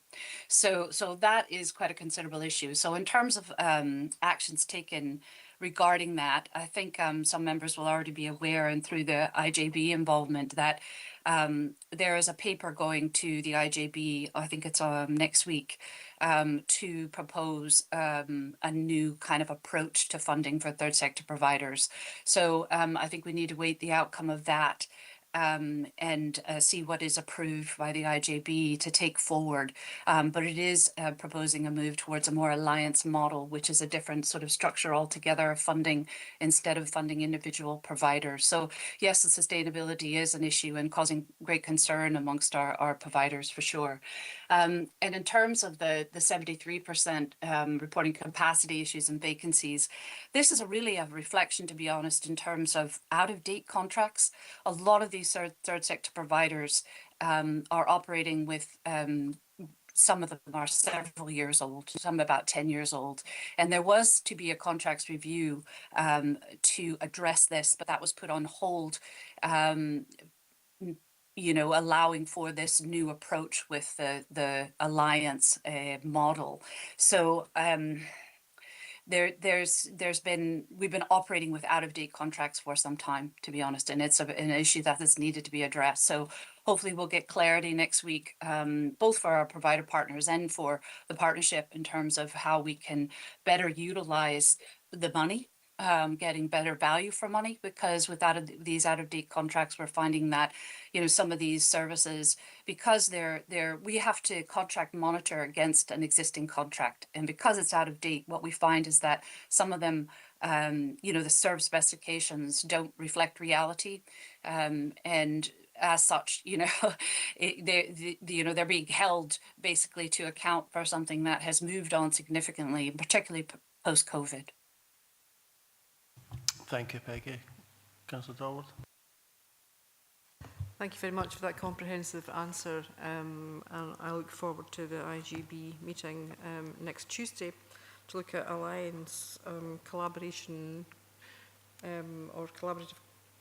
So that is quite a considerable issue. So in terms of actions taken regarding that, I think some members will already be aware, and through the IJB involvement, that there is a paper going to the IJB, I think it's next week, to propose a new kind of approach to funding for third sector providers. So I think we need to wait the outcome of that and see what is approved by the IJB to take forward. But it is proposing a move towards a more alliance model, which is a different sort of structure altogether of funding instead of funding individual providers. So yes, the sustainability is an issue and causing great concern amongst our providers for sure. And in terms of the 73% reporting capacity issues and vacancies, this is really a reflection, to be honest, in terms of out-of-date contracts. A lot of these third sector providers are operating with some of them are several years old, some about 10 years old. And there was to be a contracts review to address this, but that was put on hold, you know, allowing for this new approach with the alliance model. So we've been operating with out-of-date contracts for some time, to be honest, and it's an issue that is needed to be addressed. So hopefully we'll get clarity next week, both for our provider partners and for the partnership in terms of how we can better utilize the money, getting better value for money, because without these out-of-date contracts, we're finding that, you know, some of these services, because we have to contract monitor against an existing contract, and because it's out of date, what we find is that some of them, you know, the service specifications don't reflect reality, and as such, you know, they're being held basically to account for something that has moved on significantly, particularly post-COVID. Thank you, Peggy. Councillor Dorward. Thank you very much for that comprehensive answer, and I look forward to the IGB meeting next Tuesday to look at alliance collaboration or collaborative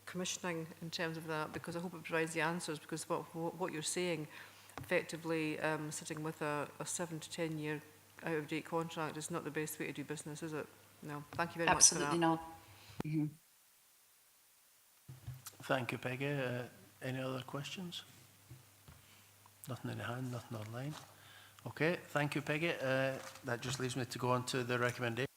commissioning in terms of that, because I hope it provides the answers, because what you're saying, effectively sitting with a 7 to 10 year out-of-date contract is not the best way to do business, is it? No. Thank you very much for that. Absolutely not. Mm-hmm. Thank you, Peggy. Any other questions? Nothing in the hand, nothing online. Okay, thank you, Peggy. That just leaves me to go on to the recommendation.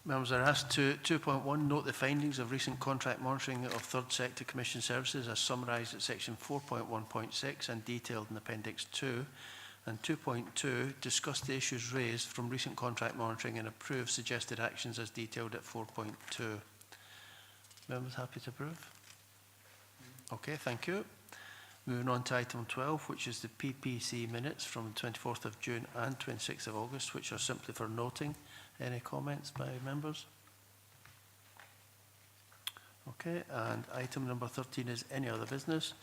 Members are asked to 2.1, note the findings of recent contract monitoring of third sector commission services as summarised at section 4.1.6 and detailed in Appendix 2. And 2.2, discuss the issues raised from recent contract monitoring and approve suggested actions as detailed at 4.2. Members happy to approve? Okay, thank you. Moving on to item 12, which is the PPC minutes from 24th of June and 26th of August, which are simply for noting. Any comments by members? Okay, and item number 13 is any other business.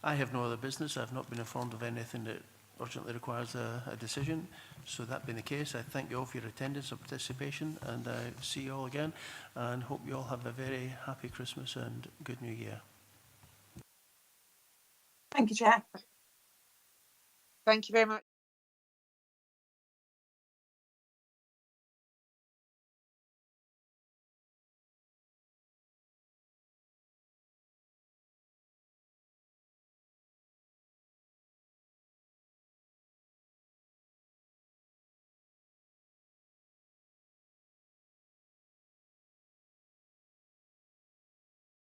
I have no other business. I have not been informed of anything that urgently requires a decision. So that being the case, I thank you all for your attendance and participation, and I see you all again, and hope you all have a very happy Christmas and good New Year. Thank you, Chair. Thank you very much.